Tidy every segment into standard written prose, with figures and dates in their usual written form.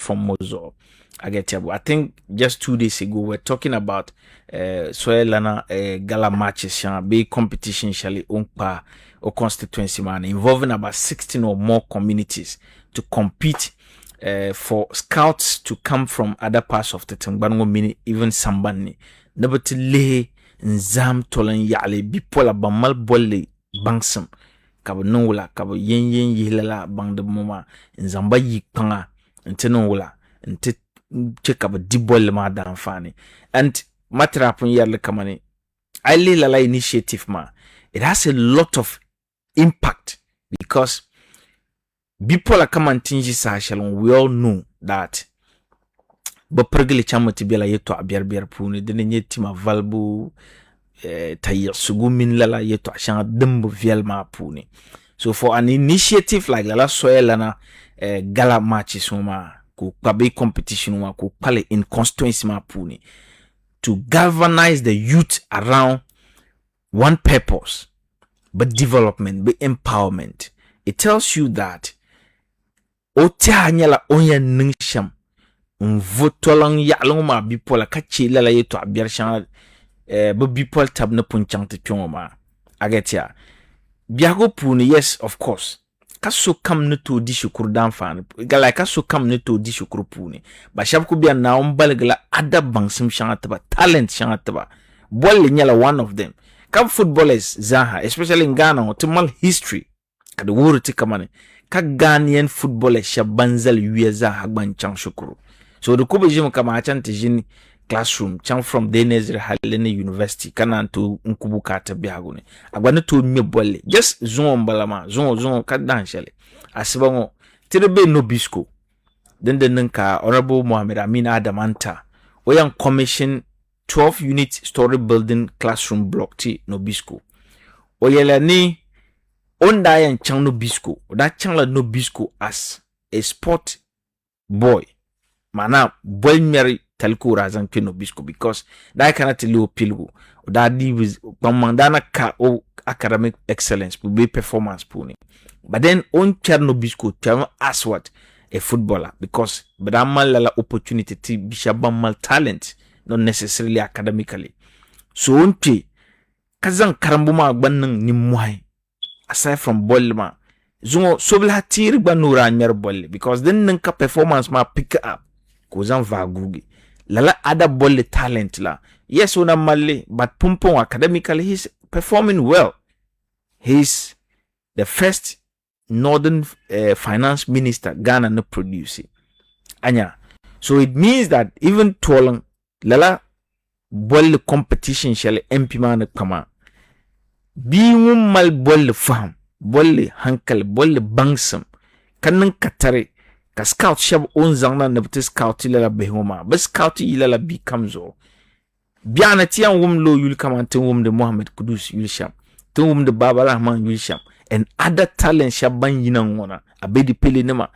from Mozo. I get you. I think just 2 days ago we're talking about Soelana gala matches, big competition, shall unpa or constituency man involving about 16 or more communities to compete for scouts to come from other parts of the Tangbango mini, even Sambani. Never to lay nzam tolan yale bipola bamal bolle bangsam kabo nula kabo yen yilala bang de moma nzamba yikpanga ntenula nte check up dibol ma dan fani and matrapun yale kamani I lala initiative ma it has a lot of impact because bipola kamantinji sa shalon we all know that but pergili chamo tibela yeto abiar puni dene nyeti ma valbu tayir sugumin lala yeto ashanga dembo vielma puni. So for an initiative like lala soelana gala matches uma ku kwabe competition uma ku pale in constituency ma puni to galvanize the youth around one purpose but development but empowerment. It tells you that otia nyala onya ningsham votolang ya longma bipola kachi lala yeto abiar shanga but bipol tab na punchang te chongoma agetia biago puni yes of course kaso kam ne to di shukuru dan fan gala kaso kam ne to di shukuru puni ba shab ku bia na ombalgla ada bangsim shanga taba talent shanga taba bolle nyala one of them kam footballers zaha especially in Ghana timal history kada wuru tikamane ka Ghanaian footballers shabanzal yueza hagban chang shukuru. So the kube jimu kama achante jini classroom chang from Denezre Halene University kana to nkubu kata biagone agwane to nye bolle just zongo mbalama zongo kadanshale asibango tirebe no bisco then nka honorable Mohammed Amin Adamanta oyan commission 12 unit story building classroom block T no bisco oyela ni onda yan chang no bisco that chang la no bisco as a sport boy mana boy meri talku razan kino bisco because that cannot tell pilgu that is pamandana ka o academic excellence will be performance puni but then on cherno bisco tell as what a footballer because but la opportunity to bishabamal talent not necessarily academically so onti kazan karambuma gbannan ni mwai aside from ball zungo sobla tir gbanura nyer ball because then nka performance ma pick up kozan vagugi lala ada ball talent la yes una male but pumpon academically he's performing well. He's the first northern finance minister Ghana no produce anya so it means that even tolang lala ball competition shall MP man kama bi mal ball fam ball hankal ball bangsam kanan katare ka scout shab on zangna na bute scout lala behoma ba scout lala bi kamzo biana tian wum lo yul kamantin wum de Mohammed Kudus yul sham tin wum de Baba Rahman yul sham and other talent shaban yinan wona abedi pele nema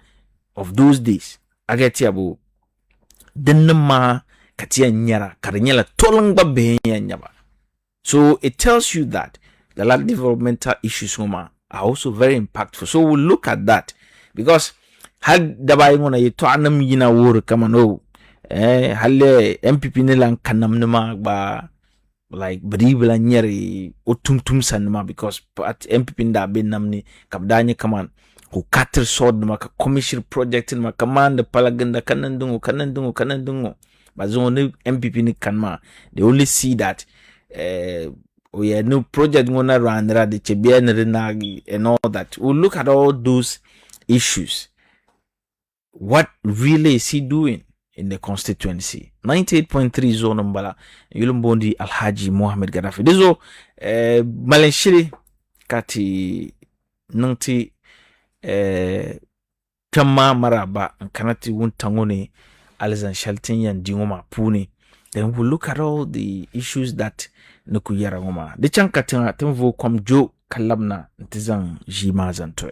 of those days agati abo denma katia nyara karnyala tolangba behenya nyaba. So it tells you that the land developmental issues are also very impactful. So we'll look at that because had dabay ngona yeto anam yina wor kama no halle MPP ne lan kanam nema ba like bribla nyeri otumtum sanma because at MPP nda be namni kabdanye kaman ko 4 sod ma ka commercial project ma command palaganda kanandungo but zone MPP ni kanma they only see that we are no project ngona randra de chebia nagi and all that. We'll look at all those issues. What really is he doing in the constituency? 98.3 zone mbala yulumbondi Alhaji Mohammed Gaddafi dezo malenshiri kati nanti kama maraba kanati wuntangone alizan shaltin yan dingoma puni. Then we'll look at all the issues that nukuyara ngoma de chankatin temvo kom jo kalabna ntizan jimazan toy.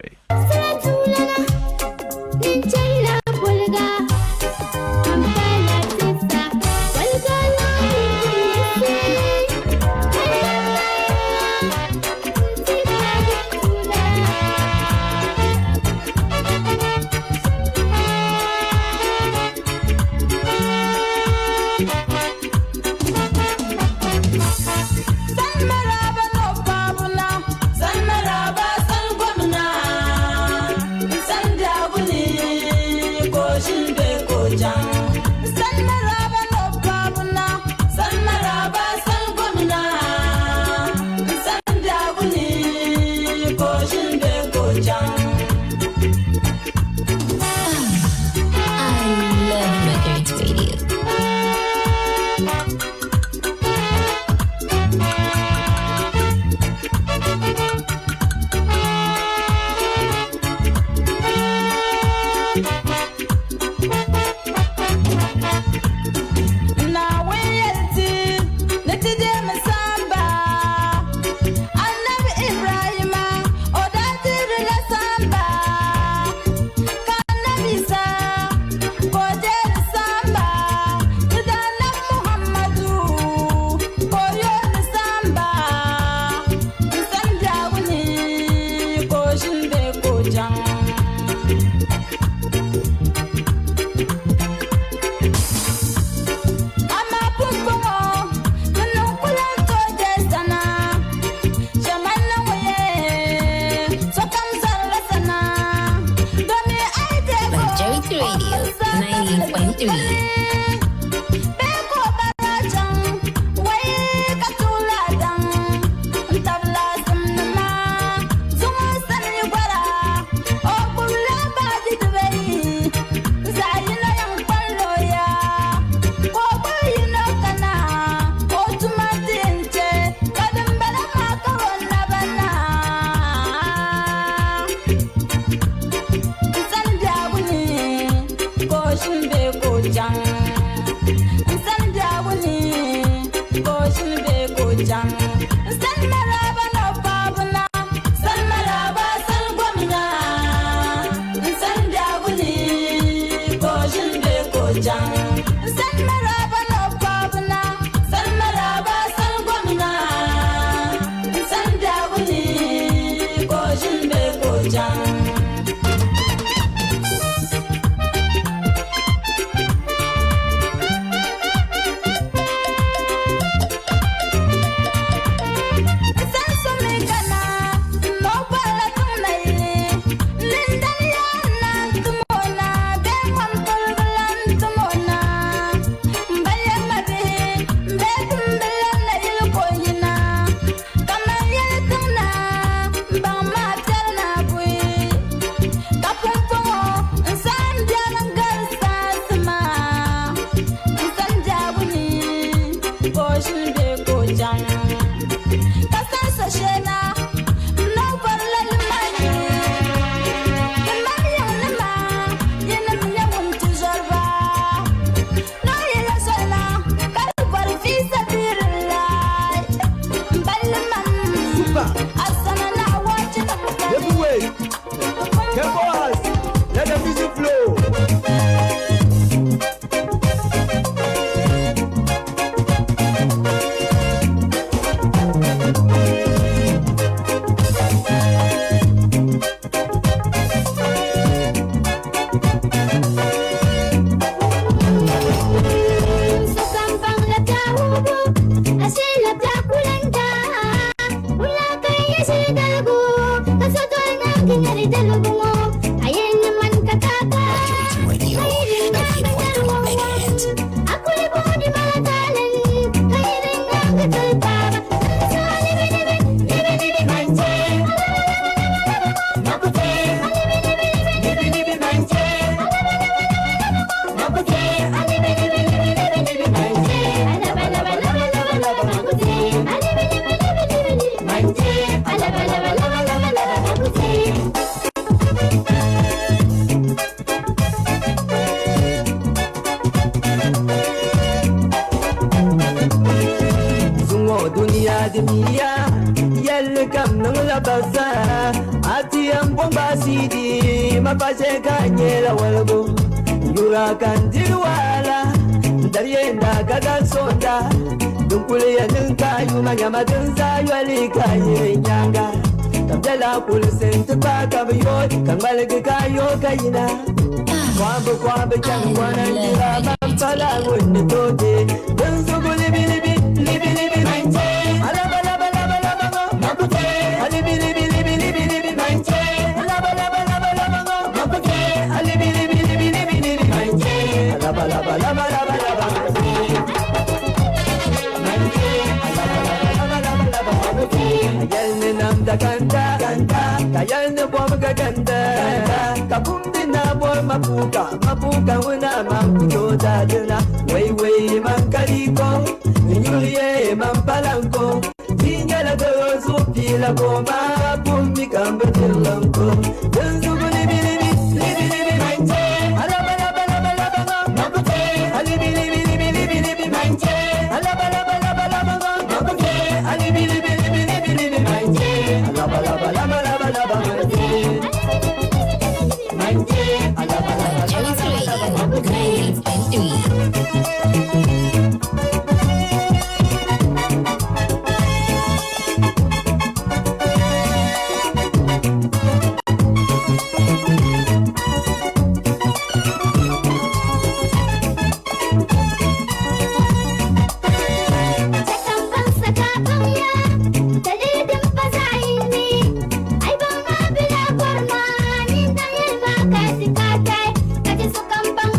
Kati sukang pang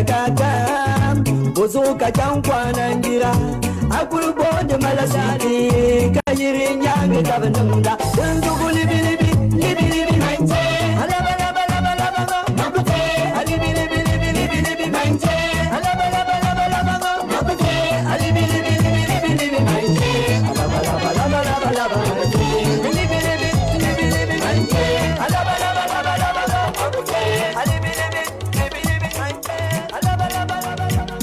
kakaka Bozuka chankwa nangira Akulu bonde malasani Kajiri nyange kabanunda Undugu libi libi libi libi manje Alaba laba laba laba mabute Alibi libi libi libi libi manje Alaba laba laba laba mabute Alibi libi libi libi libi manje Alaba laba laba laba laba mabute Libi libi libi libi manje Alaba laba laba laba mabute Alibi libi libi libi manje Alaba laba laba laba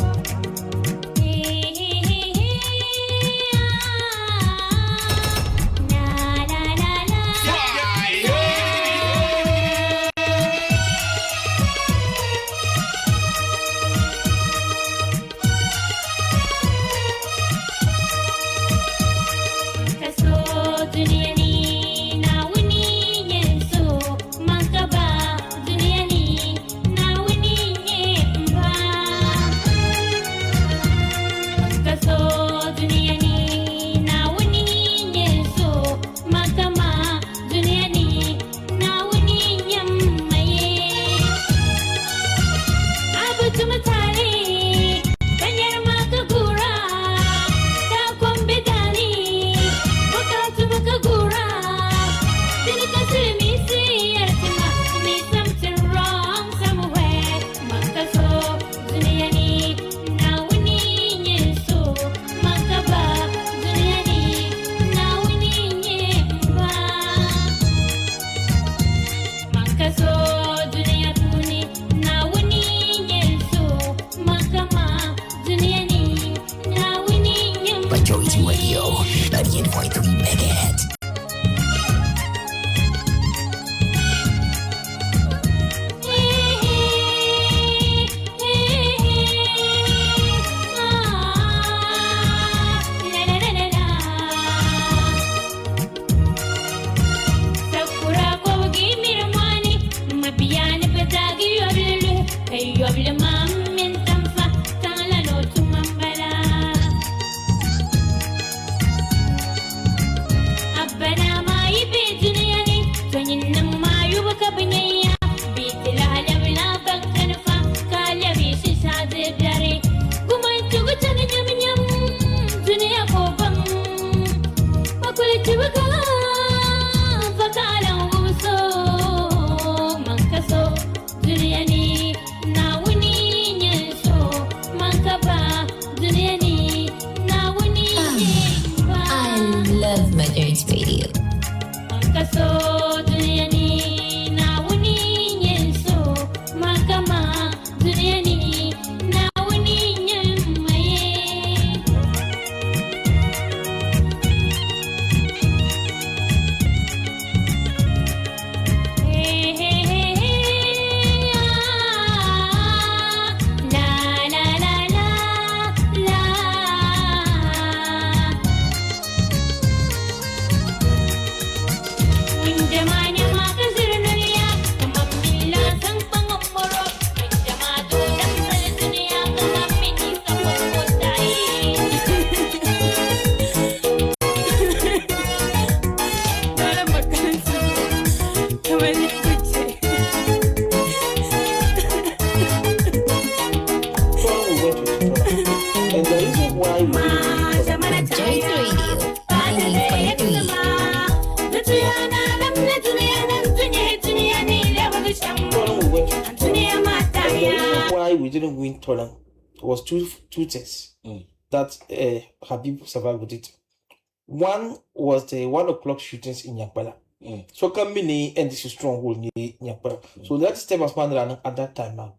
was two things that Habib survived with it. One was the 1 o'clock shootings in Yakbala. So come in NDC stronghold in Yakbala. So that step was planned at that time now.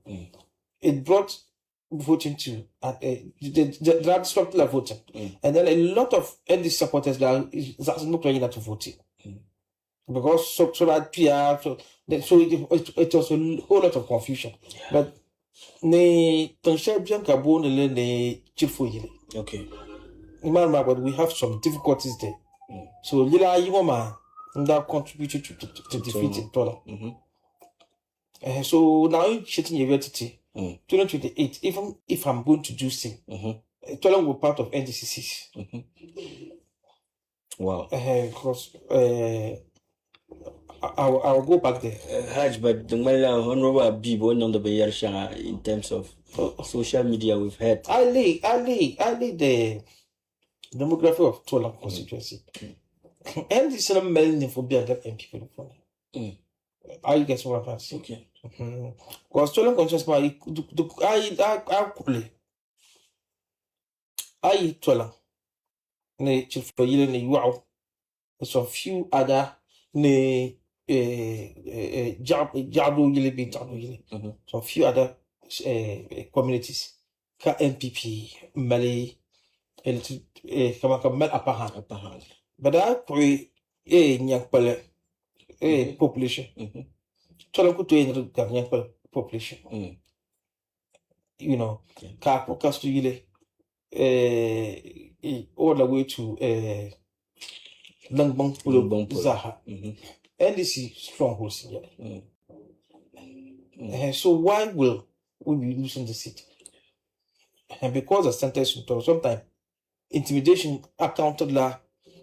It brought voting to that disrupted the voting. And then a lot of NDC supporters that's not playing to voting. Because so that PR so it was a whole lot of confusion. But ne tansha bianca bonele ne chifu yile. Okay. But we have some difficulties there. So lila yimoma that contributed to defeat it. So now in shitting university 2028, even if I'm going to do same, Tola will be part of NDCCs. Wow. Because I'll go back there. Hajj, but the Honorable Habib on the Bayar in terms of social media we've had. I lead the demography of Tola constituency. And this is a melting for being that MP for the I guess what I'm saying. Okay. Because Tola constituency, I Tola. Ne chief for you, ne wow. Some few other ne Jabo Yili, some few other communities. Ka NPP, Malay, Kamakam upper hand. But I pray young population. Tola to young population. You know, Ka Castu all the way to Langbang Zaha. NDC strongholds here. So why will we be losing the seat? And because the centers sometimes intimidation accounted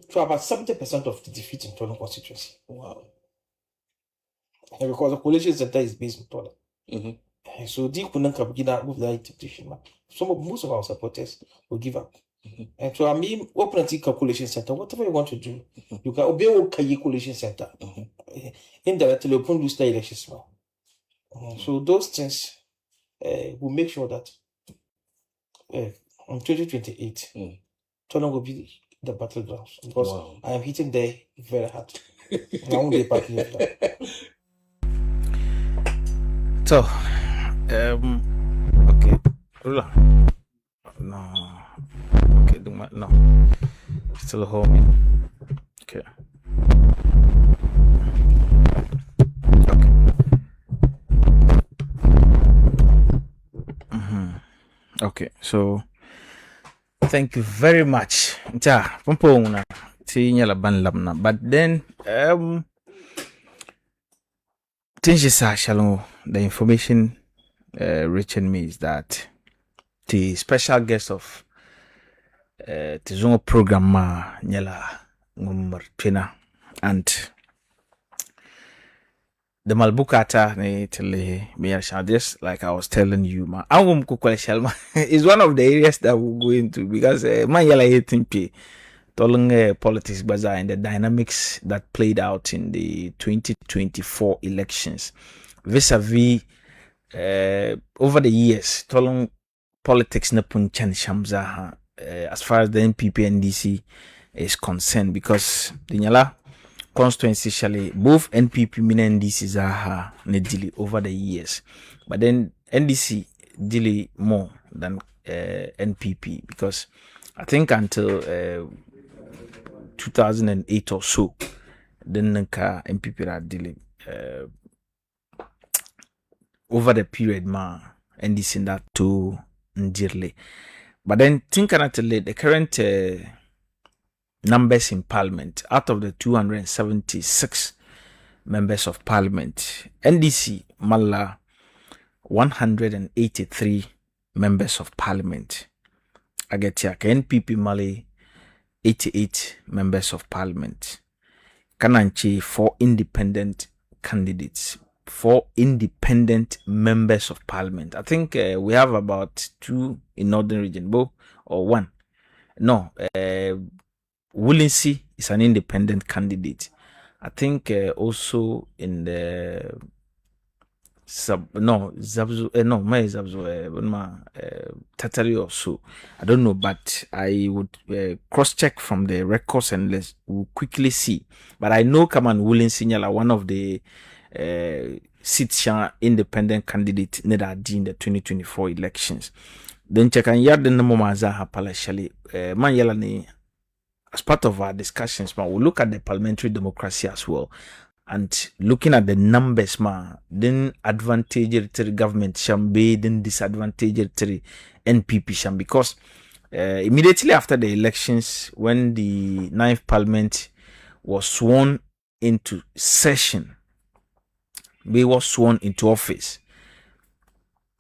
for about 70% of the defeat in Toronto constituency. Wow. And because the coalition center is based in Toronto. And so they couldn't begin that with that intimidation. Most of our supporters will give up. And so I mean, open a calculation center, whatever you want to do, you can obey a calculation center. Indirectly, open lose the elections. So those things will make sure that on 2028, Toronto will be the battlegrounds because I am hitting there very hard. I won't get back here. So, okay, no, okay, no, still home. Okay. Okay, so thank you very much. But then the information reaching me is that the special guest of the Zongo program nyala ngumar twina and the Malbukata just like I was telling you, is one of the areas that we'll go into because Mayala Yetimpi Tolong politics bazaar and the dynamics that played out in the 2024 elections vis-a-vis over the years Tolong politics na punchan shamza as far as the NPP NDC is concerned because the Nyala constituency both NPP and NDC zaha nedili over the years, but then NDC dili more than NPP because I think until 2008 or so then NPP are dealing over the period NDC in that too dearly, but then think the current numbers in parliament, out of the 276 members of parliament, NDC mala 183 members of parliament. I get here NPP mali 88 members of parliament. Kananchi 4 independent candidates, 4 independent members of parliament. I think we have about 2 in northern region, both or 1. No, Willinsey is an independent candidate. I think also in the Tatari or so. I don't know, but I would cross-check from the records and we'll quickly see. But I know Kaman Willinsey one of the Sitshan independent candidate in the 2024 elections. Then check and yard the Namazaha Palashali man yala as part of our discussions, we'll look at the parliamentary democracy as well. And looking at the numbers, then advantage to the government shall be, then disadvantage to the NPP shall, because immediately after the elections, when the 9th parliament was sworn into session, we were sworn into office,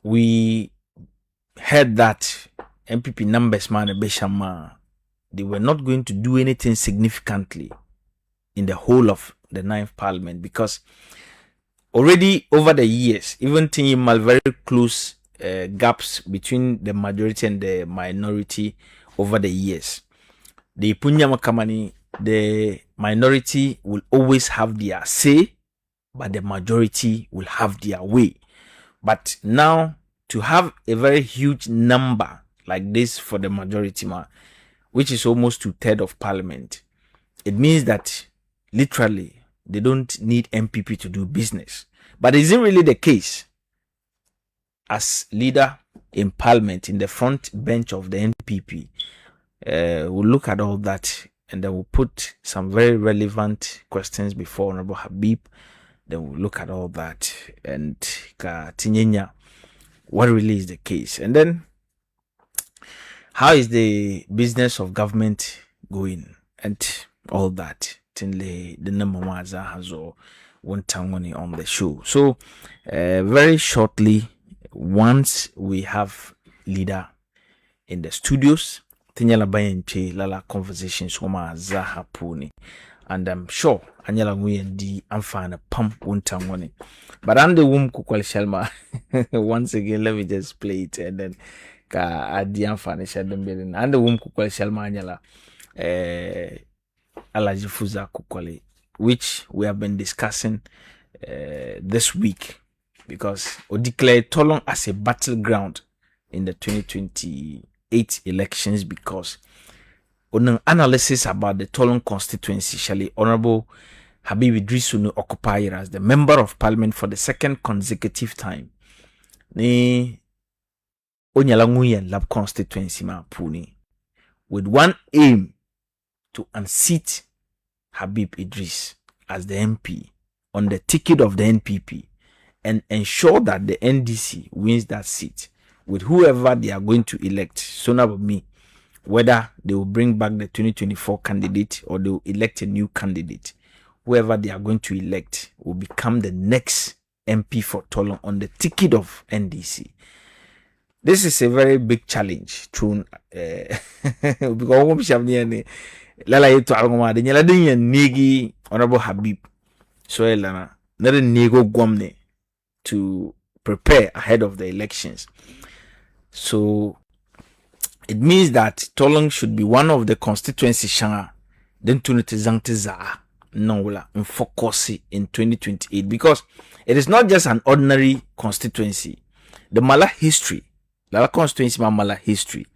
we heard that NPP numbers, they were not going to do anything significantly in the whole of the ninth parliament, because already over the years, even thinking very close gaps between the majority and the minority over the years. The Punyama Kamani, the minority will always have their say, but the majority will have their way. But now, to have a very huge number like this for the majority, which is almost 2/3 of parliament, it means that literally they don't need MPP to do business. But is it really the case? As leader in parliament, in the front bench of the NPP, we'll look at all that, and then we'll put some very relevant questions before Hon.Habib. Then we'll look at all that and what really is the case, and then how is the business of government going, and all that. The number one has one time on the show. So very shortly, once we have leader in the studios, Tinyala Bayenche Lala conversations Homa Zaha Puni, and I'm sure Anyala Nguyendi Amfana Pump one time. But I'm the womb Kukwal Shalma. Once again, let me just play it, and then Adi Amfana Shadam, and the womb Kukwal Shalma Anyala Alajifuza Kukwale, which we have been discussing this week, because we declared Tolong as a battleground in the 2028 elections, because on an analysis about the Tolong constituency, Shali Honorable Habib Idrisunu occupy as the member of parliament for the second consecutive time. Ni Onyalanguyen Lab constituency ma Puni, with one aim to unseat Habib Idris as the MP on the ticket of the NPP and ensure that the NDC wins that seat with whoever they are going to elect. So now with me, whether they will bring back the 2024 candidate or they will elect a new candidate, whoever they are going to elect will become the next MP for Tolong on the ticket of NDC. This is a very big challenge through because Lala yetu alongoma de nyala de negi Honorable Habib so elana na de nego gwamne to prepare ahead of the elections. So it means that Tolong should be one of the constituency shanga then tunite zangte za nongola in focus in 2028, because it is not just an ordinary constituency. The Mala history, Lala constituency Mala history,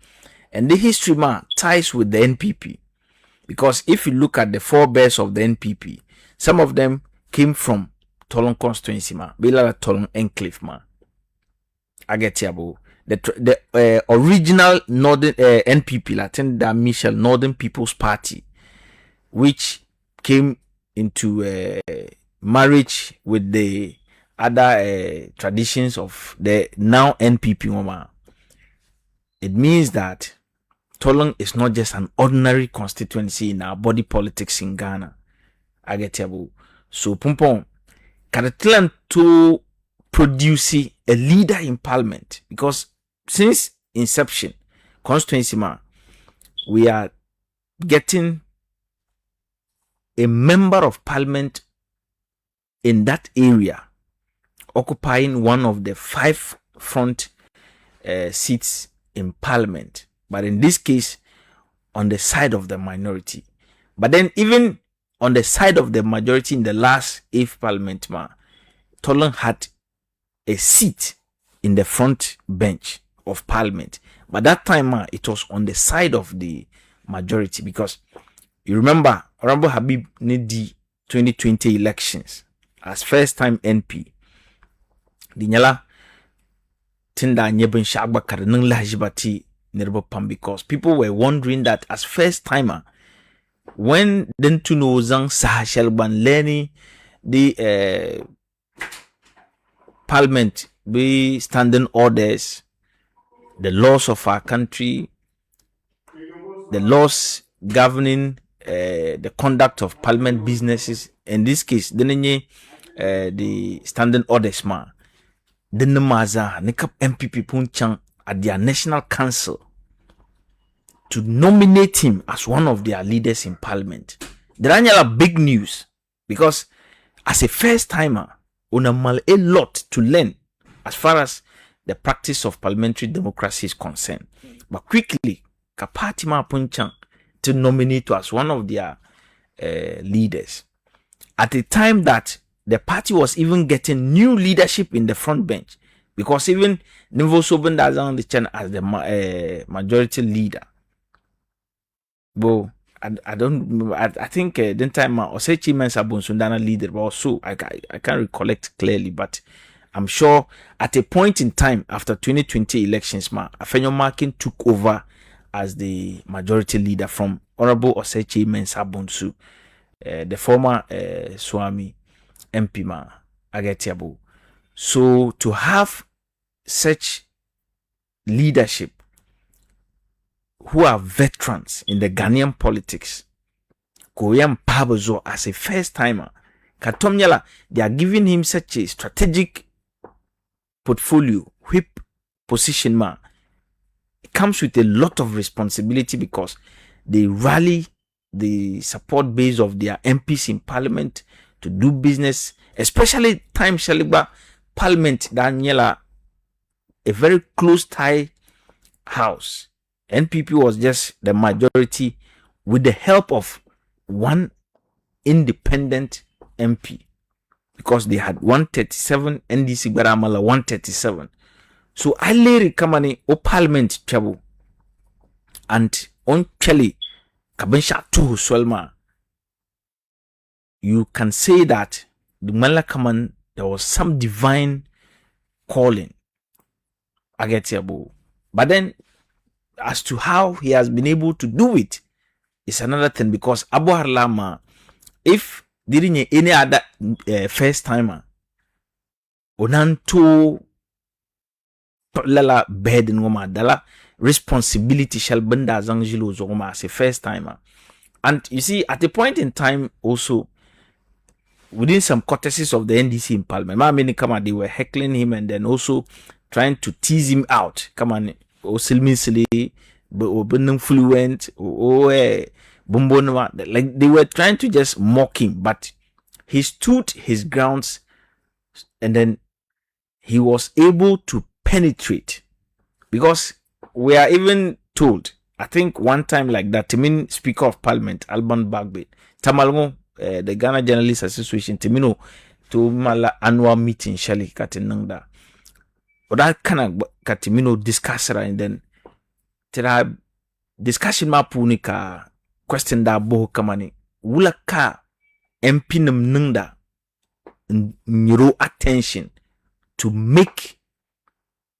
and the history ties with the NPP. Because if you look at the forebears of the NPP, some of them came from Tolong constituency, Bila Tolong enclave, I get you, the original Northern NPP, Latin da Michel Northern People's Party, which came into marriage with the other traditions of the now NPP, it means that Tolong is not just an ordinary constituency in our body politics in Ghana. I get you. So Pumpong Kadatilan to produce a leader in parliament, because since inception, constituency we are getting a member of parliament in that area occupying one of the 5 front seats in parliament. But in this case, on the side of the minority. But then even on the side of the majority in the last 8th parliament, Tolong had a seat in the front bench of parliament. But that time, it was on the side of the majority, because you remember, Honorable Habib need the 2020 elections as first time NP. Dinyala Tinda Nyeben Shagba Karanung Lajibati. Because people were wondering that as first timer, when then to know Zang Sahashelban Lenny, the parliament be standing orders, the laws of our country, the laws governing the conduct of parliament businesses. In this case, the standing orders the Namaza Nikap MPP Punchang at their national council to nominate him as one of their leaders in parliament. There are big news because as a first timer, unamal a lot to learn as far as the practice of parliamentary democracy is concerned. But quickly, kapati ma punchang to nominate as one of their leaders at the time that the party was even getting new leadership in the front bench, because even Nivo Soben doesn't stand as the majority leader. But I don't. I think the time Osechi Mensah Sundana leader, but also I can't recollect clearly, but I'm sure at a point in time after 2020 elections, Afenyo Markin took over as the majority leader from Honorable Osechi Mensah Bonsu, the former Swami MP Agetiabu. So to have such leadership who are veterans in the Ghanaian politics, Koyam Pabozo as a first timer, Katomyala, they are giving him such a strategic portfolio, whip position It comes with a lot of responsibility because they rally the support base of their MPs in parliament to do business, especially time Shaliba parliament, Daniela, a very close tie house. NPP was just the majority with the help of one independent MP, because they had 137, NDC Baramala 137. So I lay Kamani o parliament trouble and on Kelly Kabensha to Swelma. You can say that the Malakaman, there was some divine calling. I get you, but then as to how he has been able to do it is another thing, because Abu Harlama, if didn't any other first timer, Onanto lala bed ngoma dala responsibility shall benda zangilo zoma as a first timer. And you see, at a point in time also, within some courtesies of the NDC in Parliament, they were heckling him and then also trying to tease him out. Come on, Silmisli, fluent, like they were trying to just mock him, but he stood his grounds and then he was able to penetrate, because we are even told, I think one time like that, Timin Speaker of Parliament, Alban Bagbet, Tamalgo, the Ghana Journalists Association, Timino, to Mala annual meeting, Shali Katinanda. Or that kind of Katimino discussion, and then tera discussion mapunika question da boho kamani wula ka MP nunda nyiro attention to make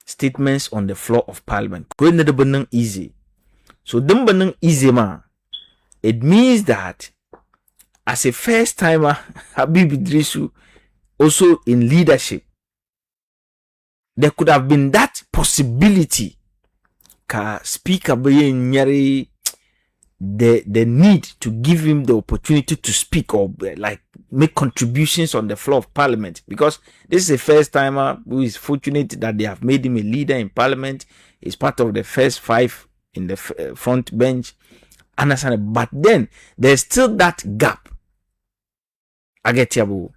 statements on the floor of parliament. Going to the easy. So them easy it means that as a first timer, Habib Idrisu also in leadership, there could have been that possibility. Ka speaker be nyari the need to give him the opportunity to speak or like make contributions on the floor of parliament, because this is a first timer who is fortunate that they have made him a leader in parliament. He's part of the first 5 in the front bench. Understand? But then there's still that gap, Agetiabu,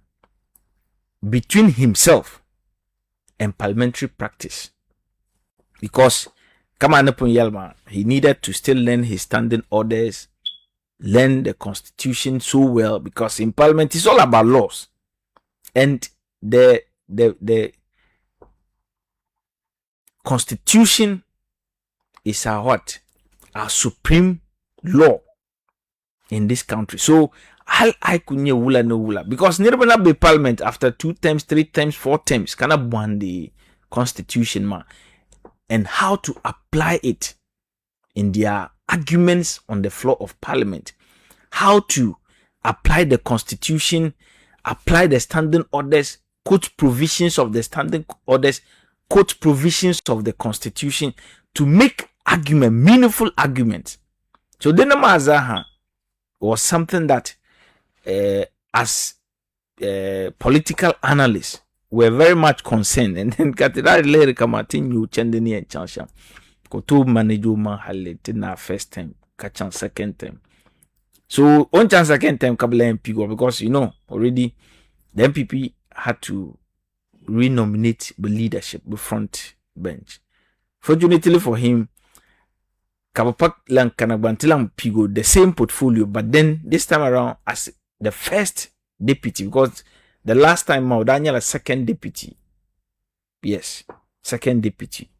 between himself and parliamentary practice, because Kamanapun Yelma, he needed to still learn his standing orders, learn the constitution so well, because in parliament it's all about laws, and the constitution is our what? Our supreme law in this country. So I couldn't wula no wula, because never be parliament after 2 terms, 3 terms, 4 terms cannot ban the constitution and how to apply it in their arguments on the floor of parliament, how to apply the constitution, apply the standing orders, quote provisions of the standing orders, quote provisions of the constitution to make argument, meaningful arguments. So the Namazaha was something that as political analysts were very much concerned, and then Katira later Kamatin you chendeni and chansha koto manage man halle na first time, kachan second time. So one chance second time Kabila MP go because already the MPP had to renominate the leadership, the front bench. Fortunately for him, Kabapak Lang Kanagbantilang Pigo, the same portfolio, but then this time around as the first deputy, because the last time Daniel a second deputy. Yes, second deputy.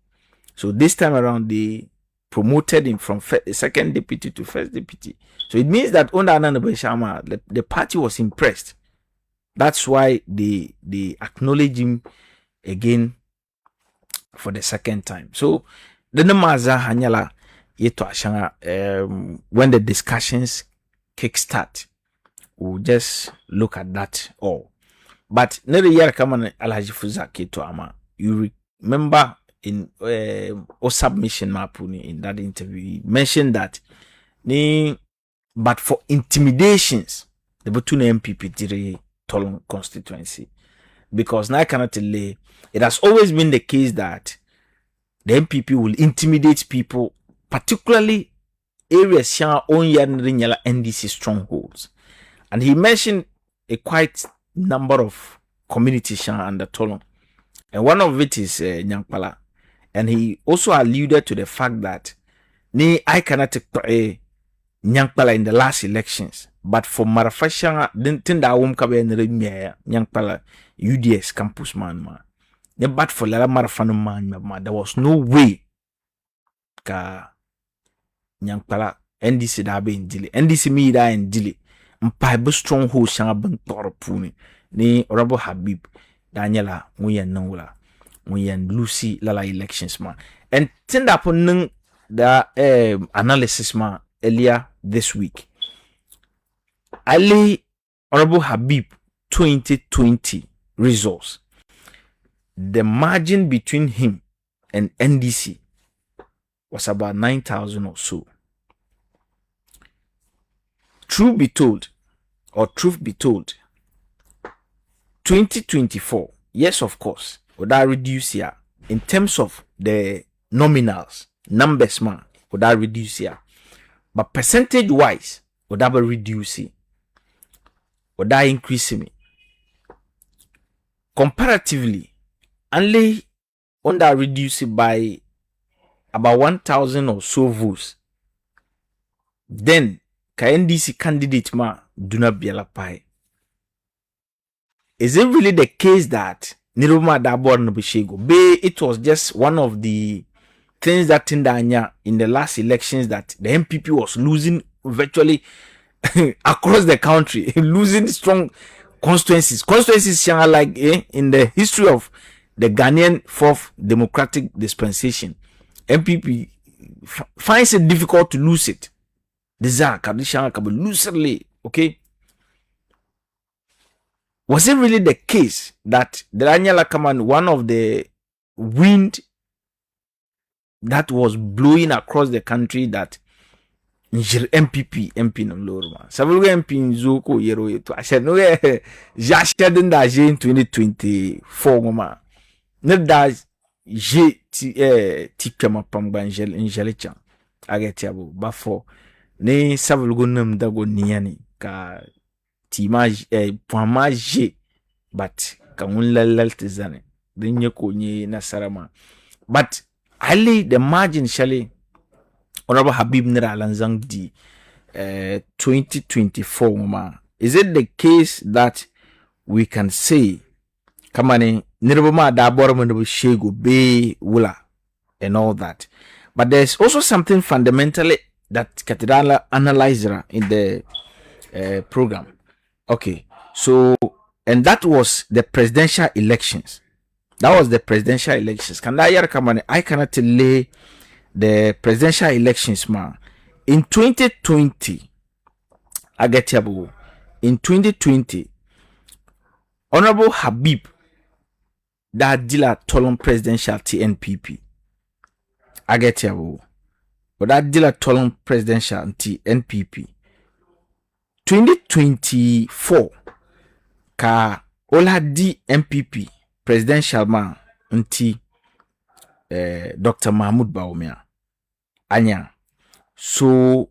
So this time around they promoted him from second deputy to first deputy. So it means that under Ananabe Shama, the party was impressed. That's why they acknowledge him again for the second time. So the Namaza Hanyala Yeto Ashanga, when the discussions kickstart, we'll just look at that all. But never year come on Alhaji Fuzaki to Ama. You remember in or submission mapuni in that interview, he mentioned that but for intimidations, the Butune MPP did Tolon constituency. Because now I cannot tell you, it has always been the case that the MPP will intimidate people, particularly areas share own NDC strongholds. And he mentioned a quite number of communities share under Tolon. And one of it is Nyankpala. And he also alluded to the fact that I cannot take Nyankpala in the last elections. But for Marafasha, didn't think that won't come in Nyankpala UDS campus man. But for Lara Marafano man, there was no way ka Nyankpala NDC da be in Dili. NDC me da in Dili. Mpaibu stronghold shanga ben torpuni. Ni Ful Habib Daniela Muyen Nangula. Muyen Lucy Lala elections man. And tend upon the analysis man earlier this week. Ali Ful Habib 2020 results. The margin between him and NDC was about 9,000 or so. Truth be told, 2024, yes, of course, would that reduce here in terms of the nominals, numbers, man, would that reduce here, but percentage wise, would that be reducing, would that increase me? Comparatively, only on that reduce it by about 1,000 or so votes. Then, NDC candidate ma do not be pai. Is it really the case that Niroma Dabor Nobishego? It was just one of the things that Tindanya in the last elections that the MPP was losing virtually across the country, losing strong constituencies. Constituencies like in the history of the Ghanaian fourth democratic dispensation, MPP finds it difficult to lose it. Okay. Was it really the case that the Daniela Kaman, one of the wind that was blowing across the country that MP no lorma. Sababu MP nzoko yero yetu. Ashe no jashe denda je in 2024 ngoma. Ne da je tikama pamba njele chan. Ageti abu bafo. Ne sababu nam dago niyani ka tima pwama je but ka unlalal tizane. Dinye konye nasarama. But ali the margin shali Ful Habib Nira Lanzang di 2024 ma. Is it the case that we can say kamane Nirabama da boromano shego be wula and all that? But there's also something fundamentally that Cathedral analyzer in the program. Okay, so and that was the presidential elections. That was the presidential elections. Can I kamane? I cannot lay the presidential elections, man. In 2020, I get you. In 2020, Ful Habib that dealer Tolon presidential TNPP. I get you. But that dealer Tolon presidential TNPP. 2024, ka Ola D MPP presidential man unti Dr. Mahmoud Baumia. Anya. So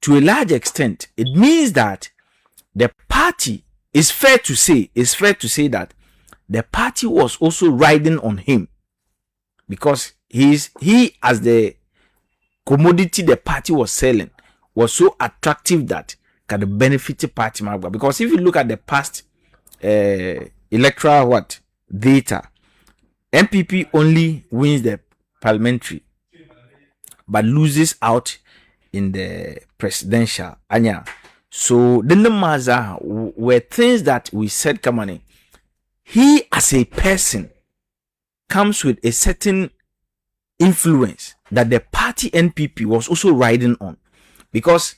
to a large extent, it means that the party is fair to say that the party was also riding on him, because he as the commodity the party was selling was so attractive that can benefit the party. Because if you look at the past electoral data, MPP only wins the parliamentary but loses out in the presidential. Anya. So the Maza were things that we said, come on, he as a person comes with a certain influence that the party NPP was also riding on, because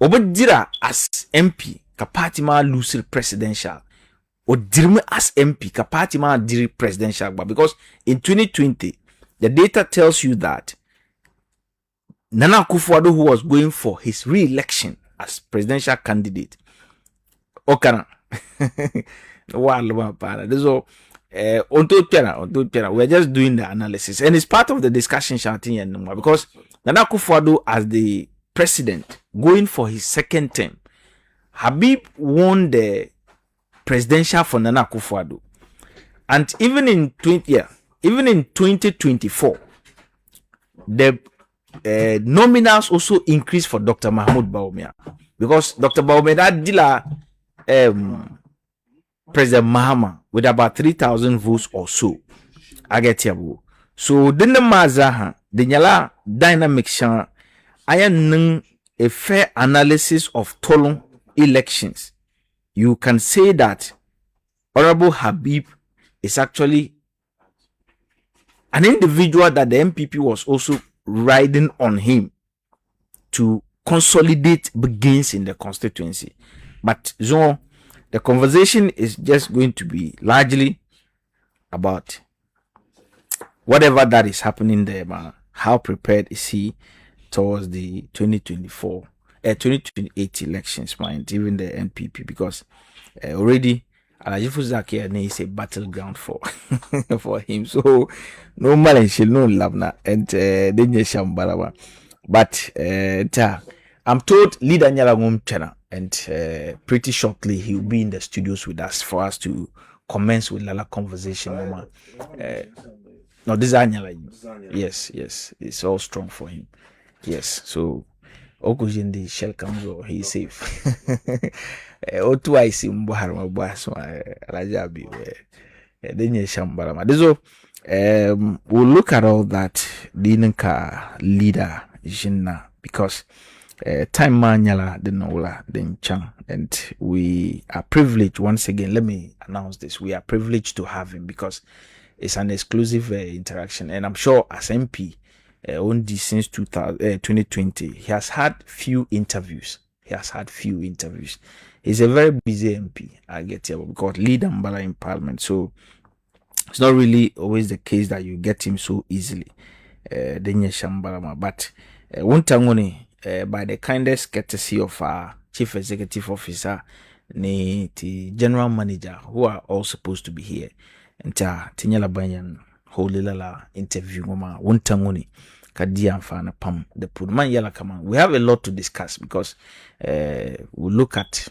Obadira as MP kapati ma lose presidential, or Dirme as MP kapati ma diri presidential, because in 2020 the data tells you that Nana Akufo-Addo, who was going for his re-election as presidential candidate, Okana. We're just doing the analysis, and it's part of the discussion, because Nana Akufo-Addo as the president going for his second term, Habib won the presidential for Nana Akufo-Addo, and even in 2024, the nominals also increased for Dr. Mahmoud Bawumia, because Dr. Bawumia dila President Mahama with about 3,000 votes or so. I get you. So the mazaha the nyala dynamic shan ayan a fair analysis of Tolon elections. You can say that Honorable Habib is actually an individual that the MPP was also riding on him to consolidate gains in the constituency. But the conversation is just going to be largely about whatever that is happening there, man. How prepared is he towards the 2028 elections, man, even the NPP, because already Alajifu Zakia is a battleground for for him. So no man shall no labna and Shambarawa. But I'm told leader Nyala channel, and pretty shortly he'll be in the studios with us for us to commence with Lala conversation. No, this is Anyala. Yes, it's all strong for him. Yes, so Okujin the shell comes, he's safe. Otu I see Mbuharma Bas Rajabi Denye Shambarama. So we'll look at all that Dinka leader Jinna, because time manyala the nola den chang, and we are privileged once again. Let me announce this: we are privileged to have him because it's an exclusive interaction, and I'm sure as MP only since 2020 he has had few interviews. He's a very busy MP. I get you, because lead Mbala in Parliament, so it's not really always the case that you get him so easily. Denye Shambalama, but Wuntangoni. By the kindest courtesy of our chief executive officer, the general manager, who are all supposed to be here, and Tinyala Banyan, Holy Lala interview, Wuntangoni, Kadia Fana Pam, the Pudman Yala Kaman. We have a lot to discuss, because we'll look at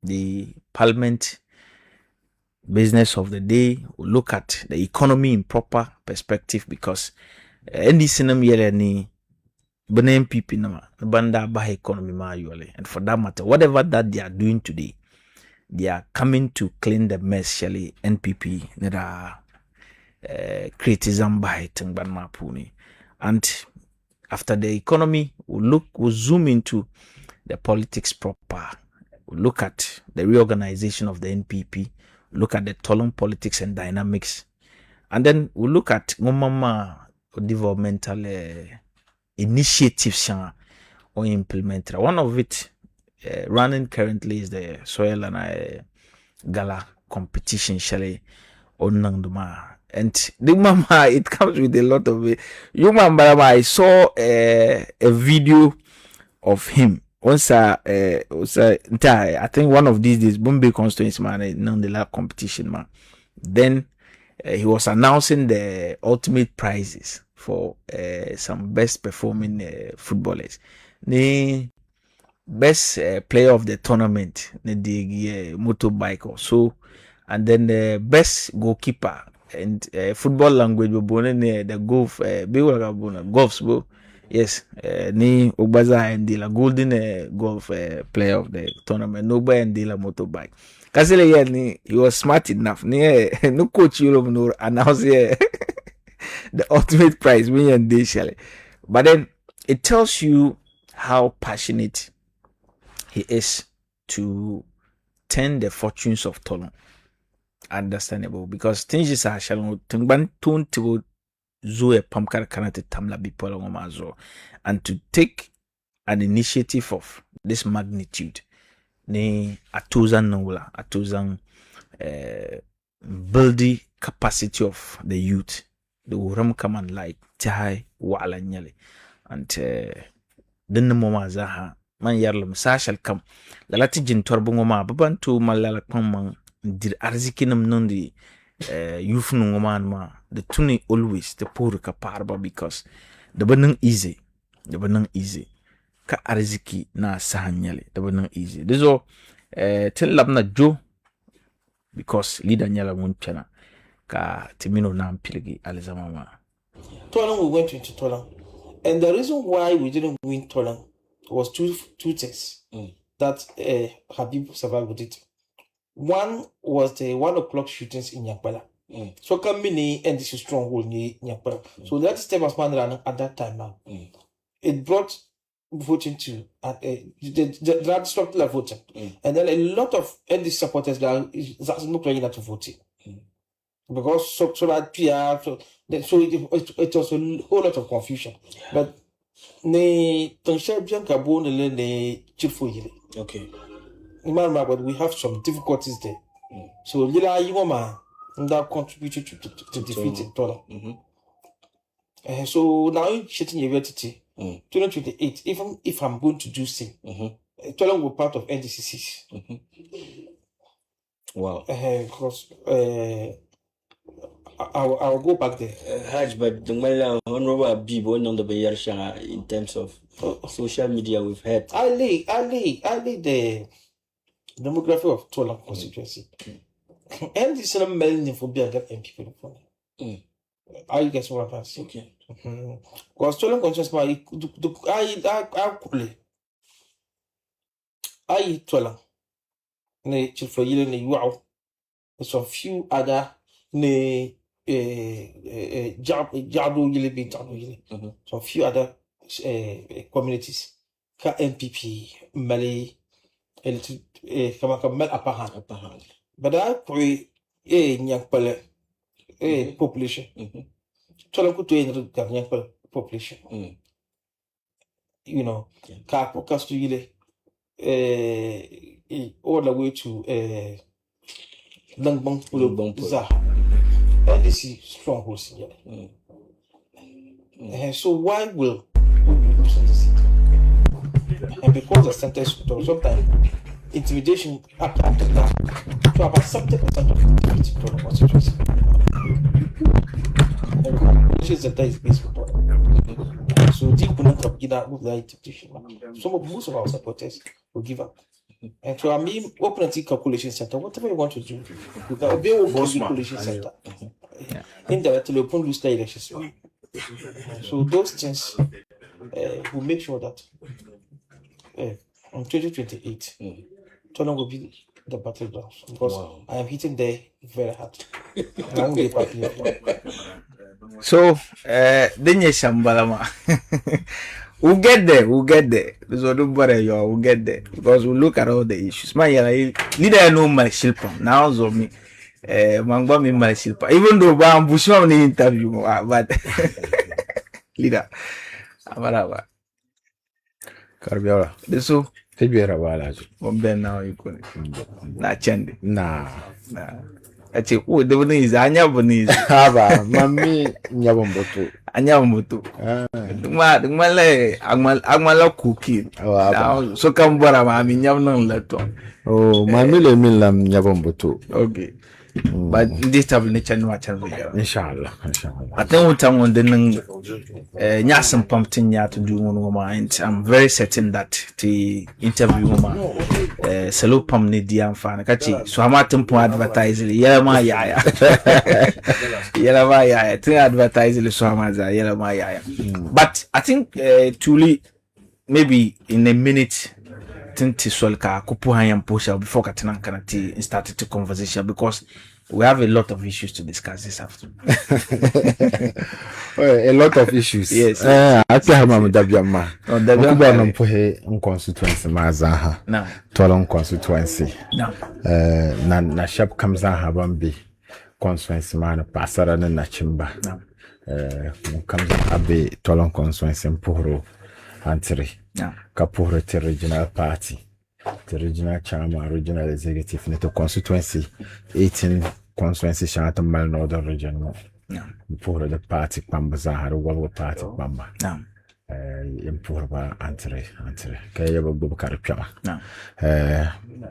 the parliament business of the day, we'll look at the economy in proper perspective, because NDC ni Benin people nama banda bah economy ma yuale, and for that matter, whatever that they are doing today, they are coming to clean the mess. Shally NPP neda criticism by tengban ma puni, and after the economy, we'll zoom into the politics proper. We'll look at the reorganization of the NPP, look at the Tolon politics and dynamics, and then we'll look at Ngomama developmental initiatives or implemented. One of it running currently is the soil and gala competition, shally onangduma, and the mama, it comes with a lot of it. You remember, I saw a video of him once. I think one of these days, Bombay constituency man, non competition man. Then he was announcing the ultimate prizes for some best performing footballers, the best player of the tournament, the motorbike or so, and then the best goalkeeper and football language the golf golfs bo. Yes, ni Ogbaza and the golden golf player of the tournament. Nobody and the motorbike. Kasele ni he was smart enough. Ni no coach you no announce the ultimate prize me and they shall. But then it tells you how passionate he is to turn the fortunes of Tolon. Understandable because things is a shall tungban tune to zoe pamkar kanate tamla bipola ngomazo, and to take an initiative of this magnitude ni atuzan nangula atuzan building capacity of the youth the uram come and like tai wala nyale and dinna moma zaha man yarlam sashal kam lalati jin torbo ngoma babantu malala pamman dir arzikinam nondi youth ngoman ma the tuni always the poor ka parba because the banang easy ka arziki na sahanyale the banang easy deso tel labna jo because leader nyala mun chana ka timino na mpiligi alizamama. Tolang, we went into Tolang, and the reason why we didn't win Tolang was two things that Habib survived with it. One was the 1 o'clock shootings in Nyakbala. So Kamini NDC stronghold in Nyakbala. So that step was managed at that time now. It brought voting to that stopped the voting. And then a lot of NDC supporters that not ready to vote. Because so that PR so it was a whole lot of confusion. But ne okay. But we have some difficulties there. So Lila Yuma that contributed to defeat Tola. So now in shitting identity 2028, even if I'm going to do same, Tola will be part of NDCCs. Wow. Because I'll go back there. Haj, but the Hon.Habib in terms of social media we've had. I lay the demography of Tola constituency. And this is a melting for being and people from are you guys what I'm saying? Okay. Because Tola constituency, I Tola. Ne Chilfoyle ne wow. There's a few other ne Jabo Yili bin Jabo Yili. Some few other communities. Ka MPP, Malay, Mel Apahan. But I pray Nyakpale population. Tola could do a population. You know, Kapo Castu all the way to Langbang Zaha. And this is strongholds here. So why will we lose in the city? And because the center is sometimes intimidation after that to about 70% of the constituency. Which is the is based on. So deep not give that with the intimidation. Most of our supporters will give up. And so I mean open a calculation center, whatever you want to do, you can be open calculation center. Indirectly open lose the elections. So those things will make sure that on 2028 Tottenham will be the battleground because I am hitting there very hard. I won't get back here. So denye shambalama. We'll get there. So don't worry, we'll get there because we'll look at all the issues. My leader know my shilpa now, so me, mangba me my shilpa. Even though I'm pushing on the interview, but leader, abara. Karbiora. Deso. Tibera wala. Bomben now you could. Na chende. Nah. Ache the one is anya boniz. Haba mami nyabomboto. Anya mboto. Dungmale agmala cookie. Now so come bora mami nyam non leto. Oh mami le min lam nyabomboto. Okay. But this time nature no chance. Inshallah. I think what I'm on the nyasam pumping ya to do one and I'm very certain that the interview selo pam ne di amfana kachi so amatempo advertise yela ma yaya to advertise so amaza yela ma yaya. But I think truly maybe in a minute tinti solka kupu hayam posha before katinan kanati started the conversation because we have a lot of issues to discuss this afternoon. A lot of issues. Yes. I tell him Dabiama. Dabiama constituency Mazaha. No. Tolong constituency. No. Na shop comes on Habambi constituency man Pasara na Chimba. No. Comes on Abe Tolong constituency Puro Antri. No. Kapuro regional party. The regional chairman, regional executive, NATO constituency, 18 constituency, Shanghai Mal Northern region. For the party, Pambaza, had a world party, Pamba. Impurba, Antre, Kayaba Bukarapia.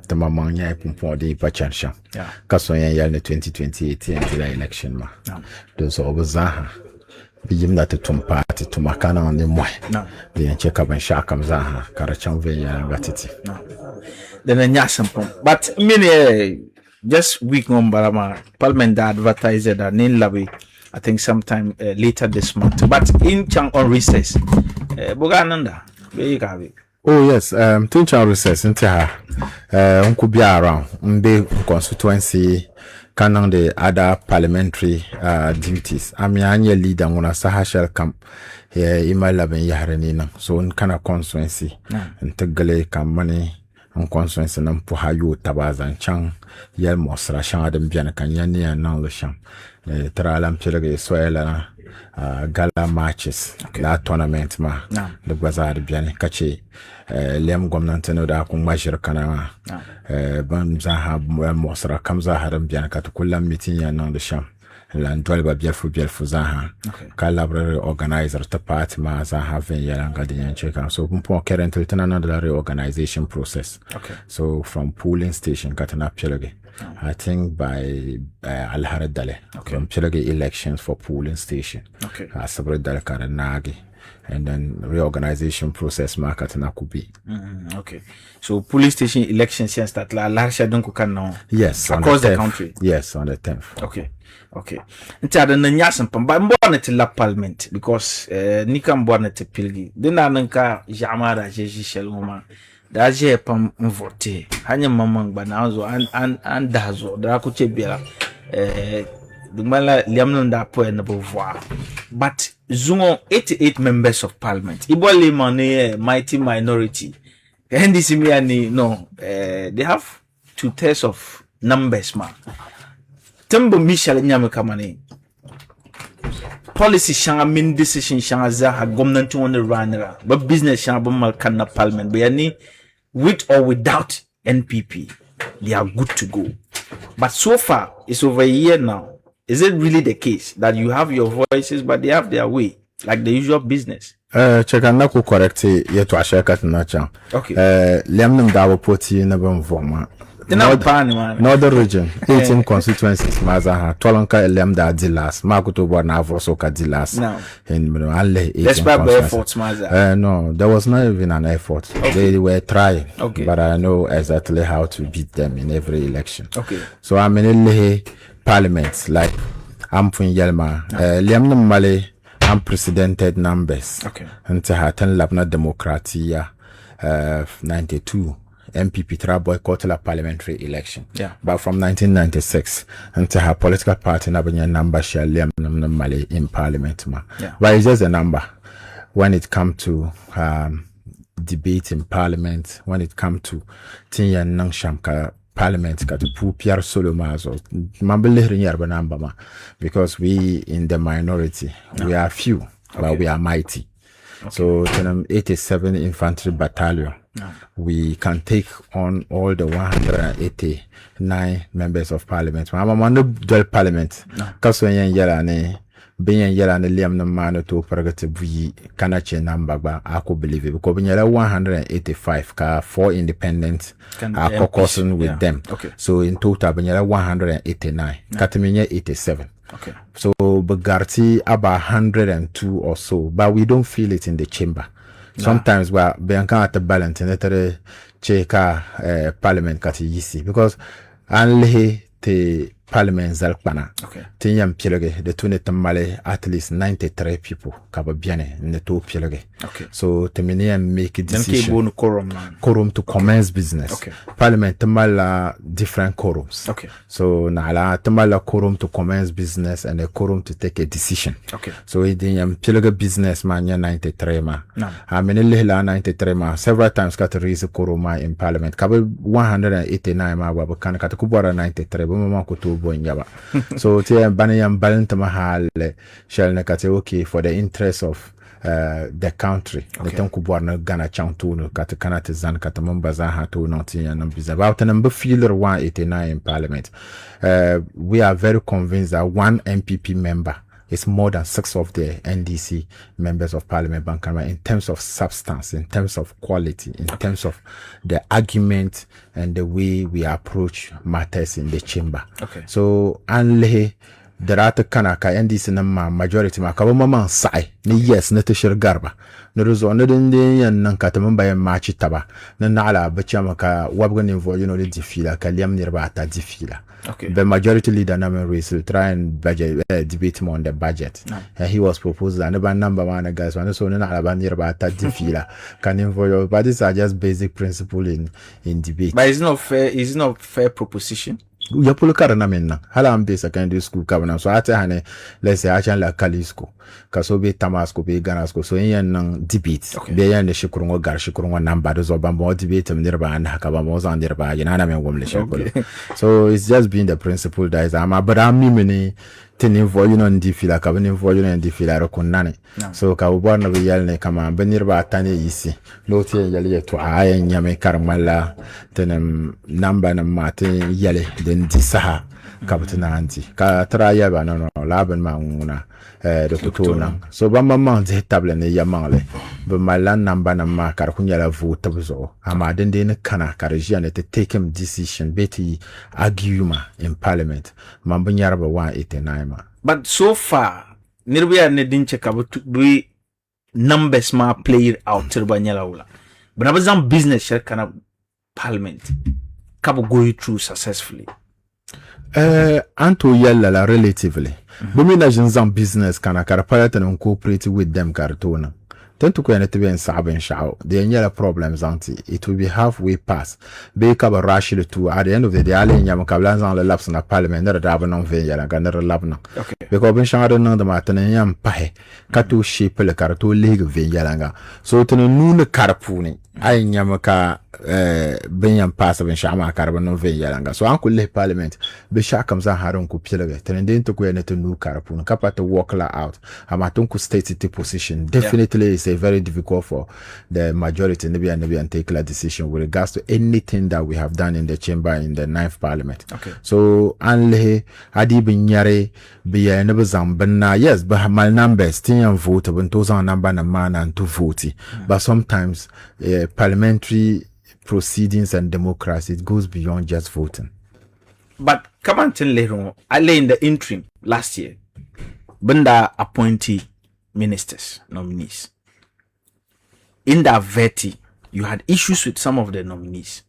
The Mamania Pumpo de Pachansha. Kasoya Yal 2028 election. Those over Zaha. Bijim that to party to Makana on the Moy. The check up and Shakam Zaha, Karacham Vaya, Gatiti. Then a nyasam pump. But many just week on Barama, Parliament advertised that Nin Labi, I think sometime later this month. But in Chang on recess, Bogananda, where you have it. Oh, yes, Tinchang recess into her. Uncle be around, Mbe constituency. Canon the other parliamentary duties. I'm your leader when I Sahashel camp here in my 11 year so in kind of constituency and Tegale can money on constituency and Puhayu Tabaz and Chang Yel Mosra Shang Biana Kanyani and Nalasham Tralam Chilage Swella gala matches that tournament ma the Bazar Biani Kachi Liam Gomnantano da Kumashir Kana Banzaha Mosra Kamza Haram Bianca to Kula meeting and on the sham. Land 12 Bielfu Zaha, Library organizer to part Maza having Yalan Guardian check. So, currently, another reorganization process. So, from polling station, Katana Pelage. I think by Al Haradale, from Pelage elections for polling station. Sabre Dal Karanagi. And then reorganization process market na kubi. So police station elections since that large don't can yes across the country. Yes, on the 10th. Okay. Until the nyasam pam ba mbona te la parliament because nika mbona te pilgi. Dina nanka jamara jeji sheluma. Da je pam vote. Hanya mamang ba nazo an dazo da ku chebia Dumala Liamnon da po na pouvoir. But Zungo 88 members of parliament. Ibole money mighty minority. NDC miani no they have 2/3 of numbers ma. Tembo Michel nyame kamane. Policy shanga min decision shanga za ha gomnanti wona ranera. But business shanga bomal kana parliament. But yani with or without NPP they are good to go. But so far it's over a year now. Is it really the case that you have your voices, but they have their way, like the usual business? Check and not correct yet to a share cut nature. Liam Dawa Poti never informa. Northern region, 18 constituencies, Mazaha, Tolanka, Lemda Dilas, Makuto Bornavo Soka Dilas. In Ale. Despite efforts, Maza. No, there was not even an effort. They were trying. But I know exactly how to beat them in every election. So I'm in parliaments like Ampun Yelma, Liam Male, unprecedented numbers. Until Hatan Labna Democratia 92. MPP tried boycotted a parliamentary election. But from 1996 until her political party Nabanya number share Liam Male in parliament. But it's just a number when it comes to debate in parliament, when it comes to Tinya Nangshamka parliament got to pull Pierre Solomazo because we in the minority we are few but we are mighty. So 87 infantry battalion we can take on all the 189 members of parliament. I'm on the dual parliament. Being yellow and the liam no man to purgate bui kanache nambagba I could believe it because being 185 ka 4 independent are caucusing with them. Okay. So in total being 189 Katamine 87. Okay. So Bugarti about 102 or so, but we don't feel it in the chamber. Sometimes we are at the balance in the parliament kati yisi because only the parliament zalpana. Okay. Tinyam piloge the tune tamale at least 93 people kababiane in the two piloge. Okay. So Teminian make a decision. Quorum to commence business. Okay. Parliament tamala different quorums. Okay. So nala tamala quorum to commence business and a quorum to take a decision. Okay. So it piloge business man 93 ma. No. I mean 93 ma several times got to raise a quorum in parliament. Kabe 189 ma wabakan katakubara 93 buma kutu nyaba. So tia banayam balantama hal shall nakate okay for the interest of the country. The tonku borna Ghana chantu katakana zan katamumbaza hatu noti and about a number feeler 189 in parliament. We are very convinced that one MPP member is more than 6 of the NDC members of parliament Bankama in terms of substance, in terms of quality, in terms of the argument and the way we approach matters in the chamber. Okay. So anle derata kanaka NDC na majority makaba mama sai ni yes na tashir garba na rezo na dinde yan nan kataman bayan machi taba na nala bacha maka wabgan involve you know the difila kaliam nirba ta difila. Okay. The majority leader Namen Rees will try and debate more on the budget. He was proposed that number one guys one so na about that can involve, but these are just basic principle in debate. But it's not fair. It's not fair proposition. Ya polo karana menna hala ambe secondary school kabana so ate hane let's say achan la kali school kaso be tamasco be Ghana school so yen nan debate be yan de shikurungo gar shikurungo namba do zo bambo debate mnirba an hakaba mo zo ndirba yana men gomle shekolo. So it's just being the principle that is ama but ami mini tini voyu non di fila kabani voyu non di fila rokunane. So ka uborna be yalne kama benirba atane yisi loti yali to aya nyame karmala tenem namba na mate yale den di saha kabutuna anti ka traya ba no laben manguna de kutuna so bamba manze table ne yamale be malan namba na ma kar kunyala vote buzo ama den den kana karjia ne to take him decision beti argument in parliament mambo nyarba 189 ma. But so far nirbiya ne dinche kabutu be numbers ma played out tirbanyala ula but abazam business share kana parliament kabo go through successfully. Anto yalla relatively. Bumina jinzam business kana karapalata na cooperate with them kartona. Tend to be in Sabin Shao. The any problems anti. It will be halfway past. Be kaba rush to at the end of the day, Ali Yamakablans on the laps in the parliament, never daban on Villa, never labna. Okay. Because Ben Shado no the Martin and Yam Pahe, Katu sheep, le Karatu League Villanga. So to the noon carapuni. I Yamaka Benyam pass of Shama Carbon Villanga. So Uncle Le Parliament, Bisha comes on Haron Kupilga, turning to go into new carapun, Kappa to walk out. Amatunku states the position. Definitely is very difficult for the majority and take a decision with regards to anything that we have done in the chamber in the 9th parliament. Okay. So anle adi binyare biya never zambana yes but my numbers still vote but those are number na man and to vote. But sometimes parliamentary proceedings and democracy it goes beyond just voting. But come on tell later I lay in the interim last year Bunda appointee ministers nominees. In that VETI, you had issues with some of the nominees.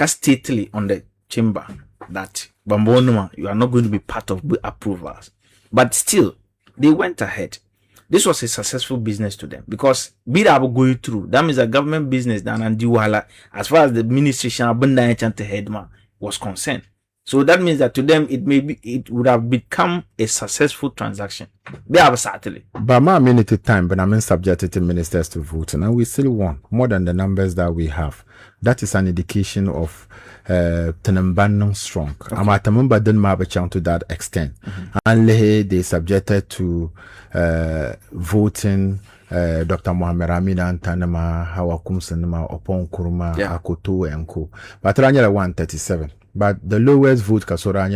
Stately on the chamber that Bambonuma, you are not going to be part of approvals. But still, they went ahead. This was a successful business to them because bid going through. That means a government business done and as far as the administration headman was concerned. So that means that to them it would have become a successful transaction. They have certainly. But my minute time, but I'm subjected to ministers to vote, and we still want more than the numbers that we have. That is an indication of Tenambanon strong. I'm at a member didn't have a chance to that extent. And they subjected to voting. Dr. Mohamed Amina Antanama, Hawakum Sanama, Opon Kuruma, Akoto and Co. But Ranya 137. But the lowest vote Kasora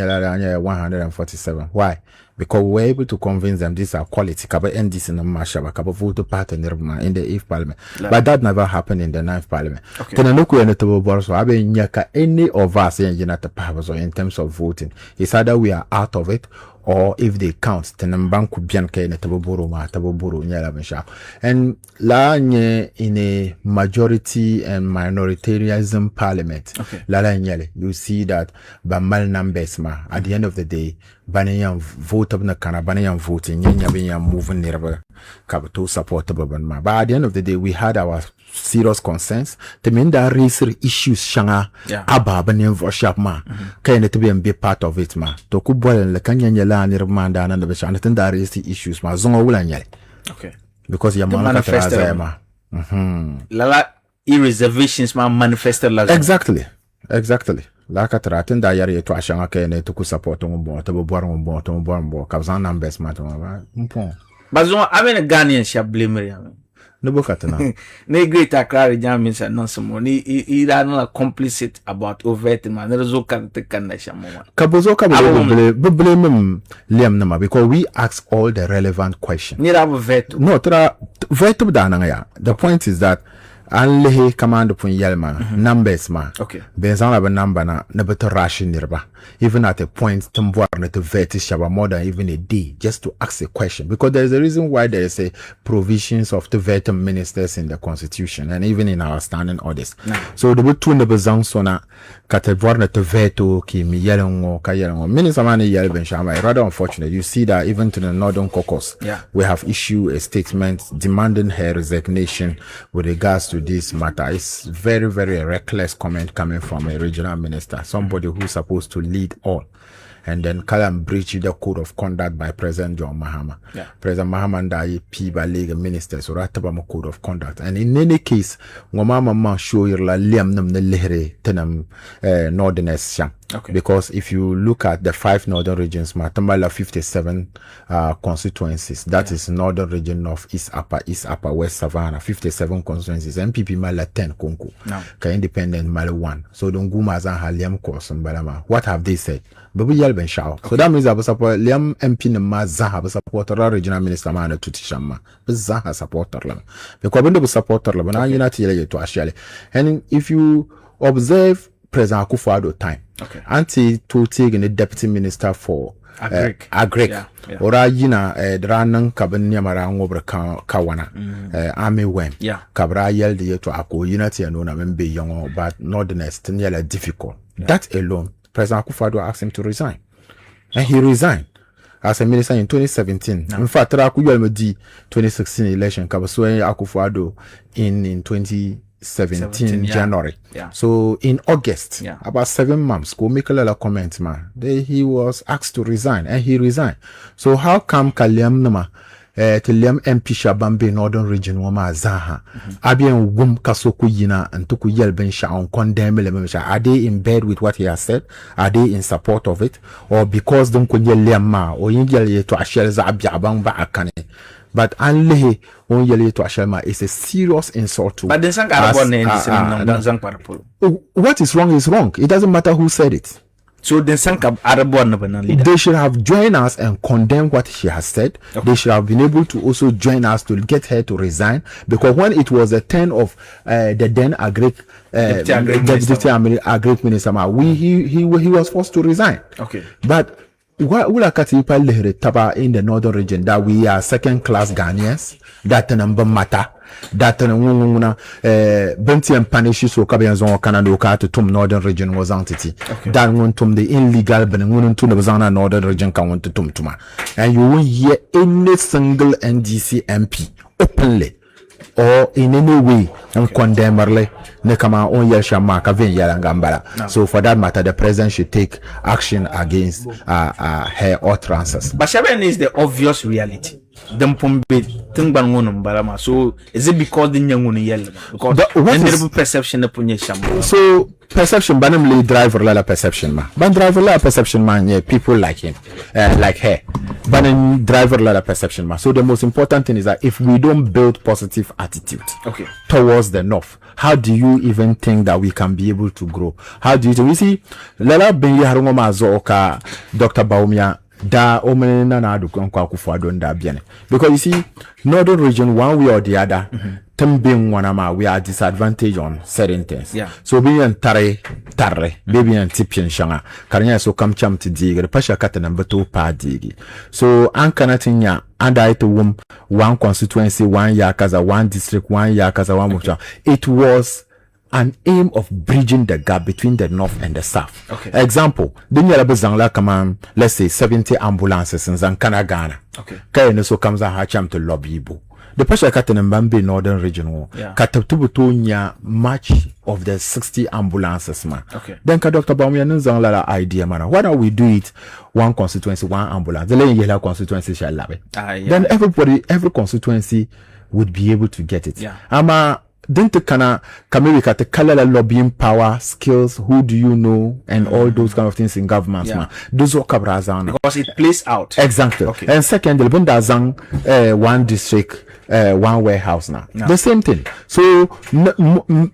147. Why? Because we were able to convince them these are quality. Kaba NDC na mashaba kaba vote pattern in the 8th parliament. But that never happened in the 9th parliament. Then I look at the board so abe nyaka any of us in terms of voting. It's either we are out of it, or if they count tenambanku bianke na taboboro ma taboboro nyala besha. And la nye in a majority and minoritarianism parliament la nyale, you see that bamal numbers ma at the end of the day banyan vote up na kana banyan voting nyanya benya moving nearby to support ma. But at the end of the day we had our serious concerns. The men that raise issues shanga aba banyan worship ma kaya to be part of it ma. To kubwala la kanya la nirmanda na besha and that raise the issues ma zonga wula nyale. Okay. Because ya manifesto ma. Lala reservations ma manifesto la. Exactly. La katra tenda yari to ashanga kene to ku support ngombo to bo kabzan numbers ma to mpon. Bazon amen Ghanaian sha blame ya. No bokatana. Ne great Accra region means no some he not complicit about overt man. There is no can sha mama. Kabozo blame Liam nama because we ask all the relevant questions. Ni have veto. No, veto dana ya. The point is that Anlehe command upon Yelma numbers ma. Okay. Benzan have a number na better ration nirba. Even at a point Tumbuar to vet shaba more than even a day just to ask a question. Because there is a reason why there is a provisions of the vet ministers in the constitution and even in our standing orders. So the two nebezang sona katebuar to veto ki mi yelongo ka yelongo. Minister mani yel ben shama rather unfortunate. You see that even to the Northern Caucus, we have issued a statement demanding her resignation with regards to this matter. It's very, very reckless comment coming from a regional minister, somebody who's supposed to lead all, and then Kalam breach the code of conduct by President John Mahama. President Mahama and I P.B. League ministers or Ratabama code of conduct. And in any case, Wamama ma show your la liam nam ne lehere tenam northerners sham. Because if you look at the 5 northern regions, Matamala 57 constituencies, that is northern region of East Upper, West Savannah, 57 constituencies, MPP Mala 10 Konku, Independent Mala 1. So don't go mazan haliam course and balama. What have they said? Babu Yalben Shao. So that means I was support Liam MP Mazaha support regional minister man to Tishama. Zaha supporter lam. Because when they supporter lam, and not to Ashale. And if you observe President Akufo-Addo time, to take the deputy minister for Agric. Ora yina dranan kabanya marango kawana army wem kabra yel de to ako unity and na membe young but northerners tenela difficult. That alone President Akufo-Addo asked him to resign, and he resigned as a minister in 2017. In fact, Traku 2016 election Kabaso Akufo-Addo in 2017 January. So in August, about 7 months, go make a little comment, man. He was asked to resign, and he resigned. So how come Kaliam Nama Liam MP Shabambe Northern Region Wama Zaha Abian Wum Kasoku Yina and Tuku Yelben Sha on condemn Lemesha? Are they in bed with what he has said? Are they in support of it? Or because don't kunye Liama or Yinjali to Ashel Zabjabang Baakane? But only on yellow to Ashama is a serious insult to. But what is wrong. It doesn't matter who said it. So they should have joined us and condemned what she has said. They should have been able to also join us to get her to resign, because when it was the turn of the then Agric Minister, he was forced to resign. But taba in the northern region that we are second class Ghanaians, that number matter, that Benti and Panishi so Kabianzon Canada to Tum northern region was entity. That one tum the illegal Benin to the Bazana northern region can want to Tumtuma. And you won't hear any single NDC MP openly or in any way and condemn Marley Nekama on Yashama Kavin Yalangambala. So for that matter, the president should take action against her utterances. But Shaban is the obvious reality. them pombe tingban ngono balama. So is it because the nyangono yell? Because the perception upon your sham. So perception banamly driver la perception ma. Ban driver la perception man, yeah, people like him, like her. Ban driver la perception ma. So the most important thing is that if we don't build positive attitude towards the north, how do you even think that we can be able to grow? How do you see Lela Ben Yarongo Mazoka, Dr. Baumia, da omenena na adu kwa kufuado nda biene. Because you see, northern region, one way or the other, being one ama, we are disadvantaged on certain things. Yeah. So being an tare, baby and tipian shanga, karanya so come cham to dig, the pasha cut number 2 pa digi. So ankanatin and I to womb one constituency, 1 yakaza, 1 district, 1 yakaza, 1 mucha. It was an aim of bridging the gap between the north and the south. Example, let's say 70 ambulances in Zankana, Ghana. Kaya so comes a hacham to Lobibo. The pressure cut in Mbambe northern region. Katatubutonya much of the 60 ambulances man. Then Dr. Baumian Zangla idea man. Why don't we do it 1 constituency, 1 ambulance? The Lane Yellow constituency shall love it. Then every constituency would be able to get it. Ama didn't America the color lobbying power skills, who do you know, and all those kind of things in governments, man. Those are because it plays out. Exactly. And second, the Bundazang 1 district, 1 warehouse now. The same thing. So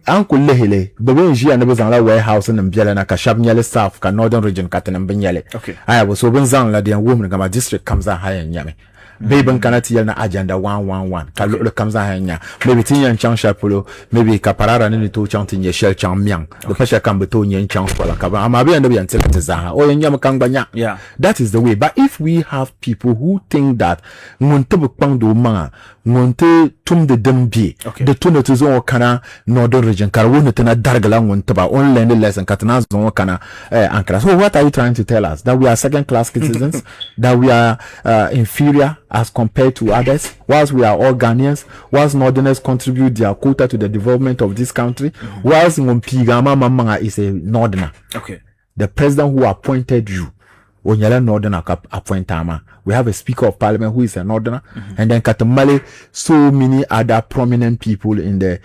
Uncle Lehele, the way she and the warehouse in Bielana, Kashabnyale South, Northern region, Katan Benyale. I was so when Zangla the woman Gama district comes out high in Yame. Baby kanati na agenda 111 kalo comes hanya maybe tinyan chang shapulo maybe kaparara ni to chang tinye shell chang myang the pressure can be to nyen chang spola kaba amabi and be until za o nyam kangbanya. That is the way. But if we have people who think that ngonte bukpangdo ma ngonte tum de dembi the tuna to zo kana northern region karwo tena dargala ngonte ba only lesson katana zo kana ankara. So what are you trying to tell us? That we are second class citizens? That we are inferior as compared to others, whilst we are all Ghanaians, whilst Northerners contribute their quota to the development of this country, whilst Ngompigama Mamanga is a Northerner. The president who appointed you, Onyala Northerner appointama. We have a Speaker of Parliament who is a Northerner, and then Katamale, so many other prominent people in the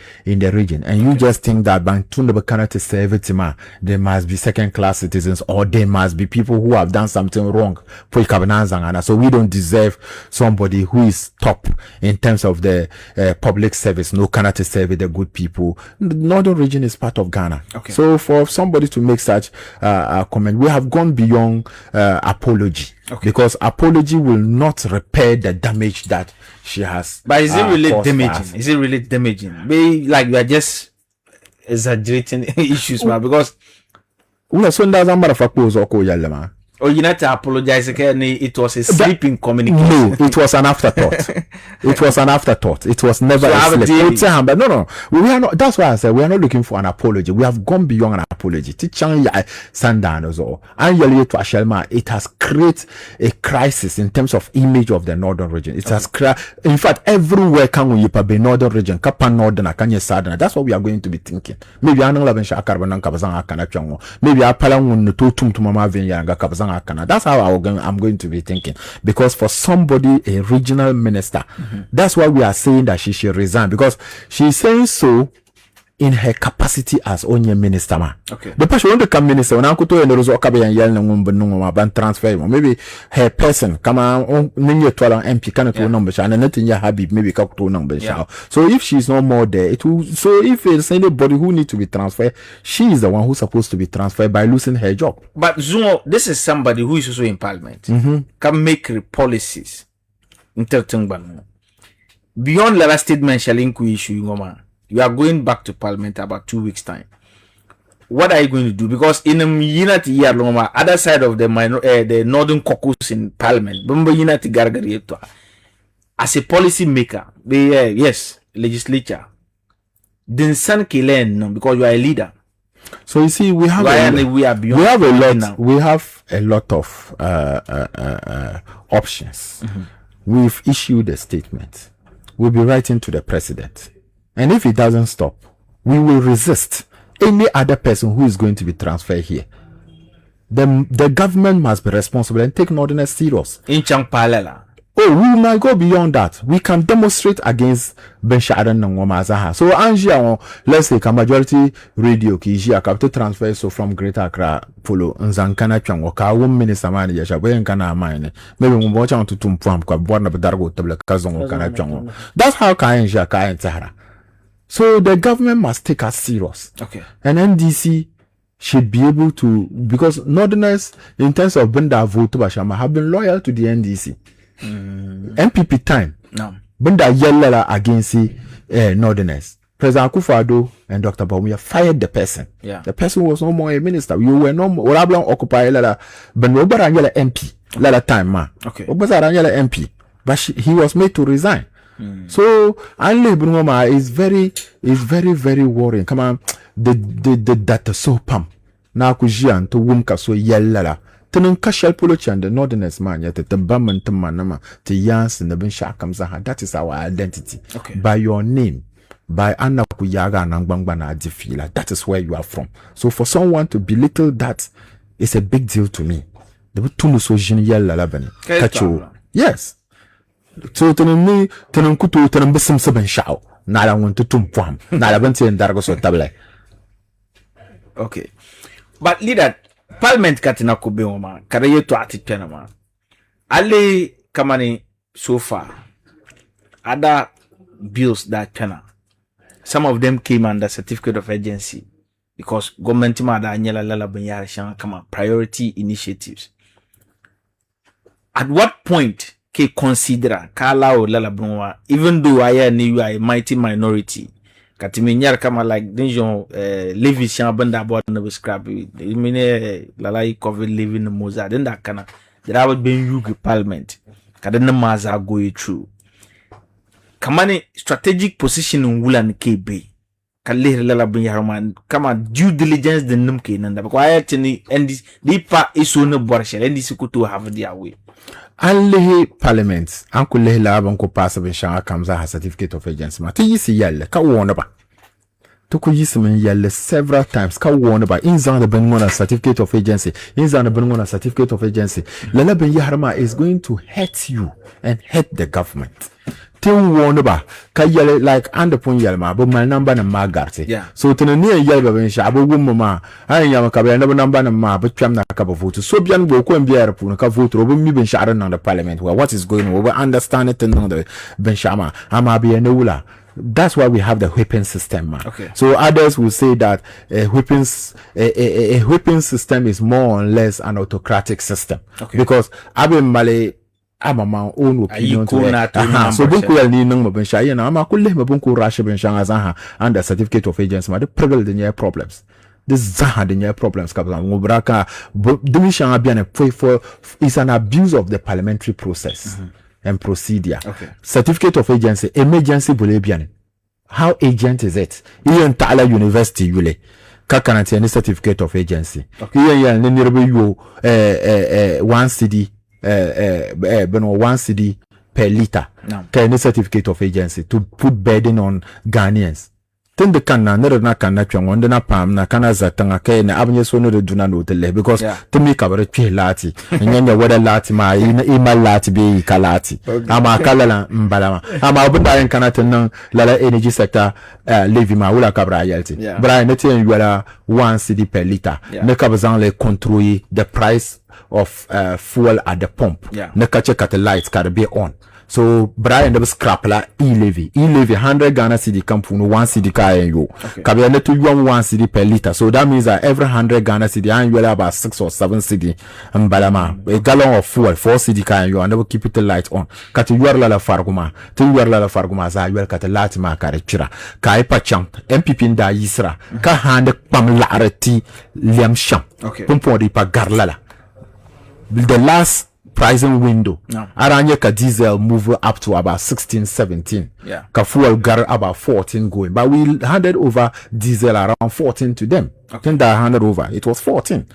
region. And you just think that Bantunda Bakanate Sevetima, there must be second class citizens, or there must be people who have done something wrong. So we don't deserve somebody who is top in terms of the public service. No Kanate serve the good people. The northern region is part of Ghana. So for somebody to make such a comment, we have gone beyond apology. Because apology will not repair the damage that she has. But is it really damaging? Is it really damaging? Be like we are just exaggerating issues, man. Because or you not to apologize again. It was a sleeping communication. No, it was an afterthought. It was an afterthought. It was never a sleep. But no. We are not. That's why I said we are not looking for an apology. We have gone beyond an apology. It has created a crisis in terms of image of the northern region. It has in fact, everywhere can you be northern region, Kapa northern, Kanya southern. That's what we are going to be thinking. Maybe I know maybe I palang to tum to mama vinyanga. That's how I'm going to be thinking. Because for somebody, a regional minister, that's why we are saying that she should resign. Because she's saying so in her capacity as onye minister ma. The person want to come minister when uncle to enrozo okabe yan yel na ngumbe nungwa ban transfer maybe her person kama ninyo twala MP kana to number sha na Habib maybe ka to number sha. So if she's no more there, it will. So if it's anybody who need to be transferred, she is the one who's supposed to be transferred by losing her job. But Zungo, this is somebody who is also in parliament, can make policies. Beyond the statement shall issue you are going back to parliament about 2 weeks time. What are you going to do? Because in a unity year long, other side of the northern caucus in parliament, as a policy maker, yes, legislature, then san kilen because you are a leader. So you see, we have a lot of options. We've issued a statement. We'll be writing to the president. And if it doesn't stop, we will resist any other person who is going to be transferred here. The government must be responsible and take Northerners serious. In Chang Palela. Oh, we might go beyond that. We can demonstrate against Benshadan Nangoma Zaha. So Angia, let's say a majority radio Kijia Capital transfer so from Greater Accra Polo Nzankana Changoka, 1 minister man Yashabe Kana mine. Maybe we watch on to Tumpam, Born of Dargo Tabla Kazon Kana Chango. That's how Kainja Kain Zahara. So the government must take us serious. Okay. And NDC should be able to, because Northerners, in terms of Benda vote Bashama, have been loyal to the NDC. MPP time. No. Benda yellow against Northerners. President Akufo-Addo and Dr. Bawumia fired the person. Yeah. The person was no more a minister. You were no more. Orablan occupy Lala. Ben Robert Angela MP. Lala time ma. Okay. Obasa Angela MP. But he was made to resign. So Anle Brunoma is very worrying. Come on, the data so pam. Na kujian to wumka so yelala. Tenun kashel polo chan the Northerners man yet the bamman to manama to yans and the bensha kamzaha. That is our identity. Okay. By your name, by Anna Kuyaga and Angbana Adifila. That is where you are from. So for someone to belittle that is a big deal to me. The tumuso yella labani. Yes. So tenun kutu tenun bisim seven shao. Nala want to tumpam. Nala banti and dargo table. Okay. But leader, Parliament katina kube oma. Karaye to atitena ma. Ale kamani so far. Other bills that kana. Some of them came under certificate of urgency because government ma da anyela lala banyara shanga kama priority initiatives. At what point ke consider kala o lala bunwa, even though I ni you are a mighty minority katimi nyar kama like denjon levi shanga banda about no scrap mine lala I cover living the moza then that kana there have been you parliament kadena maza go through kamani strategic position in wulan kb kalle lala banyara man kama due diligence the num ke nanda because I actually and this dipa iso no borshe and this to have their way. Alle parliament anko lehla banko pass ben shanga kamza ha certificate of agency ma ti yisi yelle ka wona ba to ko yisi men yelle several times ka wona ba in zan ben ngona certificate of agency in zan ben ngona certificate of agency lala ben yahrama is going to hurt you and hurt the government. Tin wona ba ka yelle like and upon yelle ma but my number na magarte. Yeah. So to ne yelle ba ben sha abo wum ma anya ma ka be na number na ma but twam na ka ba vote so bian bo ko mbiara pu na ka vote ro mi ben sha na the parliament where what is going on we understand it in the ben shama ama be na wula. That's why we have the whipping system, man. Okay. So others will say that a whipping system is more or less an autocratic system. Okay. Because Abe Male I'm my own opinion to it. So bunku ya ni nang mabensha yana ama kulle mabunku rashe bensha zaha and the certificate of agency ma the prevalent the near problems. This zaha the near problems kabla ngobraka dumisha abiane for is an abuse of the parliamentary process and procedure. Okay. Certificate of agency emergency bolibiane. How agent is it? Iyan Tala University yule. Kakanati any certificate of agency. Iyan ni nirebe yo 1 CD beno 1 CD per liter. No. Any certificate of agency to put burden on Ghanaians. Then the kana na kana chwango na pam na kana zatanga ke na abanye so no do na no tele because to me kabare twe lati nyanya wada lati ma ima lati be kalati ama kalala mbalama ama obunda en kana tan lala energy sector levi ma wala kabra yalti bra na tin wala 1 cedi per liter ne kabazan le contrôler the price of fuel at the pump ne kache kat lights ka be on. So Brian the scrap la e-levy 100 Ghana cedi kampuno 1 cedi ka yo kabia net to 1 cedi per liter. So that means that every 100 Ghana cedi and you about 6 or 7 cedi mbalama a gallon of fuel 4 cedi ka yo and never keep it the light on kati you are la farguma to you are la farguma za you kati lati ma ka chira kai pa cham MPP nda yisra ka hande pam la arati liam sham pompo di pa garlala the last pricing window. Aranya ka diesel move up to about 16, 17. Yeah. Ka fuel gar about 14 going. But we handed over diesel around 14 to them. Then that handed over. It was 14.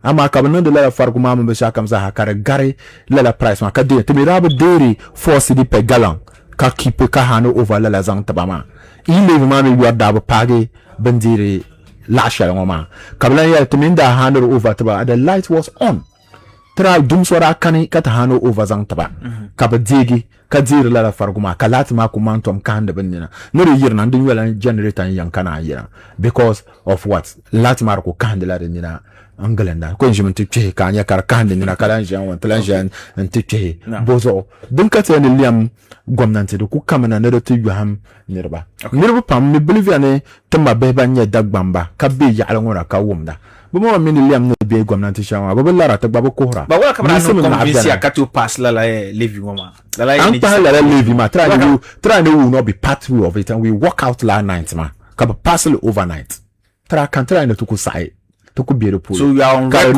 Ama ka bananda la farguma mbe shakamza hakare gare la price ma ka de temirabe dairy 4 cedi per gallon. Ka keep ka hand over la zang tabama. Ile ma me yu da page bandiri la shala ngoma. Kabla ya teminda handed over taba the light was on. tra dum sora kani kata hano over zang taba ka ba digi ka dir la farguma ka latima ku mantom kan da benina no re yirna ndin wala generator yan kana yira because of what latima ko kan da la nina angalanda ko jimin tuche ka nya kar kan da nina kala jan wan tlan tuche bozo dun ka tane liam gwamnati da ku kamana na da tu yuham nirba pam mi bolivia ne tamba be ba nya dagbamba ka be ya alangora ka wumda bo min liam no be gwamnati shawa bo lara ta babo kohra ba wala kamana no convince akatu pass la levi mama la an pa la levi ma try no not be part of it and we walk out la night ma ka pass overnight try no to ku sai to ku be report so you are on record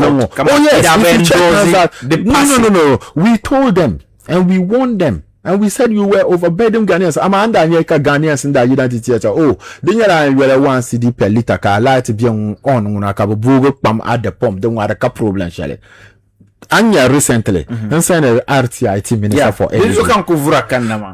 no we told them and we warned them. And we said you were overburdening Ghanaians. I'm under Ghanaians in the United Theatre. Oh, then you are 1 CD per liter. Ka light be on bugo pam at the pump. Don't want a problem, shall Anya recently, and send a RTI minister for energy.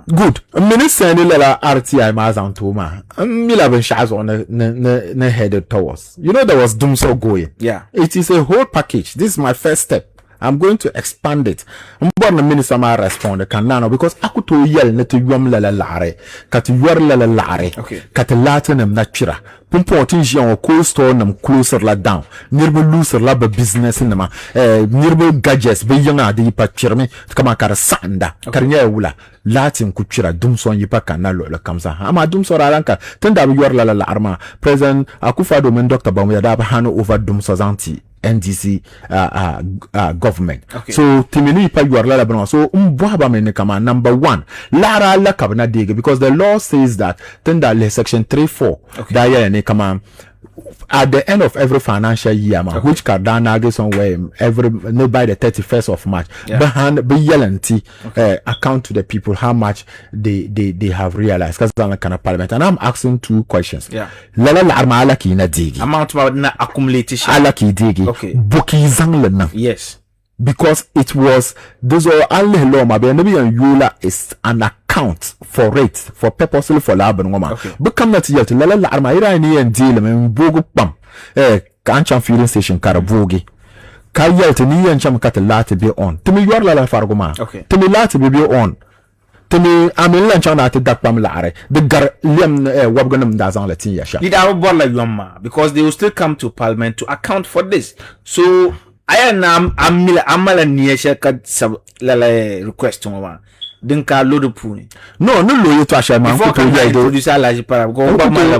Good. Minister Nila RTI Mazan Toma. Milaben Shaz on the headed towards. You know there was doom so going. Yeah. It is a whole package. This is my first step. I'm going to expand it. Mbona minister ma respond kan nano because akuto yel ne to yom la lare kat yor la lare kat latin na chira pumpo tin jian ko store nam closer la down nirbo loser la ba business nama nirbo gadgets be yanga de pa chirme kama kar sanda karnya wula latin ku chira dum son yipa kan lo kamsa ama dum so ralanka tanda yor la arma president akufado men dr bamu da ba hano over dum so zanti NDC government. So timini pa you are la so mbwa men kama number 1 lara la kabna dege because the law says that tenda le section 3-4 da ya ne kama at the end of every financial year which Cardana get somewhere by the 31st of March behind be yelenti account to the people how much they have realized because that's kind of parliament and I'm asking 2 questions la arma ala ki na digi amount na accumulation ala ki digi buki zang yes because it was those are only law ma be yula is an account for it for purposely for laban woman become not yet la arma ira ni en deal men bogu pam kancham filling station karabogi ka yet ni en cham kat lati be on to me yor la farguma to me lati be on to me amin lan chana te dak pam laare the gar lem wabganam dazan latin ya sha did our board like yamma because they will still come to parliament to account for this so I am amala niesha kad la request mama dinka lodo puni no lo to asha man ko to ya producer la para ko ba mala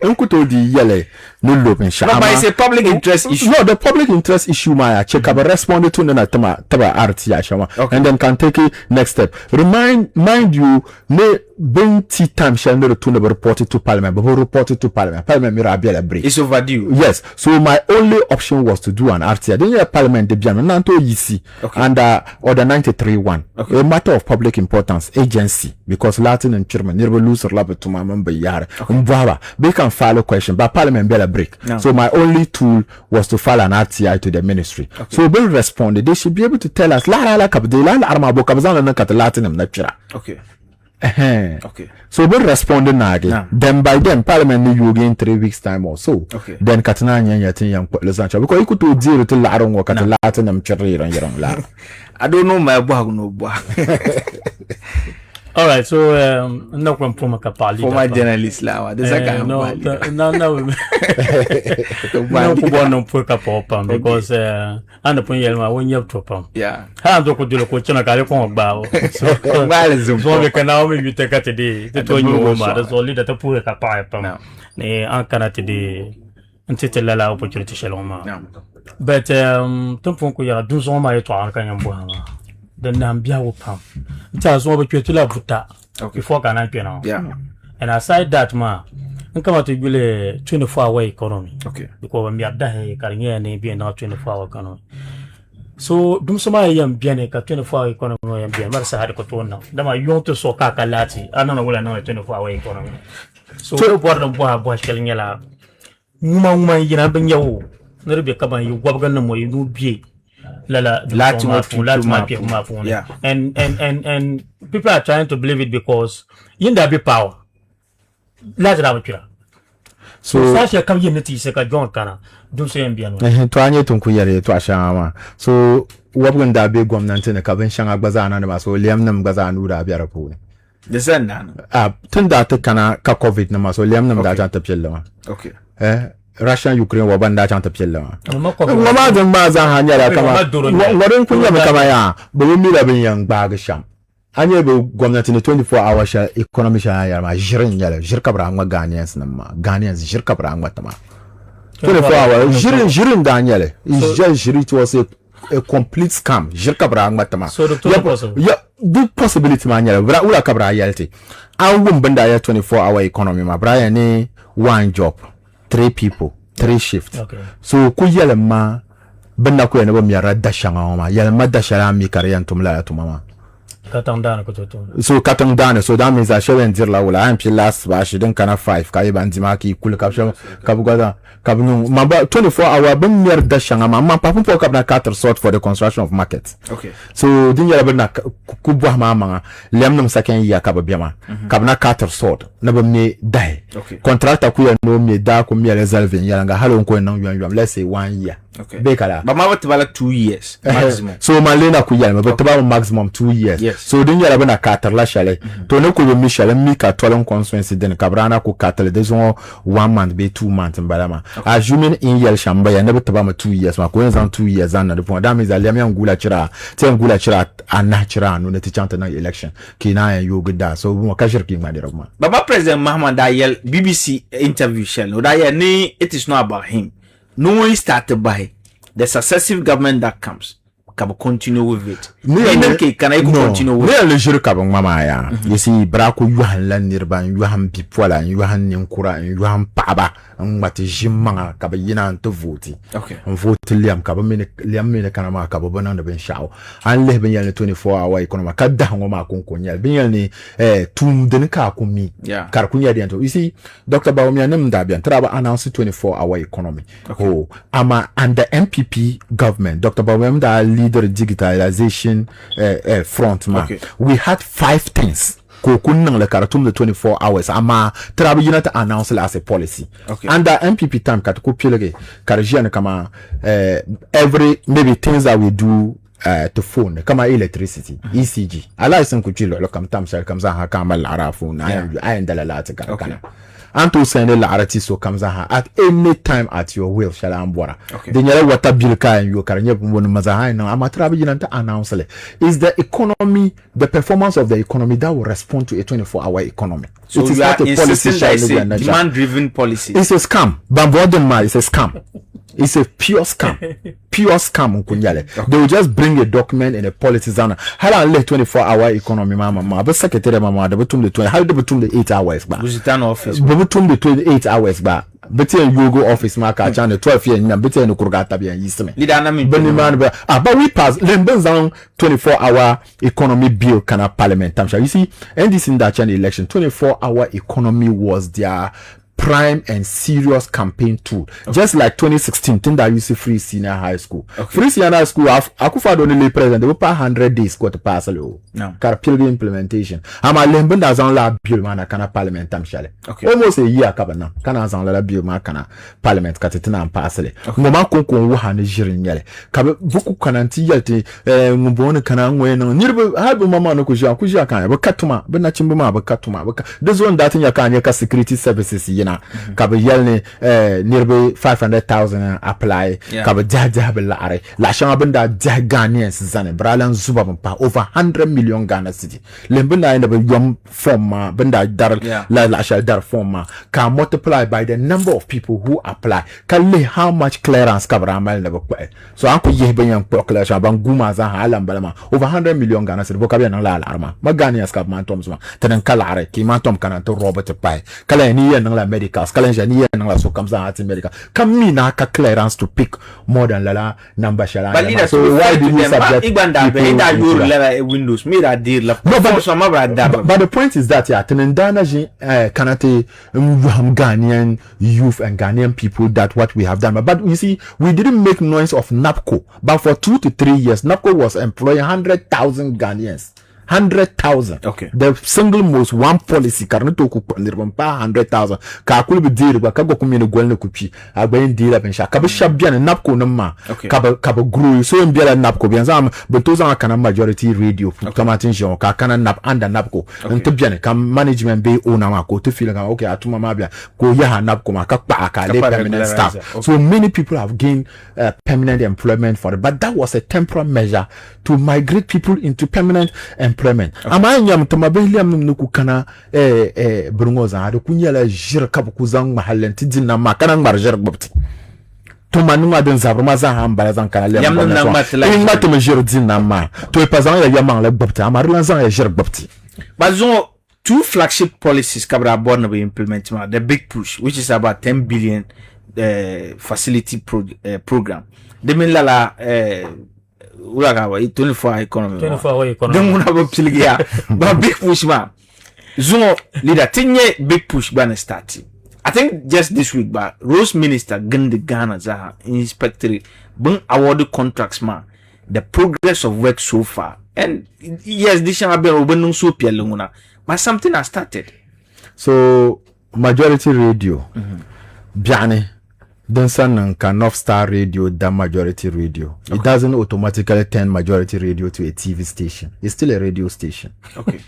onkuto di yele no lo pen sha but it's a public interest issue no the public interest issue ma check up respond to na taba RT asha and then can take it next step mind you ne ben tea time shall not to report it to parliament but report it to parliament mira biela break it's overdue yes so my only option was to do an RTI then your parliament de biano nanto yisi and order 93-1 a matter of public importance agency because Latin and chairman never lose or lab to my member yar they can file a question but parliament biela break so my only tool was to file an RTI to the ministry so they responded they should be able to tell us la kabdela arma bo kabzana na kat Latin and nachira so we responded nagi then by then parliament you again 3 weeks time or so then katana nya tin yan kwalazancha because you could deal to la aron wakati Latin am chiri ran la I don't know my boy no boy all right so no kwam poma kapali for my journalist la this guy no no put kapopam because and pon yelma won yep topam ha ndo ko dilo ko chana kale ko gbawo so wale zum so we can now maybe take it today to you ma that's only that put kapopam ne an kana today ntete la opportunity shaloma but tampon ko ya 12 ans ma eto an kan yambo ha then nambia wo pam nta so ba kwetula buta before kana pena and aside that ma nkama to gule 24-hour economy because we abda he karinya ne bi na 24-hour economy so dum sama yam biane ka 24-hour economy yam biane mar sa hade ko tonna dama yonto so ka kalati anana wala na 24-hour economy so to bordo bo shkalinya la nguma yina ban yawo nirbe kaba yu gwabgan na mo yu bi la and people are trying to believe it because in there be power. so sasha kam yiniti se ka John kana do se mbiano to anye tun ku yare to ashama so wabgun da be gwamnati ne ka ban shan agbaza na ma so liam nam gaza nu da biyar fu the send dan tun da ta kana ka covid na ma so liam nam da ta tafiyalla okay Russian Ukraine wa banda ta tafiyalla ma dan ba za hanya da kama warin kunya kama ya ba mi da bin yan ba ga sham anye be gwamnati ne 24 hours sha economy sha ya ma jirin yala jirka bra ngwa Ghanaians nan ma Ghanaians jirka bra ngwa tama 24 hours jirin da nyale is just jiri to was a complete scam jirka bra ngwa tama so the possibility ma nyale bra ula kabra yalte an wun banda ya 24 hour economy ma bra ya ne one job 3 people 3 shifts so ku yala ma banda ku ya ne ba mi yara da shanga ma yala ma da shara mi kariyan tumla ya tumama katangdana ko toto so katangdana so that means that shewen dirla wala am last ba shi din kana 5 kai ban dimaki kul kapsha kabugada kabnu mamba 24 hour ban mer da shanga ma papun po kabna 4 sort for the construction of markets okay so din yara bana kubwa ma lemnum saken ya kababiama kabna 4 sort na ba me dai contractor ku ya no me da ko me reserve yara nga halon ko nan yuan let's say 1 year okay bekala but ma what about 2 years maximum so malena ku yara but about maximum 2 years so din yara bana 4 la chale to ne ko be michel mi ka tolon constituency den kabrana ko 4 de zo 1 month be 2 months mbalama assuming in yel shamba ya ne be taba ma 2 years ma ko en 2 years an na de point that means aliam ya ngula chira te ngula chira anachira no ne ti chanta na election kina ya yoguda so mo ka shirki ma de roma baba president Mahmoud Dayel BBC interview shell that ya ni it is not about him no one started by the successive government that comes kaba continue with it can I continue with it le jure kaba mama ya you see brako yuhan lan nirban yuhan bipola yuhan ninkura yuhan paba ngati jimma kaba yina to vote okay vote liam kaba mine kana ma kaba banan da ben shawo an le ben yal 24 hour economy kada ngoma konkonya ben yal ni tum den ka kumi kar kunya de you see Dr. Bawumia nem da bian traba announce 24 hour economy ama under MPP government Dr. Bawumia da leader digitalization front man we had 5 things ko kunnan la karatum the 24 hours ama trabi unit announce as a policy under MPP time kat ko pilege karjian kama every maybe things that we do to phone kama electricity ECG ala isan ku chilo kam tam shal kam za ha kamal arafu na ayin dalalata kana anto sende la arati so kamza ha at any time at your will shala ambora de nyala wata bilka en yo karanye bon mazaha na amatra bi jinanta announce le is the economy the performance of the economy that will respond to a 24-hour economy so it is not a policy demand driven policy it's a scam bamboden ma it's a scam it's a pure scam kunyale they will just bring a document and a policy zana hala le 24-hour economy mama ba secretary mama da betum the 20 how the betum the 8 hours ba visitor office betum the 28 hours ba betum yogo office ma ka chan 12 year na betum no kurgata bi yisme leader na mi man ba but we pass lemben zan 24-hour economy bill kana parliament tamsha you see NDC in that election 24-hour economy was their prime and serious campaign tool just like 2016 thing that you see free senior high school free senior high school akufa don le president they will pass 100 days go to pass lo car pilgrim implementation ama lemben da zan la bill man kana parliament tam shale almost a year kabana kana zan la bill man kana parliament katetina pass le ngoma konkon wo ha ne jirin yale kabe buku kananti yalte ngubon kana ngwe no nirbe habu mama no kuja kan ba katuma ba na chimba ma ba katuma ba the zone that ya kan ya security services yana kaba yelne nearby 500,000 apply kaba jaja bela are la shanga benda Ghanaians zane bralan zuba pa over 100 million Ghana city lembenda ina ba yom form ma benda dar la shall dar form ma can multiply by the number of people who apply kalle how much clearance kabra mal na ba so anko yebe yan population ban guma za halan balama over 100 million Ghana city bokabe na la alarma ma Ghanaians kab man tom ma tenen kala are ki man tom kana to Robert Pai kala ni yan la medical skalen ni yan la so kamza at medical kam na ka clearance to pick more than la number shala so why do you subject iganda be da your level windows me that deal la no but the point is that ya tenendana ji kanate Ghanaian youth and Ghanaian people that what we have done but you see we didn't make noise of NAPCO but for 2 to 3 years NAPCO was employing 100,000 Ghanaians 100,000. Okay. The single most one policy karneto ku nirban pa 100,000 ka kul bi dir ba ka go kumine golne ku pi agbayin dira ben sha ka ba shabbian napko namma Okay. ka ba grow so en biala napko bien zam be to zan kana majority radio kamatin jon ka kana nap anda napko nto bien ka management be ona ma ko to feel ka okay atuma ma bia ko ya ha napko ma ka pa ka le permanent staff. Okay. So many people have gained permanent employment for it, but that was a temporary measure to migrate people into permanent employment. Ama nyam to mabeliam nuku kana brungoza ado kunyala jir kabuku zang mahallenti dinna ma kana ngar jir gbobti to manuma den zabruma za hambala zan kana le ma to me jir dinna ma to pazan ya yamang le gbobti ama rilan zan ya jir gbobti. Bazon, two flagship policies kabra born be implement the big push, which is about 10 billion facility program. De min lala ulaga wa 24 economy. 24 economy. Dem muna bo piligia. Ba big push ma. Zuno leader tinye big push bana start. I think just this week ba Rose Minister Gande Ghana za inspectorate bring award contracts ma. The progress of work so far. And yes, this shall be open so pialunguna. But something has started. So majority radio biane Dunsan can North Star Radio than majority radio. Okay. It doesn't automatically turn majority radio to a TV station. It's still a radio station. Okay.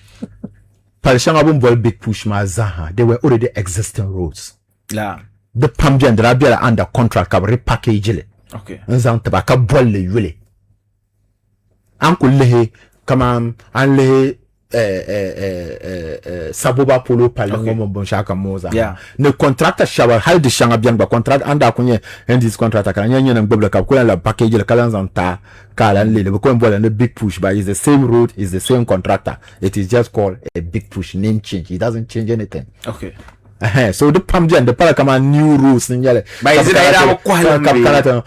Palishangabun boy big push mazaha. They were already existing roads. Yeah. The Pambian the Rabia under contract can repackage it. Okay. Nzang tabaka bolle yule. Uncle Lehe come on and Lehe saboba polo palango mo shaka moza ne contractor shawa haldi shanga bianga contract anda kunye NDC contractor kan nyanya na gbobla ka kula la package le kala nzanta kala lele ko mbola ne big push but is the same road, is the same contractor. It is just called a big push, name change. It doesn't change anything. Okay. So the Pamjan the para kama new rules njale but is it either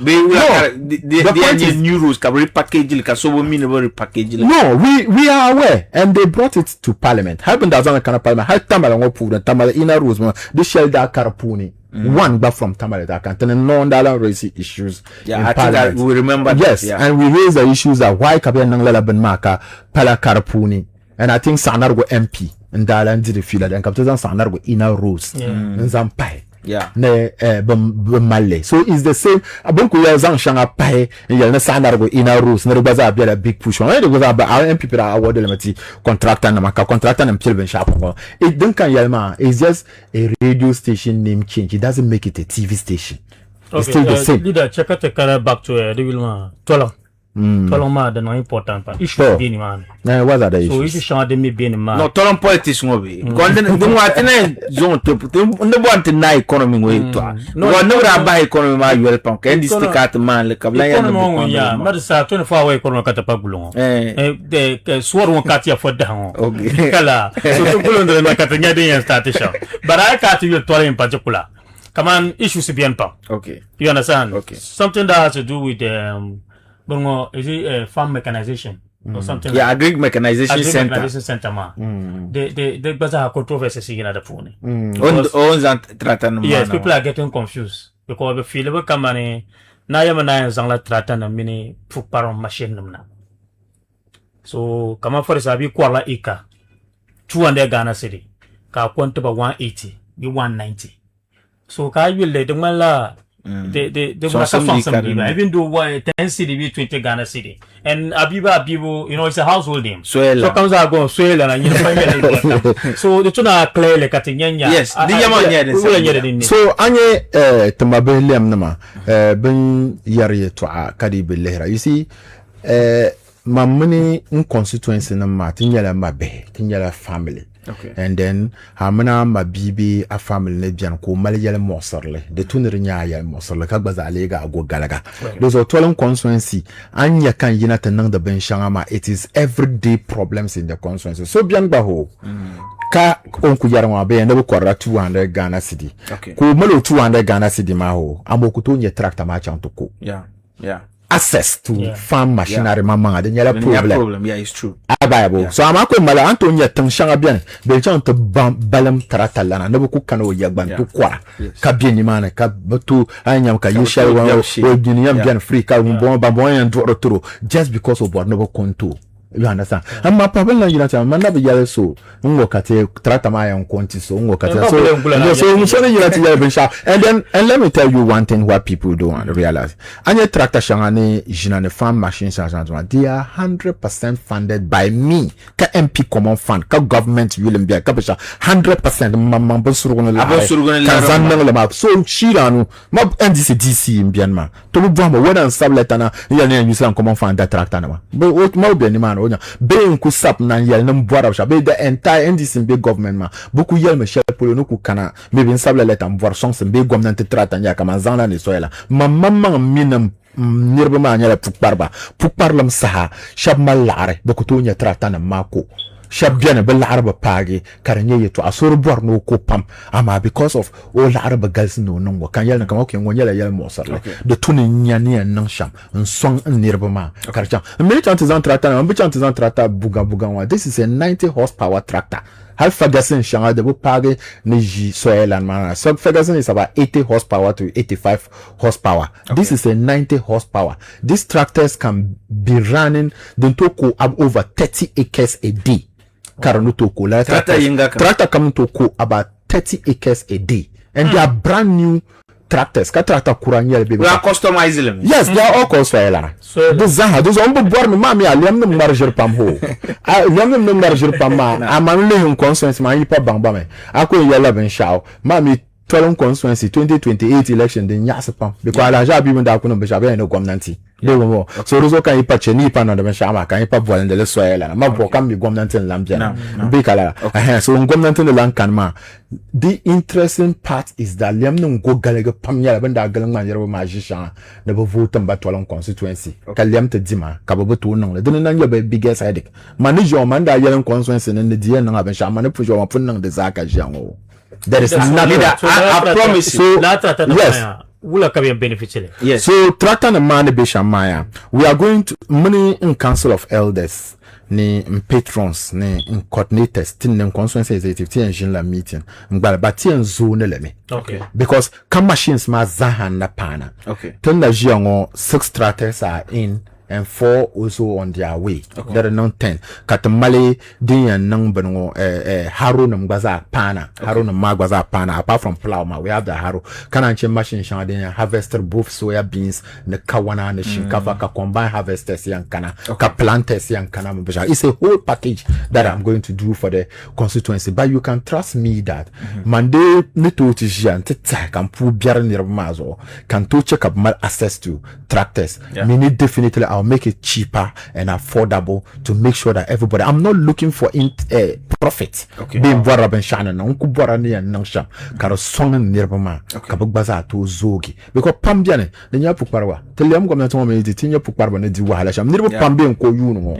the new rules ka repackage ka so mean repackage. No, we are aware and they brought it to parliament. Happen that on kind of parliament how tamala ngo pu tamala inner rules the shell da karapuni one back from tamala that can turn non raise issues. Yeah, I think we remember yes that, yeah. And we raise the issues that why kabya nangala ben maka pala karapuni and I think Sanargo MP ndala ndiri fila dan kaptezan Sanargo inner rules nzampai ne bemalle so is the same abonku ya zan shanga pai ya na Sanargo inner rules ne baza bia big push on ne goza ba MP pra award le mati contractor na maka contractor na mpilben sharp it don't can yelma it's just a radio station name change. It doesn't make it a TV station. Okay, it's still the same. Leader check out the back to the Wilma Tola. Toloma the no important part issue be ni man. What are the issues? So issue shall de me be ni man. No tolom politics ngo be. Konden de mo atene zone to ne bo ante na economy ngo to. No no ra ba economy ma yuel pon ke ndi stikat man le kabla ya no ya ma sa 24 hour economy kata pa gulongo. De swor won katia fo da ho. Okay. Kala so to gulongo na kata nya de station. But I can't you to in particular. Come on, issues bien pa. Okay. You understand? Okay. Something that has to do with Bungo, is it farm mechanization or something? Yeah, agri mechanization center. Mechanization center, ma. They have controversy in the phone. Yes, people are getting confused because the feel of company na yamana zangla tratan mini fuparon machine namna. So, kama for sabi kwala ika 200 Ghana city ka kwanta ba 180 be 190. So ka will the mala they even do 10 city be 20 Ghana city and Abibu, you know, it's a household name. So comes out go swell and you know so the tuna clear like katinyanya. Yes, so anye tamabeliam nama ben yari to kadi belera. You see mamani in constituency nama tinyala mabe tinyala family. Okay. And then hamana mabibi a family ne bian ko malyale mosorle de tunirinya ya mosorle ka gbaza alega go galaga those are 12 constituency anya kan yina tanang da ben shangama. It is everyday problems in the constituency so bian ba ho ka onku yaranwa be ne ko ra 200 Ghana cedi ko malo 200 Ghana cedi ma ho amokuto nye tractor ma chantoko access to farm machinery mama de nyala problem. Yeah, it's true. Bible. So I'm akwe mala Antonia Tangshanga bien. Belchan to balam taratalana. Nebuku kano yagban to kwa. Kabien mana kabatu anyam ka yisha wa biniam bien free ka bambon and dro just because of what never konto. You understand? And my problem na you know man na be yale so ngo kate tractor ma yan konti so ngo kate so you know be sha and let me tell you one thing what people don't realize. Anye tractor shangane jina ne farm machines they are 100% funded by me. Ka MP common fund ka government will be ka 100% mambo surugona la so chiranu ma NDC DC mbianma to bu bamba whether sabletana ya ne use common fund that tractor na but ma obi ni man onya be nku sap na yel na mbwara sha be the entire NDC be government ma beaucoup yel me shel polo no ku kana maybe sableta mbwar song be government tractor nya kama zana ni soyela mamma minam nirba ma nyala pukparlam saha shab malare beaucoup nya tractor na mako shabiana bel araba pagi karanye yeto asoro borno ko pam ama because of all araba girls no nongo kan yel na kama okay ngonyela yel mosarle de tuni nyani nan sham nsong nirba ma karcha me chantes en tractor na chantes en tractor buga wa this is a 90 horsepower tractor. Hal Ferguson shanga de pagi ni ji soelan man. So Ferguson is about 80 horsepower to 85 horsepower. This is a 90 horsepower. These tractors can be running the toko up over 30 acres a day. Karanutoko la tractor come to ko about 30 acres a day, and they are brand new tractors. Ka tractor kuranyel be. We are customizing them. Yes, they are all customized. So those on board mami aliam no marger pam ho. Aliam no marger pam ma. Amanle hun consensus ma yipa bangba me. Ako yela ben shaw. Mami tolong constituency 2028 election de nyasa pam. Because ala ja bi munda kuno be shabe no gwamnati. So rozo kan ipa cheni ipa no de shama kan ipa boalen de le soyela ma bo kan bi gwamnati lambia be kala so gwamnati de lan kan ma. The interesting part is that liam no go galega pam yala banda galang man yero ma jisha de bo vote mba tolong constituency ka liam te dima ka bo to no de nan yo be biggest headache manager man da yelen constituency ne de die nan aben shama ne pujo ma pun nan de zaka jango. There is nothing that I promise you. Yes. Yes. So tractor na man be shamaya. We are going to money in council of elders, ni patrons, ni coordinators, tin nem constituency executive engine la meeting. But ti en zone le me. Okay. Because come machines ma zahan na pana. Okay. Ten na jiango 6 tractors are in and 4 also on their way. Okay. There are not 10. Katamale din and nang bengo haro na mgaza pana. Haro na magwaza pana. Apart from plow, we have the haro. Kananche machine shang din harvester both soya beans, ne kawana, ne shinkafa, ka combine harvesters yang kana, ka planters yang kana. It's a whole package that I'm going to do for the constituency. But you can trust me that Monday nito tijian tita kan pu biara nirmazo can to check up mal access to tractors. Mini definitely I'll make it cheaper and affordable to make sure that everybody. I'm not looking for profit. Being bora ben shana na unku bora ni an nangsha karo songa nirbama kabugbaza to zogi because pambiane the nya pukparwa teliam gomna to me tinya pukparwa ne di wahala sham nirbo pambe ko yuno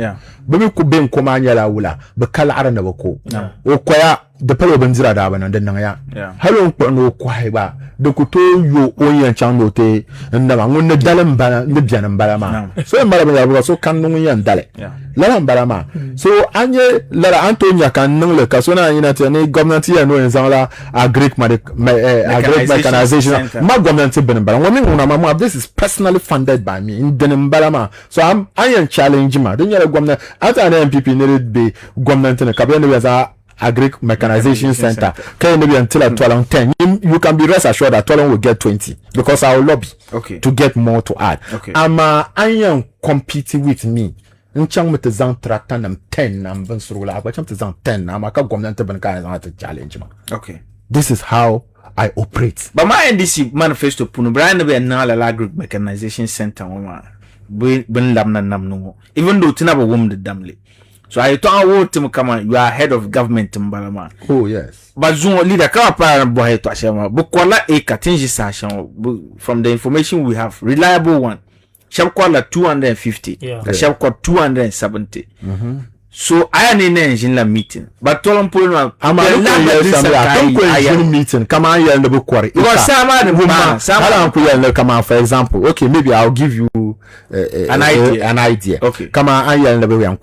bebe ko ben ko manya la wula be kala arana bako o koya de palo benzira da bana den ya halo ko no ko haiba de ko to yo oyan chando te ndaba ngonne dalam bana ne biana mbalama so mbala bala so kan no yan dale la mbalama so anye la antonia kan nang le kasona ina te ne government ya no enzala agric mechanization ma government ben mbala ngoni ngona mama this is personally funded by me in den mbalama so I am challenge ma den yara government ata na MPP ne be government ne kabya ne yaza agric mechanization center can be until at 12 you can be rest assured that 12 will get 20 because I will lobby to get more to add. I am competing with me nchang mete zang tractor nam 10 nam ban surula ba cham te zang 10 nam aka government ban ka zang te challenge ma. This is how I operate. But my NDC manifesto puno brand be na la agric mechanization center ma ben lam na nam no even though tina ba wom de damle. So I thought I would come on, you are head of government Mbalama. Oh yes. But Zoom leader kapa boy to ashama. Bukwala e katinji sashama from the information we have, reliable one. Shabkwala 250. Shabkwala 270. So I am in engine la meeting. But tolong pulun I'm meeting. Come on, you're in the book quarry. You are sama come on, for example. Okay, maybe I'll give you an idea. Okay. Come on, I am the book and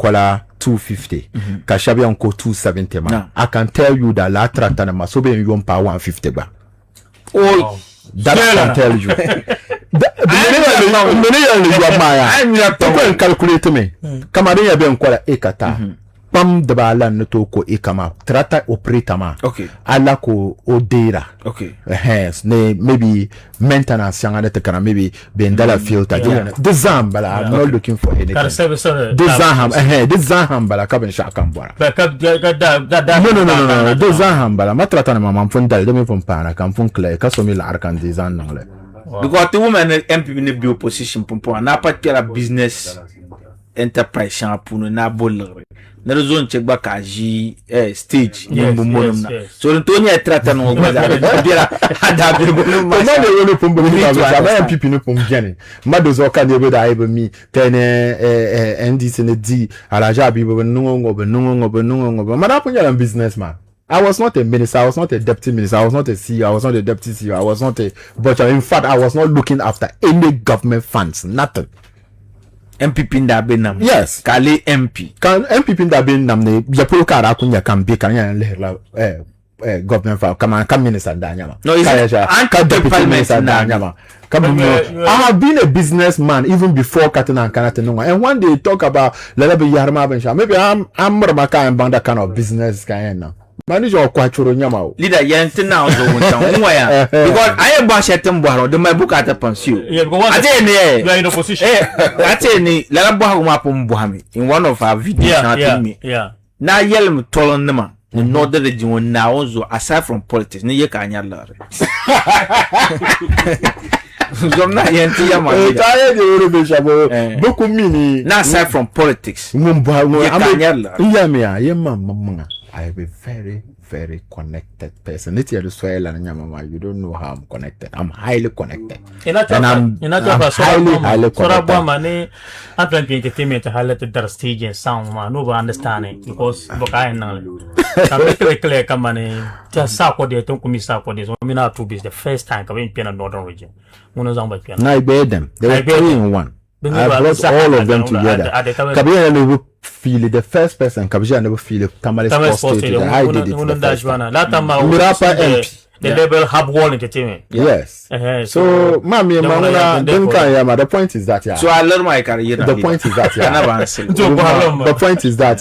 250. Kashabi unko 270 ma. I can tell you that la tractor na masobe you pa 150 ba. Oh, That I can tell you. I'm not talking calculate me. Come on, you be quite ekata. Pam de bala no to ko ekama trata operator ma. Okay. Ala ko odera. Okay. Yes, maybe maintenance yang ada tekana maybe bendala filter. The zambala. I'm not looking for anything. The zambala ka ben shakam bora. No. The zambala matrata na mama mfunda de me fompana kam fun clear ka so mi la arkan design nangle. Because the woman MP in the opposition pompo na particular business enterprise shampoo na bol. Na zone check back aji stage so Antonio trata no bila hada bebo no no pombo ni ba pipi no pombo gani madozo ka de da ibe mi ten NDC ne di alaja bibo no mara punya businessman. I was not a minister, I was not a deputy minister, I was not a CEO, I was not a deputy CEO, I was not a butcher. In fact, I was not looking after any government funds, nothing. MPP Ndabinam. Yes. Kale MP. Kan MPP Ndabinam ne japolo kara kunya kan be kan ya lehla government fa kama kan minister ndanyama. No, it's kan deputy minister ndanyama. I have been a businessman even before Katana and Kanatanunga. And when they talk about Lelabe Yarma Bensha, maybe I'm Ramaka and Banda kind of business guy now. Manager kwachuro nyama leader yente now zo wonta nwa because I ba shetem boharo de my book at pension ate ne you are in opposition ate ni la boharo ma pom bohami in one of our videos na yelm tolon nema the northern region now so aside from politics ne ye ka anya lare Zomna yente ya ma taye de orobe shabo boku mini na aside from politics mumba am I am a very, very connected person. You don't know how I'm connected. I'm highly connected. And I'm highly connected. I'm trying to entertainment to highlight the stage and sound, man. Nobody understanding because I know. I'm clear, come on. Just support the don't come support this. I mean, not to be the first time coming in the northern region. I bear them. They were 3 in 1. I brought all of them together. Kabila never feel it. The first person Kabila never feel it. Tamale Sports Stadium. I did it. The label Hub Wall Entertainment. Yes. So, Mami, the point is that So I learned my career. The point is that the point is that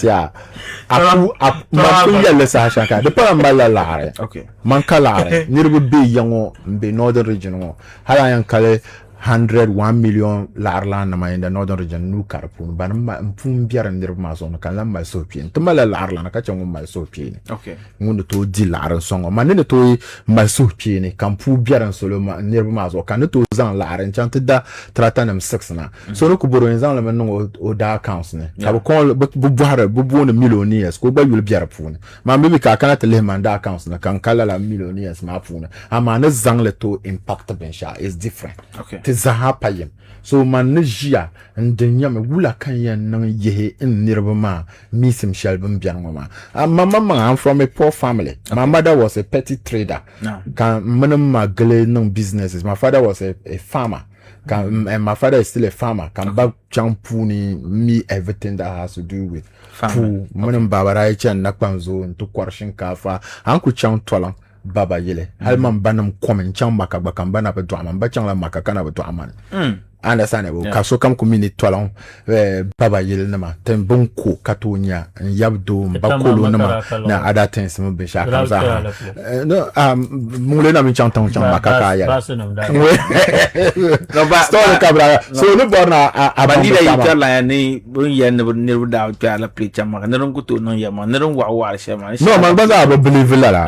the Parambala okay. Mankala, nearby be young, be northern region. Halayan Kale. 100-1 million larla na in the northern region nu karpun ban mpum biara ndir mason kan la mal sopien to mala larla na ka changu mal sopien okay ngundu to di lar songo manene to mal sopien kan pu biara solo ma ndir maso kan to zan lar chante da tratanam 6 na so no ku boro zan la men o da accounts ne ka ko bu buhara bu bon millionaires ko ba yul biara pun ma mbi ka kana tele man da accounts na kan kala la millionaires ma pun ama na zan le to impact bensha is different okay Zahapayem. So manajia and the yam wula kanya nang yehe in Nirbama, Missim Shelbum Bianoma. Mama, I'm from a poor family. Okay. My mother was a petty trader. Can manama gale no businesses. My father was a farmer. And my father is still a farmer. Can back champuni me everything that has to do with food. Manam Babaraicha and Nakpanzo to Kwarshin Kafa, Uncle Chang Tolang. Baba yele halman banam komen chang maka bakam bana be drama ba chang la maka kana be drama understandable ka so kam community tolong baba yele nama tem bonko katonya yabdo bakolo nama na other things mo be sha kam za no mule na mi chang tong chang maka ka ya no ba story kabra so no borna abandida yitala ni bun yen ne da ta la play chang maka ne ron kuto no yama ne ron wa shema no man baza ba believe la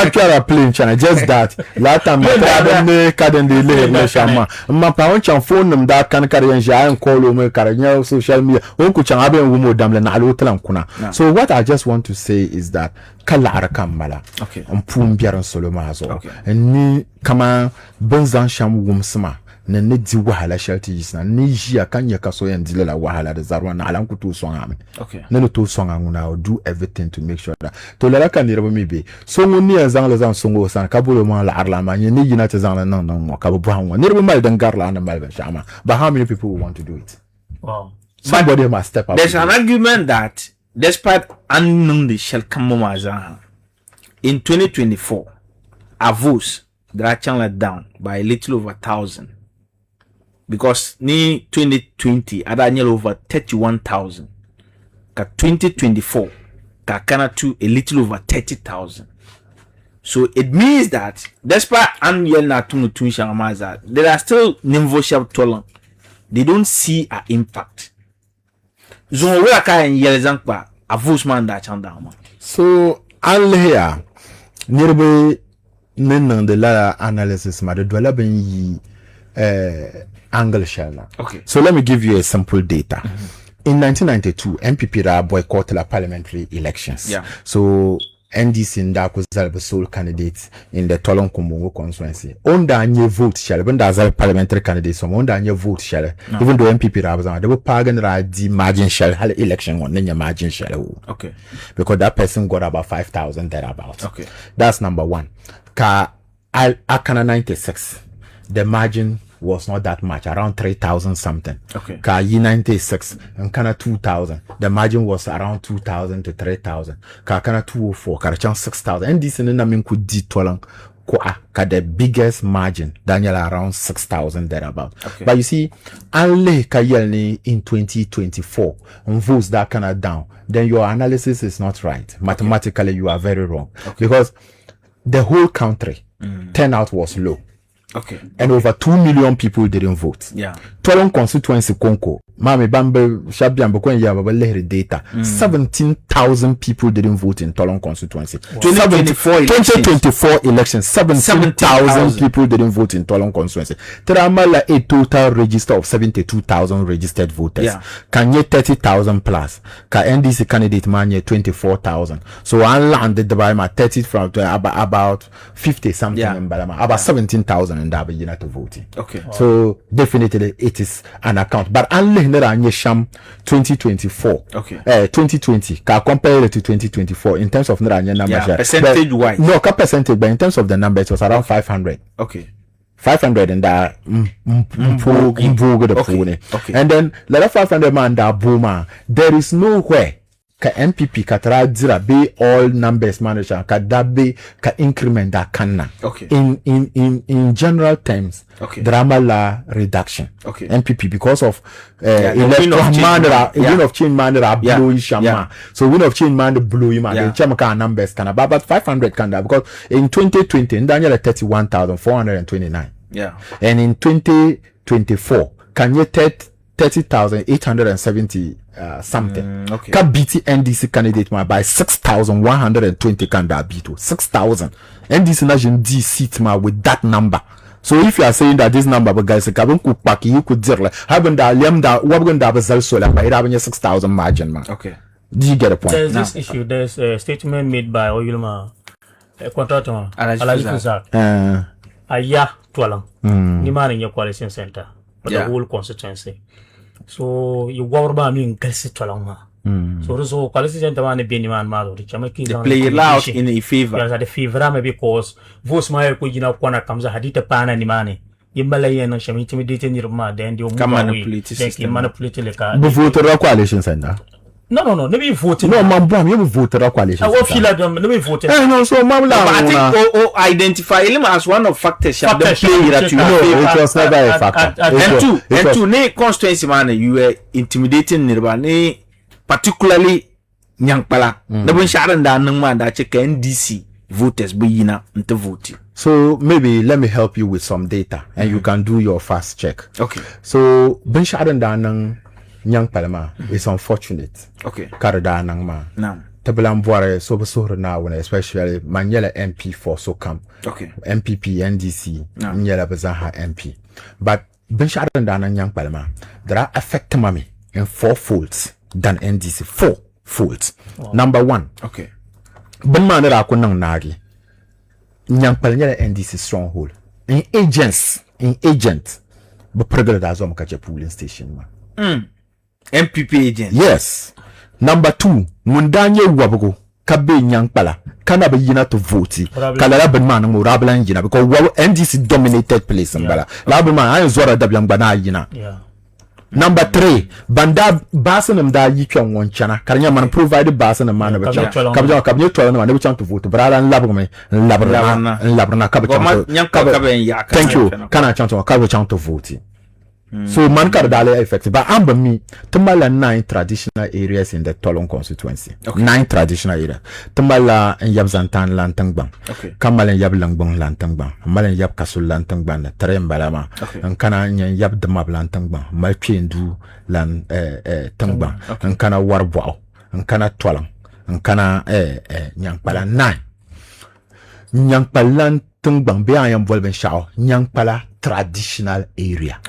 Kara playing channel just that last time I couldn't delay no shama ma pa on chan phone num da kan kare ja en call me kare nya social media on ku chan aben wo mo damle na alo tlan kuna so what I just want to say is that kala arkam mala okay on pum biaran solo ma zo ni kama bonzan sham wum sma na ne di wahala shelter yisna ni jia kan ya kaso yan dile la wahala da zarwa na alan ku to so ame okay na no to so nguna I'll do everything to make sure that to la kan direbo mi be so ngoni ya zang la zang songo san ka bolo ma la arla ma ni yina ta zang la nan mo ka bu hanwa ni rebo mal dan garla na mal ba shama but how many people want to do it wow somebody must step up. There's an argument that despite unknown the shell come in 2024 avos they are channeled down by a little over 1,000. Because ni 2020 adanyel over 31,000. Ka 2024 ka kana to a little over 30,000. So it means that despite annual na tunu shangamaza, there are still nimvoshab tolan. They don't see an impact. Zo we aka en yelzankpa avusman da chanda ma. So alhea nirbe nan de la analysis ma de dola ben yi angle shell. Okay. So let me give you a simple data. In 1992, MPP boycotted the parliamentary elections. Yeah. So NDC ndakuzala the sole candidate in the Tolon Kumbungo constituency. Onda anye vote shell, when there's a parliamentary candidate, so onda anye vote shell. Even though MPP was on, they were pagan the margin shell, had election one, then your margin shell. Okay. Because that person got about 5,000 thereabouts. Okay. That's number one. Ka Akana 96, the margin was not that much, around 3,000 something. Okay. Ka Yi 96 and Kana 2,000, the margin was around 2,000 to 3,000. Ka Kana 204, Ka Chan 6,000. And this in the could di tolang ka the biggest margin, Daniel around 6,000 thereabout. Okay. But you see, only ka yelni in 2024 and votes that kind of down, then your analysis is not right. Mathematically, you are very wrong because the whole country turnout was low. Okay. And over 2 million people didn't vote. Yeah. Tolong constituency Konko. Mami Bambe Shabiambo Kwen Yaba Lehre data. 17,000 people didn't vote in Tolong constituency. 2024 elections. 17,000 people didn't vote in Tolong constituency. Teramala a total register of 72,000 registered voters. Yeah. Kanye 30,000 plus. Ka NDC candidate manye 24,000. So I landed the Bama 30 from about 50 something in Balama. About 17,000 in Dabi United voting. Okay. So definitely it is an account. But only in Sham 2024. Okay. 2020. Can compare it to 2024 in terms of number. Yeah, percentage wise. No, percentage, but in terms of the number, it was around 500. Okay. 500 and that Okay. And then let 500 man that boomer. There is nowhere ka MPP ka tradira be all numbers manager ka dabe ka increment that canna. Okay. In general terms, drama la reduction. Okay. MPP because of win of change manner blue shama. So win of change man blue him and chama numbers can about 500 can because in 2020 in Daniel 31,429. Yeah. And in 2024 can you 30,870 something. Okay. Can beat NDC candidate by 6,120 can that beat 6,000. NDC nation D seat with that number. So if you are saying that this number, but guys, you could zero. Haven't that liam that what going to have a solar by having 6,000 margin, man. Okay. Do you get a point? There's this issue. There's a statement made by Oyulma, a contractor, Alajifuzak. Aya Twalang, Niman in your coalition center, but the whole constituency. So you go about me in Kelsey Twalang. So the coalition center man be man mother. They play it loud in a favor. Yes, the favor because voice my kujina kwana comes a hadita pana ni mani. Yimalayan and sham intimidating your mother, then you manipulate the voter coalition center. No, let me vote. No, man, you voted a coalition. I will feel like let me vote. No, so Mamla, I think identify him as one of factors. Play that you know, it was never a factor. And two, ne constituency man, you were intimidating Nirvana, particularly Nyankpala. Never sharon da nangman da check NDC voters buyina into voting. So maybe let me help you with some data, and you can do your fast check. Okay. So Ben sharon da nang Nyang Palama is unfortunate. Okay. Karada nangma. Now. Tabulam Boare so now when especially Manyela MP for Sokam. Okay. MPP NDC Nyela Bazaha MP. But Benchadan Dan Nyang Palama, there are affect mommy in 4 folds than NDC. 4 folds. Wow. Number 1. Okay. Benmanera Kunang Nagi. Nyang Palanyela NDC stronghold. In agent. But President Azom Kaja polling station. MPP agent. Yes. Number 2, Mundanye Wabugo, Kabe Nyang Pala, Kanaba Yina to vote. Kalala Benman, Murabla Yina, because NDC dominated place in Bala. Labuman, I am Zora Dabian Bana Yina. Yeah. Number 3, banda basin da yikwa wonchana. Karanya man provide basin man na bacha. Kabja twala na man to vote. Brala labrame labrana kabja. Thank you. Kana chanto kabja to vote. So man can dale effect, but I'm me Tumbala 9 traditional areas in the Tolon constituency. 9 traditional areas. Tumbala and Yabzantan Lantangbang. Kamal and Yab Langbang Lantangbang. Mal and Yab Kasul Lantangbang. Terembalama. And Kana Yab the Mab Lantangbang. Malchi and do Lan Tangbang. And Kana Warbow. And Kana Twalang. And Kana Nyangpala 9. Nyangpalan Tungbang. Be I am Volven Shao. Nyangpala traditional area.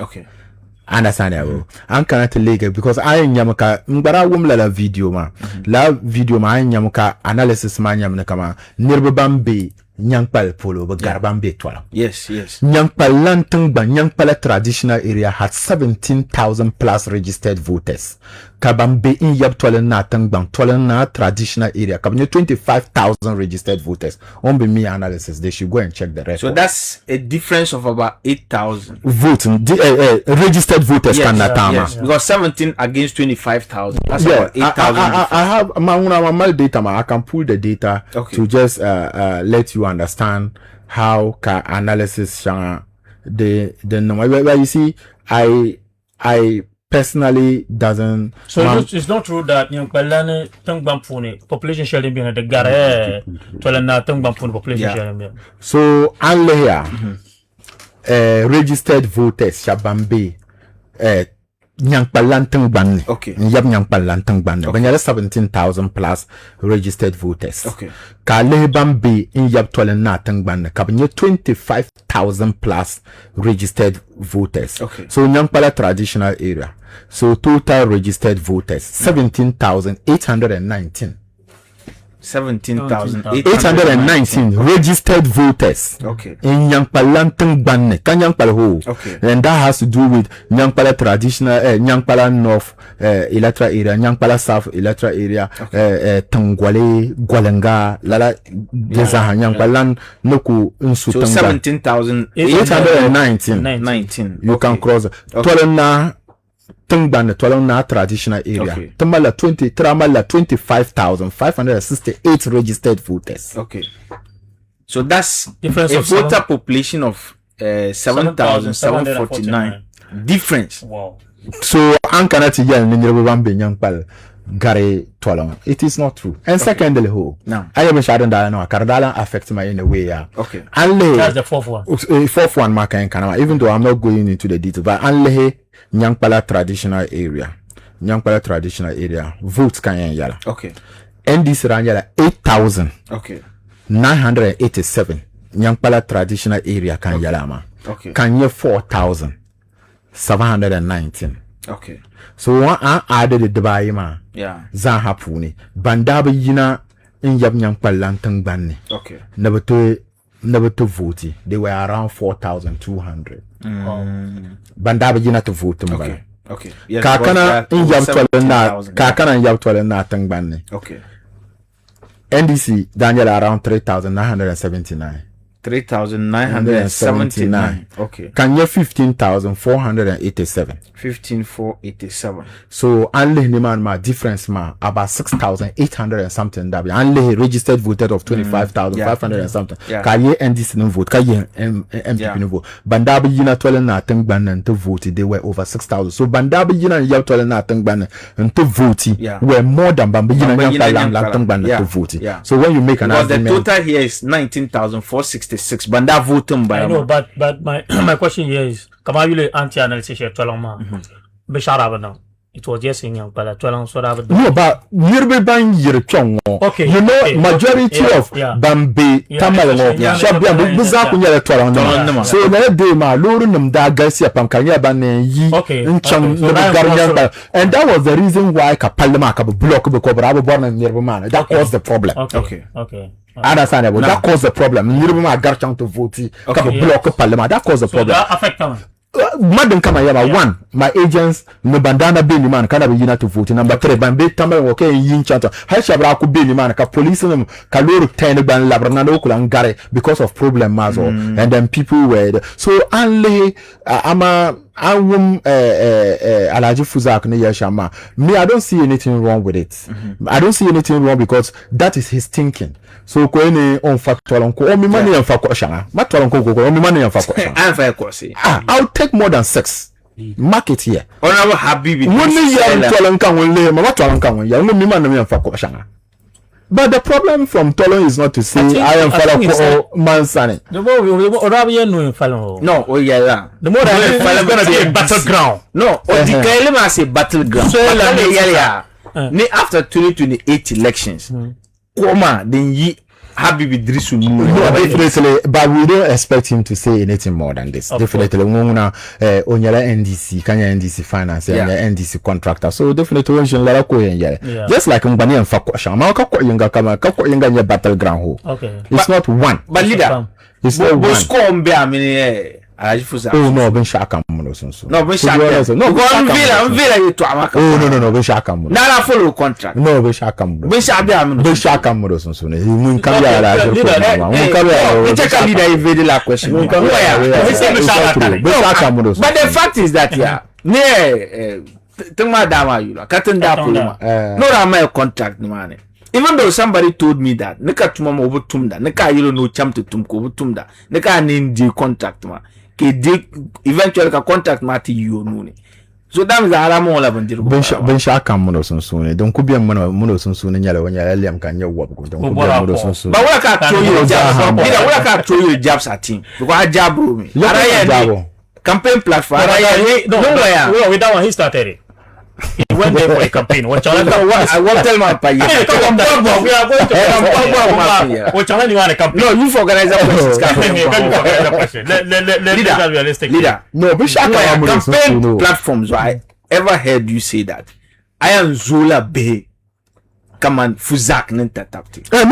Understand that? I'm cannot legal because I nyamaka mbara wumla la video ma I nyamaka analysis ma nyamna kama nirbambe nyangpal polo ba garbambe twala. Yes. Nyangpal lantungba nyangpala traditional area had 17,000 plus registered voters. Kabambe in yab twala na tungbang twala na traditional area kabanye 25,000 registered voters. On be me analysis, they should go and check the rest. So that's a difference of about 8,000 votes registered voters. Yes, because 17 against 25,000. That's about 8,000. I have my data. I can pull the data to just let you understand how analysis the number. Where you see, I personally doesn't. So it's not true that young Palane Tungbamfuni population sharing being the Gare Tolana Tungbamfuni population sharing. So only here registered voters Shabambe Nyangpalan ban. Yab Nyangpalan ban. When you have 17,000 plus registered voters. Kale Bambi in Yab Tolan Natang ban. Kabinye 25,000 plus registered voters. So Nyangpala traditional area. So total registered voters 17,819. 17,819 registered voters. In Nyangpalan ban. Kanyangpala ho. And that has to do with Nyangpala traditional Nyangpala North electoral area, Nyangpala South electoral area, Tangwale, Gwalanga, Lala Gezaha, Nyangpalan Noku Unsutanga. So 17,819. You can cross. Tolana Tungban Tolana traditional area. Tamala 25,568 registered voters. So that's difference a voter population of 7,749. Difference. Wow. So Ankanati Yan Ninjabambe Nyangpal Gare Tolong. It is not true. And secondly, I am a Shadow Dala Cardala affects my in a way. That's the fourth one. Fourth one Maka in Kanama, even though I'm not going into the detail, but Anlehe Nyangpala traditional area. Nyangpala traditional area. Votes can yala. NDC Ranyala 8,000. 987. Nyangpala traditional area kan yalama. Kanye 4,719. So one added the Dubai Zan hapuni. Bandabe yina in Yab Nyangpala Tangbani. Never to vote. They were around 4,200. Bandabe yina to vote. Kakana in Yab Twala na Tangbani. NDC Daniel around 3,979. 3,979. Can you 15,487? 15,487. So only man ma difference ma about 6,800 and something. That only registered voted of 25,500 and something. Can you NDC no vote? Can you MPP no vote? Bandabi yina twelve na tengban to vote. They were over 6,000. So Bandabi yina yab twelve na tengban to vote. Were more than Bambi yina tengban to vote. So when you make an argument, the total here is 19,466. But that voting by. I know, but my question here is, come on, you anti-analysis here, Toloma. Beshara now. It was just saying, but Tolong so that. No, but nearby bang your chong. Okay. You know, majority of Bambi, Tamalo, Shabia, Buzakunya Tolong. So the day my Lurunum da Garcia Pankaya Bane Yi in Chong Garnier. And that was the reason why Kapalama block because I born in Nirvana. That was the problem. Okay. Understandable. That caused the problem. Nirvana got to vote. Block Palama. That caused the problem. That affect them. Madam Kamayaba, one, my agents, no bandana Billy man, can be to vote. Number 3, Bambi Tamil, okay, yin chanta. Hashabra could be man, police them, Kaluru, Teneban, Labranado, and Gare, because of problem, Mazo. And then people were, so only, Alaji Fuzak ne Yashama. Me, I don't see anything wrong with it. I don't see anything wrong because that is his thinking. So ko any on factor on ko me money on factor shanga. Matwa on ko me money on factor shanga. I'm fair course. I'll take more than 6. Market here. Honorable Habib. Money ya tolanka wonle ma tolanka won ya me money on factor shanga. But the problem from Tolon is not to say I am fellow Mansani. The more we know fellow. No, oh yeah. The more that fellow gonna be a battleground. No, the Kailema say battleground. So after 2028 elections, Koma then ye Habib Idrisu. No, definitely, but we don't expect him to say anything more than this. Definitely, Onyala NDC, Kanya NDC finance, NDC contractor. So definitely, just like Mbani and Fakwasha, Maka Yanga Kama, Kako Yanga battleground ho. Okay, it's not one. But leader, it's not one. Oh no, Ben Shaka Munosun. No, Ben Shaka. No, Villa, you to Amaka. Oh no, Ben Shaka Munosun. Now follow contract. No, Ben Shaka Munosun. Ben Shaka Munosun. He won't come here. Leader evaded that question. But the fact is that no, I'm a contract money. Even though somebody told me that, Nika Tumam over Tumda, Nika you no champ to Tumko Tumda, Nika name the contract man. Eventually ka contract mati you know. So that is Aramo Lavandiro. Ben Shaka Monoson soon. Don't could be a Monoson soon in yellow when you can your work. Don't be Monoson soon. But what I show you jobs, what I show you jobs at team. Because I job room. Campaign platform. No, with that one he started it. He went there for a campaign. I won't tell my pay. You want a campaign? No, you organize that question. Leader. No, campaign platforms. I ever heard you say that? I am Zula Bay. Come on, Fuzak Nentapti. I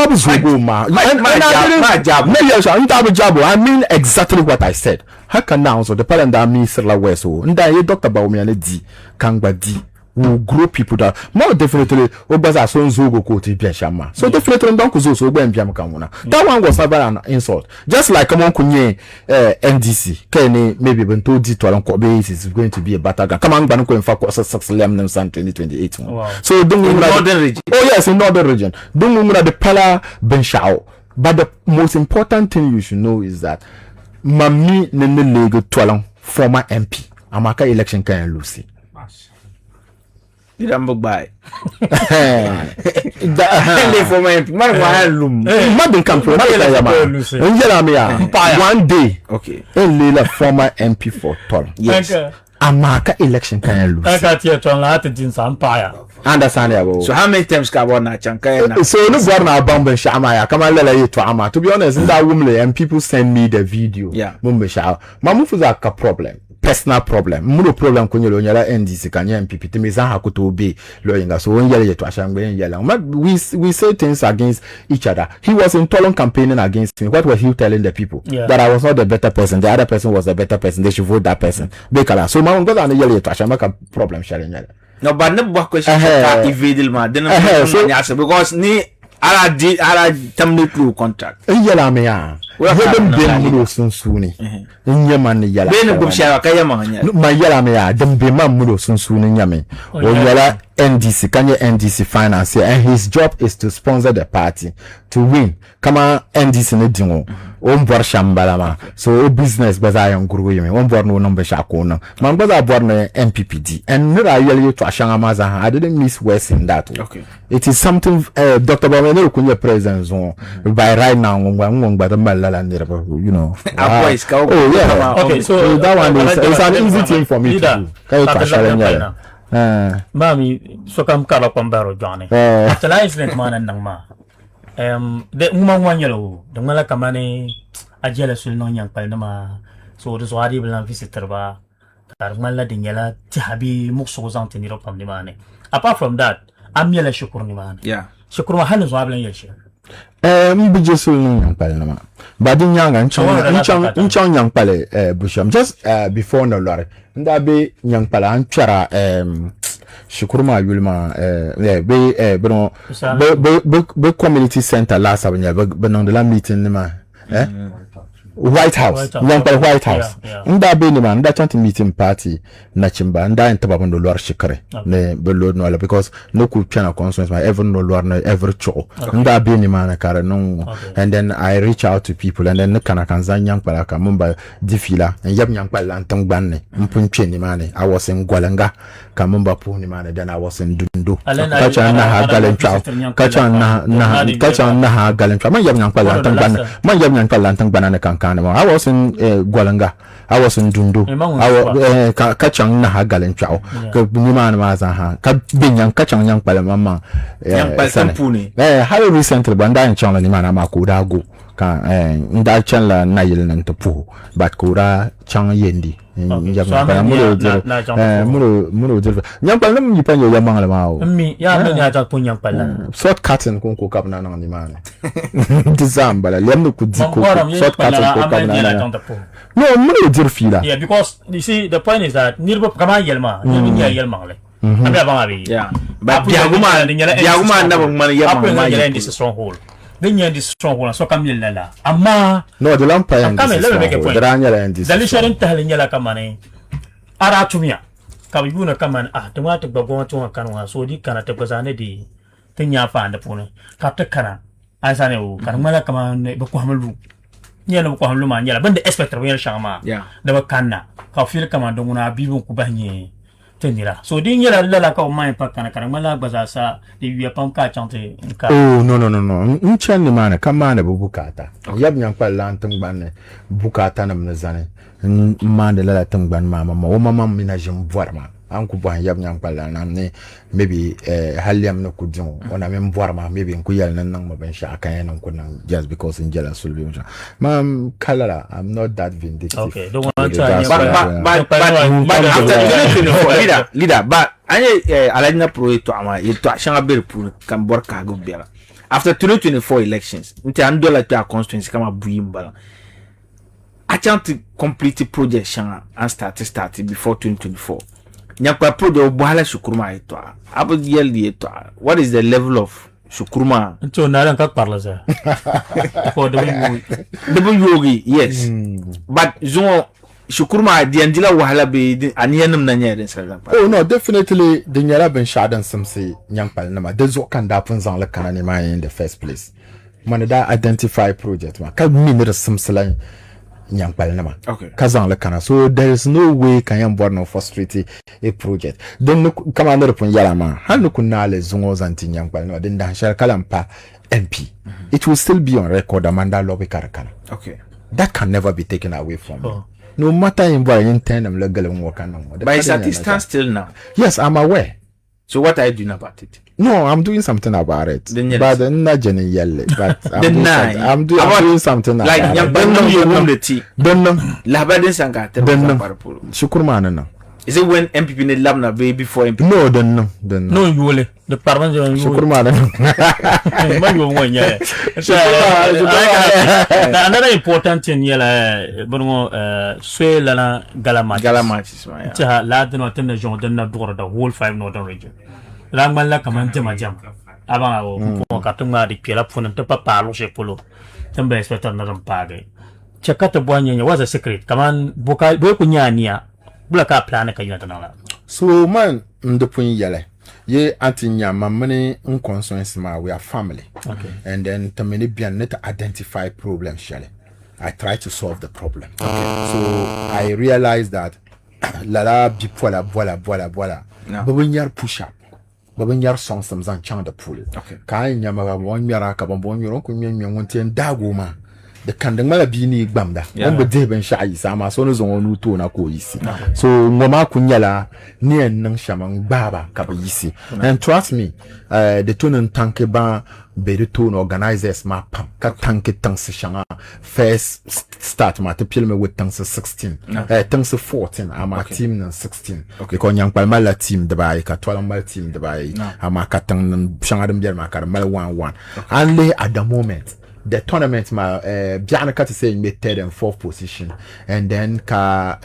mean exactly what I said. How can now so the parent that means la weso? Nda ye doctor ba omi ale di kangba di will grow people that more definitely obaza so nzogo ko ti bia shama. So definitely don't kuzo so gba mbia mkamuna. That one was never an insult. Just like come on kunye NDC kene maybe bento di to alonko be is going to be a battleground. Come on gba ko infa ko 6 lem 2028. Wow. So don't northern region. Oh yes, in northern region. Don't move the Pala Benshao. But the most important thing you should know is that Mami Nene Lego Twalong, former MP. Amaka election can lose. Did I buy? Former MP. Madam Campo. One day. Okay. Lila former MP for Tol. Yes. Amaka election can lose. I got here to empire. Understandable. So how many times can one chanka? So no born bomb shamaya. Come on, let to ama. To be honest, in that woman and people send me the video. Yeah. Mumbesha. Mamufuza ka problem. Personal problem. Muno problem kwenye lo nyala NDC kanya MPP. Timiza hakuto be lo yinga. So when yele yetu ashangwe yele. We say things against each other. He was in Tolon campaigning against me. What was he telling the people? Yeah. That I was not the better person. The other person was the better person. They should vote that person. Bekala. So mamu ngoza ane yele yetu ashangwe problem sharing yele. No, but never question evadil ma. Then because ni ala terminate through contract. Yela me ya. Yela be mulo sunsuni. Nyama ni yela. Be ne gubsha kaya manya. Ma yela me ya. Dembe ma mulo sunsuni nyame. O yela NDC kanye NDC finance and his job is to sponsor the party to win. Kama NDC ne dingo. Bor shambalama. So business baza yon guru yeme. Bor no number shakona. Man baza bor no MPPD. And nira yeli to ashanga maza. I didn't miss words in that. Okay. It is something Dr. Bamene kunye presence on by right now you know. Oh yeah. Okay, so that one is it's an easy thing for me to do. Mami so kam kala pambaro jani. Tala incident man nang ma. De umang yelo de mala kamane ajela sul no nyang pal nama so de soari blan visitor ba tar mala dingela tihabi mukso zante ni ropam ni mane. Apart from that amyela shukur ni mane. Yeah. Shukur ma hanu so ablan yeshe. Mbije sul no nyang pal nama. Badi nyanga nchang nyang pale busham just before no lore. Ndabe nyang pala anchara Shukurma Yulma be community center last abanya be non de la meeting ma White House. White House. Nda be ni man nda chanti meeting party na chimba nda entaba bondo lwar shikare ne belo no ala because no ku piano conference ma ever no lwar na ever cho nda be ni man kare no and then I reach out to people and then kana kan zanyang pala ka mumba difila and yab nyang pala ntang banne mpun pye ni man I was in Gwalanga ka mumba pu ni man then I was in Dundu kacha na ha galen chao kacha na ha galen chao man yab nyang pala ntang banne man yab nyang pala ntang banane kan I was in Gwalanga. I was in Dundu. I kachang na ha galen chao. Ka bunima na za ha. Ka binyang kachang yang pala mama. Yang pala tampuni. How recently banda in chang ni mana ma kuda go. Ka nda chang la na yel nan topu. But kuda chang yendi. Yang pala muro yang pala nam yipan yo yamang la mao. Mi ya men ya ta pun yang pala. Short cutting ko kap na ni mana. Dizamba la lem no ku diko. Short cutting ko kap na. No, muro dir fila. Yeah, because you see the point is that nirbo kama yelma, nirbo yelma le. Abi abang abi. Yeah. But biaguma na bang man yelma ma yelma this stronghold. Then you this stronghold so kam yelala. Amma no the lampa and come let me make a point. The lisharin tahal yela kamane. Ara tumia. Kabibuna kaman tuma to bago to kanwa so di kana te bazane di. Tinya pa anda pune. Kapte kana. Aisane u kan mala kaman ba ko hamalu. Nyala ko hamlu man yala bande expecter wel shama da bakanna ka fil kama donguna bibun ku banye tenira so din yala lala ka mai pakana kana mala bazasa di wiya pam ka chante ka no nchan ni mana kama na bukata yab nyang pala tang banne bukata na mnazane mande lala tang ban mama o mama mina jim boarma an ku ban yab nyang pala na ne maybe haliam no ku jon ona mem boarma maybe ku yal nan nang ma ban sha kan nan ku nan just because in jealous will be mam kalala I'm not that vindictive. Okay, don't want to try but leader but anye alajna pro to ama to shanga ber pro kan bor ka go biara after 2024 elections nti andola ta constituency kama buimbala I can't complete project shanga and start before 2024 nyakwa project obuhala shukuruma eto abu yeldi eto what is the level of shukuruma nto na kan parla za for the yogi yes but zongo shukuruma diandila wahala be aniyanum na nyere sagan oh no definitely the nyara ben shadan samsi nyampal na ma de zo kan da pun zan la kanani ma in the first place man da identify project ma ka minira samslan nyampal na ma okay kazan la kana so there is no way can yam born of frustrate a project then kama na pun yala ma hanu kunna le zongo zanti nyampal na den da shar kalampa MP it will still be on record amanda lobby karakana okay that can never be taken away from me. No matter in what intend I'm legal and work on. But it's at this stand still now. Yes, I'm aware. So what are you doing about it? No, I'm doing something about it. But not Jenny Yelle. But I'm doing something about it. Like the tea. Don't know. Labadin Sangate. Shukurman. Is it when MPP need labna way before MPP? No, don't know. No, you will. The parliament Shukurman. Another important thing yela bono sway lana galamachis ta la de no tan jon dan na dor the whole 5 northern region langman la kaman jam aba ko katuma di pela fun ta papa lo she polo tambe expector na rampage chakata bwanya was a secret kaman boka do kunya nia bula ka plan ka yata na so man ndo pun yele ye antinya mamani unconscious ma we are family okay and then to many be net identify problems shall I try to solve the problem okay so I realized that la bi voila babun yar push up babun yar song samzan chang da pool okay ka nyama ga bon yara ka bon yoro ko nyen wonten dago ma the kandang mala bi ni gbamda on be de ben shayi sama so no zo nu to na ko yisi so ngoma kunyala ni en shaman baba ka ba yisi and trust me the tone tanke ba be the tone organizers ma pam ka tanke tanse shanga first start ma to pile me with tanse 16 tanse 14 ama team na 16 because nyang palmala team de ba ka tola mal team de ba ama ka tan shanga dem bier ma ka mal 1-1 and lay at the moment the tournament ma Biana Kat say in 3rd and 4th position and then ka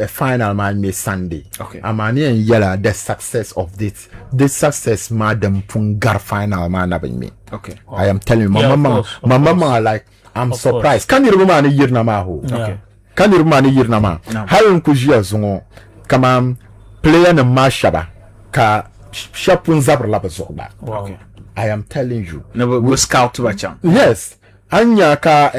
final man me Sunday okay amani and yella the success of this success madam pungar final man having me okay I am telling you my mama like I'm Of surprised. Can you remember year na ma ho? Okay. Can you remember year na ma? How ku jia zungo kama player na ma shaba ka shapun zabra la bazogba. Okay. I am telling you. No, we scout to Bacham. Yes. Anya ka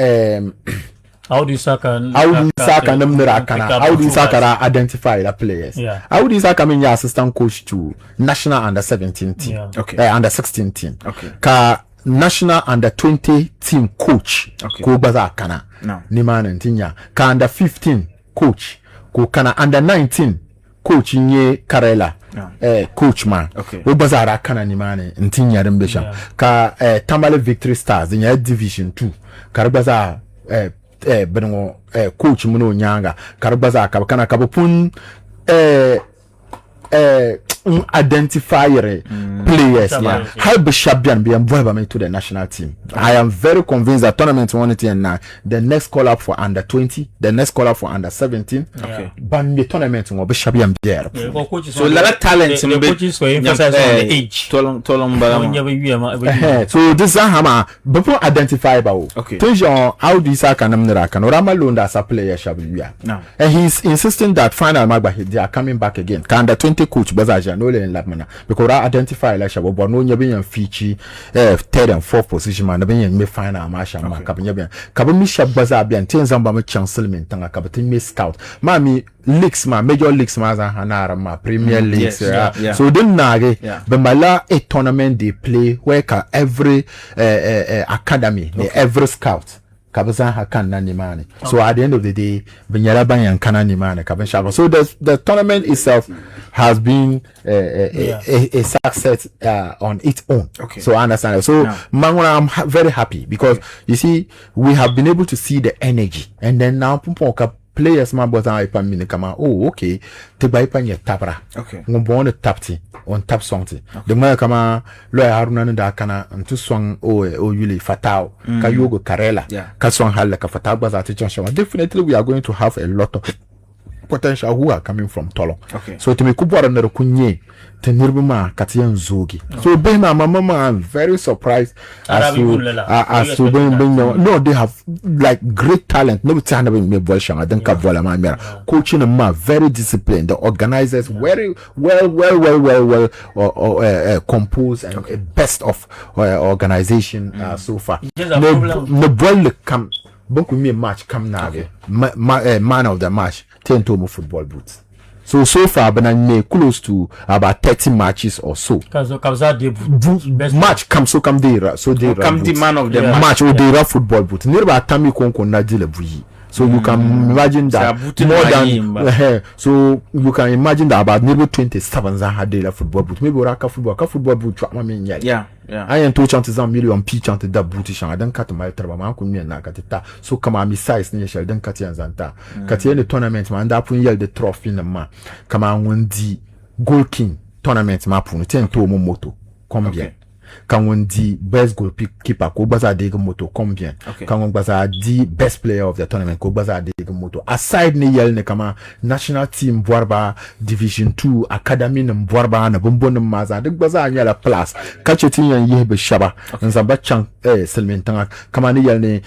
Audi Saka namnira kana. Audi Saka identify the players. Yeah. Audi Saka mean your assistant coach to national under 17 team. Yeah. Okay. Under 16 team. Okay. Ka national under 20 team coach. Okay. Ko baza kana. No. Ni mana ntinya. Ka under 15 coach. Ko kana under 19 coach nye Karela. No. Coach man. Okay. Wo bazara kana ni mana ntinya rembesha. Yeah. Ka Tamale Victory Stars in division 2. Karbaza bengo coach muno nyanga karbaza kana kabupun identifier players how be champion be involved to the national team. I am very convinced that tournament 1 the next call up for under 20, the next call up for under 17. Okay. But the tournament will be champion there. So a lot of talents the coaches were emphasized on the age. So this is how before identifiable. Okay. Tension how this can Ramalunda as a player shabia. No. And he's insisting that final magba they are coming back again. Can the 20 coach bazaja no le labmana because I identify like shabo but no nyabe feature third and fourth position man be me final masha man kabanya kabami shabaza bia tenzamba me chancellor tanga kabatin me scout mami leagues ma major leagues ma za hanara ma premier leagues. Yes, yeah. So then nage Yeah. bemala a tournament they play where every academy every scout kabaza hakan na nimane. So at the end of the day benyala banyan kana nimane kabensha. So the tournament itself has been a success on its own. Okay. So I understand. So Mangona, I'm very happy because you see we have been able to see the energy and then now players ma boza ipa mini kama okay te ba ipa nye tabra Okay. ngombo on tapti on tap something de ma kama lo ya haruna nda kana ntu song o yuli fatao ka yogo karela ka song halla ka fatao baza te chonsha. Definitely we are going to have a lot of potential who are coming from Tolo. Okay. So to me kubwara na kunye te nirbuma katiyan zogi. So bema mama I'm very surprised as to no they have like great talent. No tana be me bol shanga dan ka vola ma mera. Coaching ma very disciplined. The organizers very well composed and a best of organization so far. No bol come Bonku me match come now. Man of the match 10 to football boots. So far but I may close to about 30 matches or so. Match come there so they come the man of the match or they football boots. Nearby Tammy Konko Nadile Buyi. So you can imagine that more than so you can imagine that about nearly 27 had the football boot. Maybe Raka football boot. Yeah. I am 2 chances on million P chanted that bootish and I don't cut my traba could me and Nakata. So come on, besides Nishal, then Katian Zanta. Katia the tournament man that pun yell the trophy in the man. Come on, when the goal king tournament mapun 10 to moto. Come bien. Quand on dit best goalkeeper ko baza de moto combien quand on baza dit best player of the tournament ko baza de moto aside ni yel ne kama national team boarba division 2 academy ne boarba na bombon maza de baza nya la place kachetin yan yebe shaba nzamba chan selmin tanga kama ni yel ne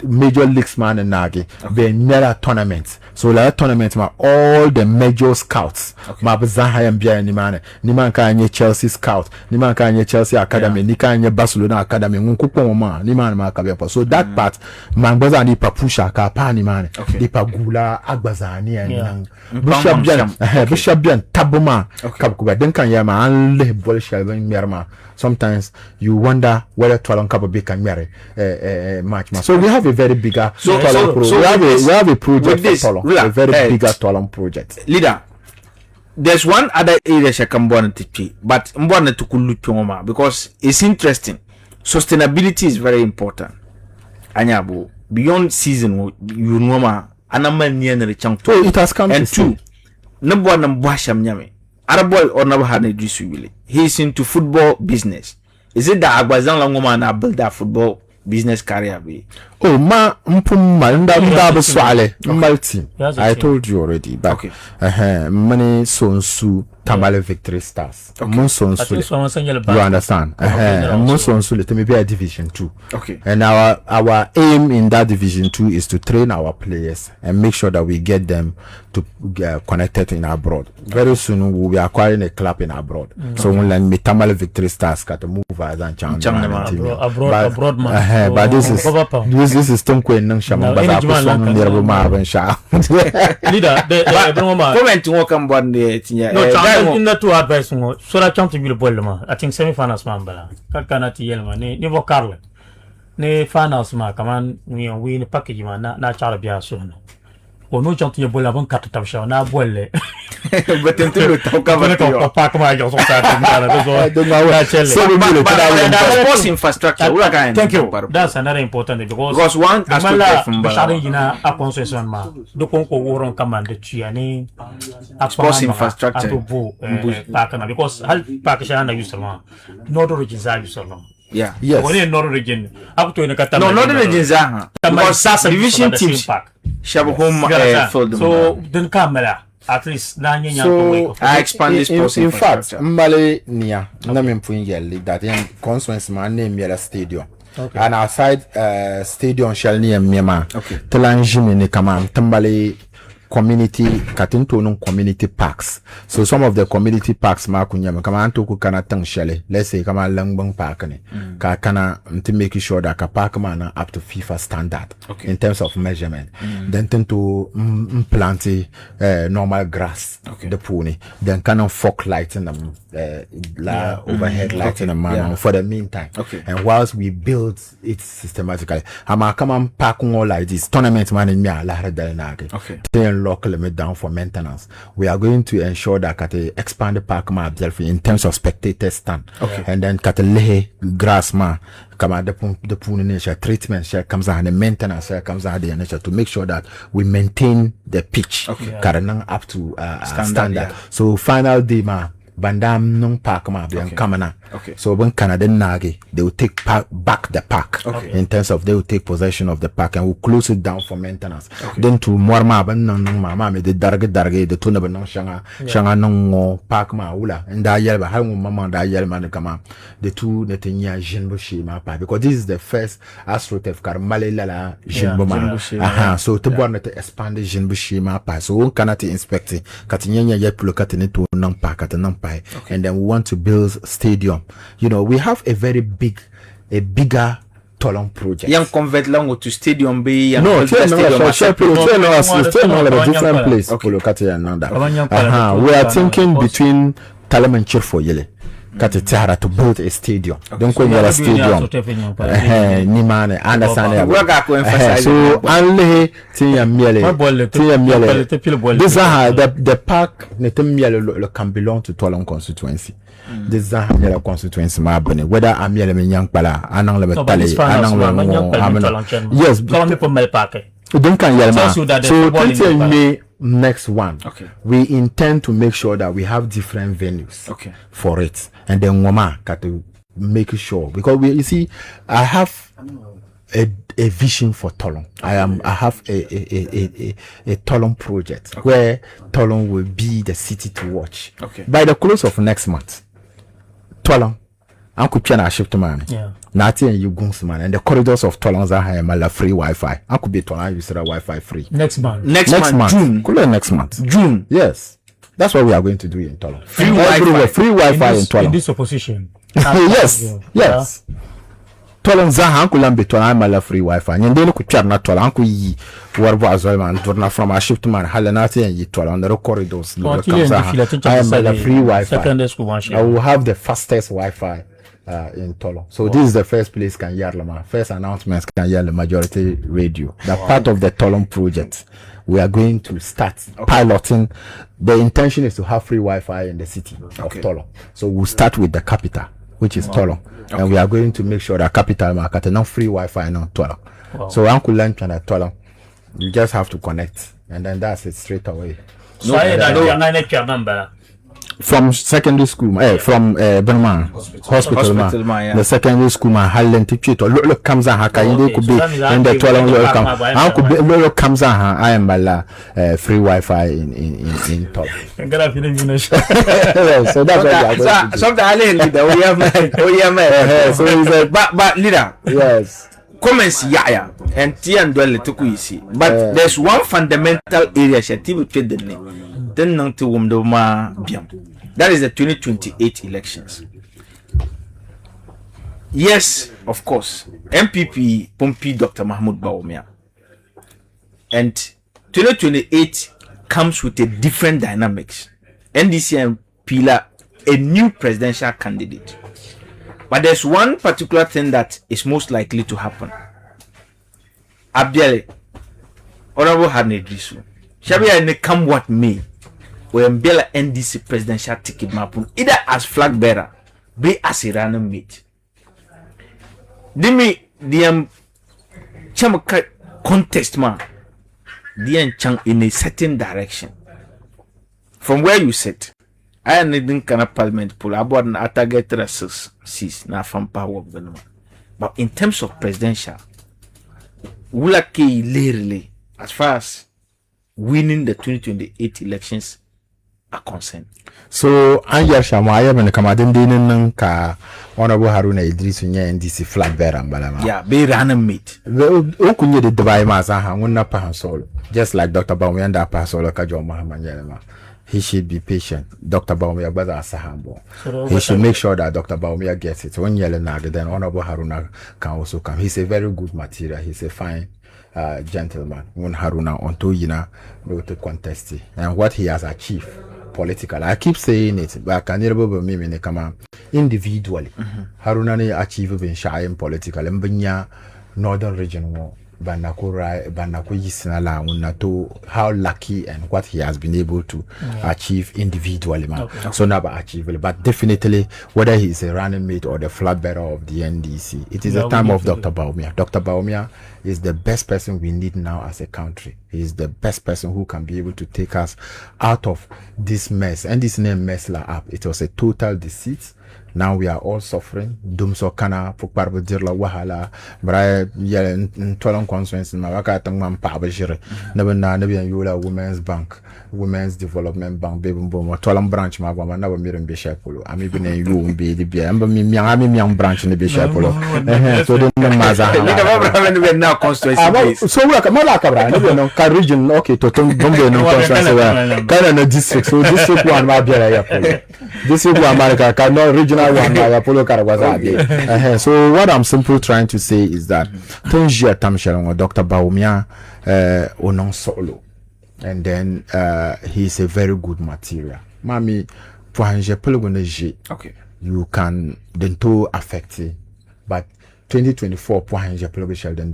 major leagues man and nagi be nera tournaments so la tournament ma all the major scouts ma bazaha yambia ni man ka anye Chelsea scout ni man ka anye Chelsea academy ni ka anye Barcelona academy nkuko ma ni man ma ka be so that part man baza ni papusha ka pa ni man di pagula agbaza ni an bishop bien tabuma kabkuba den kan ya ma an le bol shelben merma. Sometimes you wonder whether Twalon Kababe can marry match. So we have a very bigger we have a project for Twalon, a very bigger Twalon project. Leader, there's one other area I can born to but mbwana tukulu because it's interesting. Sustainability is very important. Anyabo beyond season you know anama niene chang. So it has come and to two. Number one mbwasham nyame. Arabol or never had a really. He's into football business. Is it that Agbazan Langoma na build that football business career be? Oh ma mpumma nda swale multi. I told you already but money so Tamale Victory Stars. Okay. Monson I think Sule. so. I'm saying you're You understand? Monson Sule to maybe a Division 2. Okay. And our aim in that Division 2 is to train our players and make sure that we get them to get connected in abroad. Very soon we'll be acquiring a club in abroad. So we'll learn Tamale Victory Stars got to move as and abroad man. But this is Tonko and Nangsham, but I was on the Marvin Shah. Leader, the Comment to walk on board the no, in the two advice, so that chance to be the boiler. I think semi-finals man, Kakanati Yelman, never Carla. Ne finals man, come on, we win a package man, not Charabia soon. Or no chance to your boiler, I won't cut it up, shall now boil. But until we talk about the park, I don't know. So sports infrastructure. Thank you. That's another important because one aspect from the Congo war on command the Chiani sports infrastructure because Pakistan used to Northern regions are used to. Yeah. Yes. Only in Northern region. Up to in a no, Northern regions are because division teams. Shabu home field. So then camera. At least so I expand this sports in fact, infrastructure. Mbale Nia, Namin Punjel, that in conference man name Yella Stadium. And outside stadium shall near Myanmar. Okay. Telanjimi ne kama Tambale community katinto community parks. So some of the community parks ma kunyama kama anto kana tang shale. Let's say kama Langbang Park ne. Ka kana to make sure that ka park man up to FIFA standard in terms of measurement. Then to plant normal grass the pony. Then kind of fog lighting them overhead lighting them for the meantime. And whilst we build it systematically, ama kama park all like this tournament man in me ala dalnage. Local limit down for maintenance. We are going to ensure that kate expand the park ma in terms of spectator stand. And then kate lehe grass ma kama the pool nature treatment share comes out and the maintenance share comes out the nature to make sure that we maintain the pitch up to standard. So final day ma bandam nung park ma bian kamana. So when Canada nage, they will take back the park in terms of they will take possession of the park and will close it down for maintenance. Then to more ma ban nung mama me the darge the tuna ban shanga nung park ma ula and da yelba how mama da yelma kama the two netenya jinbo ma pa because this is the first astrotef kar malala jinbo ma so to born to expand the jinbo ma pa so one cannot inspect it katinyanya yepulo katine to nung park at nung pa and then we want to build stadium. You know, we have a bigger Tolong project. Young convert long to stadium be no, different place. We are thinking between Talamanchir for Yele. Katitara to build a stadium. Don't call it a stadium. Nimane understand. So only Tia Miele. This the park Netem can belong to Tolong constituency. This is a constituency mabene. Whether I'm yelling young pala, anang yes, don't can yell. So tell me next one. We intend to make sure that we have different venues for it, and then Woma got to make sure because you see, I have a vision for Tolong. I have a Tolong project where Tolong will be the city to watch. By the close of next month. Tolong, Uncle Piana shift man. Nothing you goons man, and the corridors of Tolong are free Wi-Fi. Uncle be Tolong, you said Wi-Fi free. Next month, June. Next month, June. Yes, that's what we are going to do in Tolong. Free Wi-Fi in Tolong. In this opposition. Yes. Tolong Zaha Uncle Lambe Tolong free Wi-Fi. And then could chat not Tolong Uncle Yi were was man Torna from a shift man Halenati and Yi Tolong the corridors. I am free Wi-Fi. I will have the fastest Wi-Fi in Tolong. So this is the first place can Yarlama. First announcements can Yar the majority radio. The part of the Tolong project. We are going to start piloting. The intention is to have free Wi-Fi in the city of Tolong. So we'll start with the capital, which is Tolong. And we are going to make sure that capital market and not free Wi-Fi in Tolong. So Uncle Lunch and Tolong, you just have to connect, and then that's it straight away. from secondary school, from Burma hospital man, yeah. the secondary school man, Hallen to treat or look comes on Haka, they could be in the 12 come. Uncle Lolo comes on, I am free Wi-Fi in top. So that's what something I leader. So he said, but leader, yes. comments yeah and Tian Dwell to Kuisi. But there's one fundamental area she trade the name. Then not to Wumdoma Biam. That is the 2028 elections. Yes, of course. MPP Pompi Dr. Mahmoud Bawumia. And 2028 comes with a different dynamics. NDC and Pila, a new presidential candidate. But there's one particular thing that is most likely to happen. Abiale, Honorable Harne Drisu, Shabia ne come what may, when Bella NDC presidential ticket mapun, either as flag bearer, be as a random mate. Dimi, the chamaka contest man, the chang in a certain direction. From where you sit, I need kana parliament pull about an target seats na from power government. But in terms of presidential, Wulaki literally as far as winning the 2028 elections are concerned. So Anja Shama I am in the Kamadin ka Honorable Haruna Idris NDC flag bearer Balama. Yeah, be random mate. Okunye de Dubai Mazaha, one pahan solo. Just like Dr. Baumyanda Pasolo Kajo Mahaman. He should be patient. Dr. Baumia Baza Sahambo. He should make sure that Dr. Baumia gets it. When Yelenag, then Honorable Haruna can also come. He's a very good material. He's a fine gentleman. When Haruna on Toyina will to contest it. And what he has achieved politically. I keep saying it, but I can never be come individually. Haruna ne achieve in shy politically. Mbanya Northern Region war. Banako Yisinala Unato, how lucky and what he has been able to achieve individually, man. Okay. So never achievable, but definitely whether he is a running mate or the flag bearer of the NDC, it is the time of Dr. Baumia. Dr. Baumia is the best person we need now as a country. He is the best person who can be able to take us out of this mess. And this name Messla up. It was a total deceit. Now we are all suffering. Dumso kana pukparbo dirla wahala. Bra yele ntolong conference na waka tangman pabajire. Nabana nabiyan yula Women's Bank, Women's Development Bank baby mbo tolam branch ma gwa na ba miren be shapolo. Ami bine yu mbi di bia. Amba mi miang branch ne be shapolo. So den maza. Nika ba be na constituency. So we ka mala ka bra ne no ka region okay to bombe no constituency. Kana no district. So district one ma bia ya polo. District one America ka no region so what I'm simply trying to say is that Dr. Baumia onon solo, and then he's a very good material. Mami, okay, you can then to affect it, but 2024 then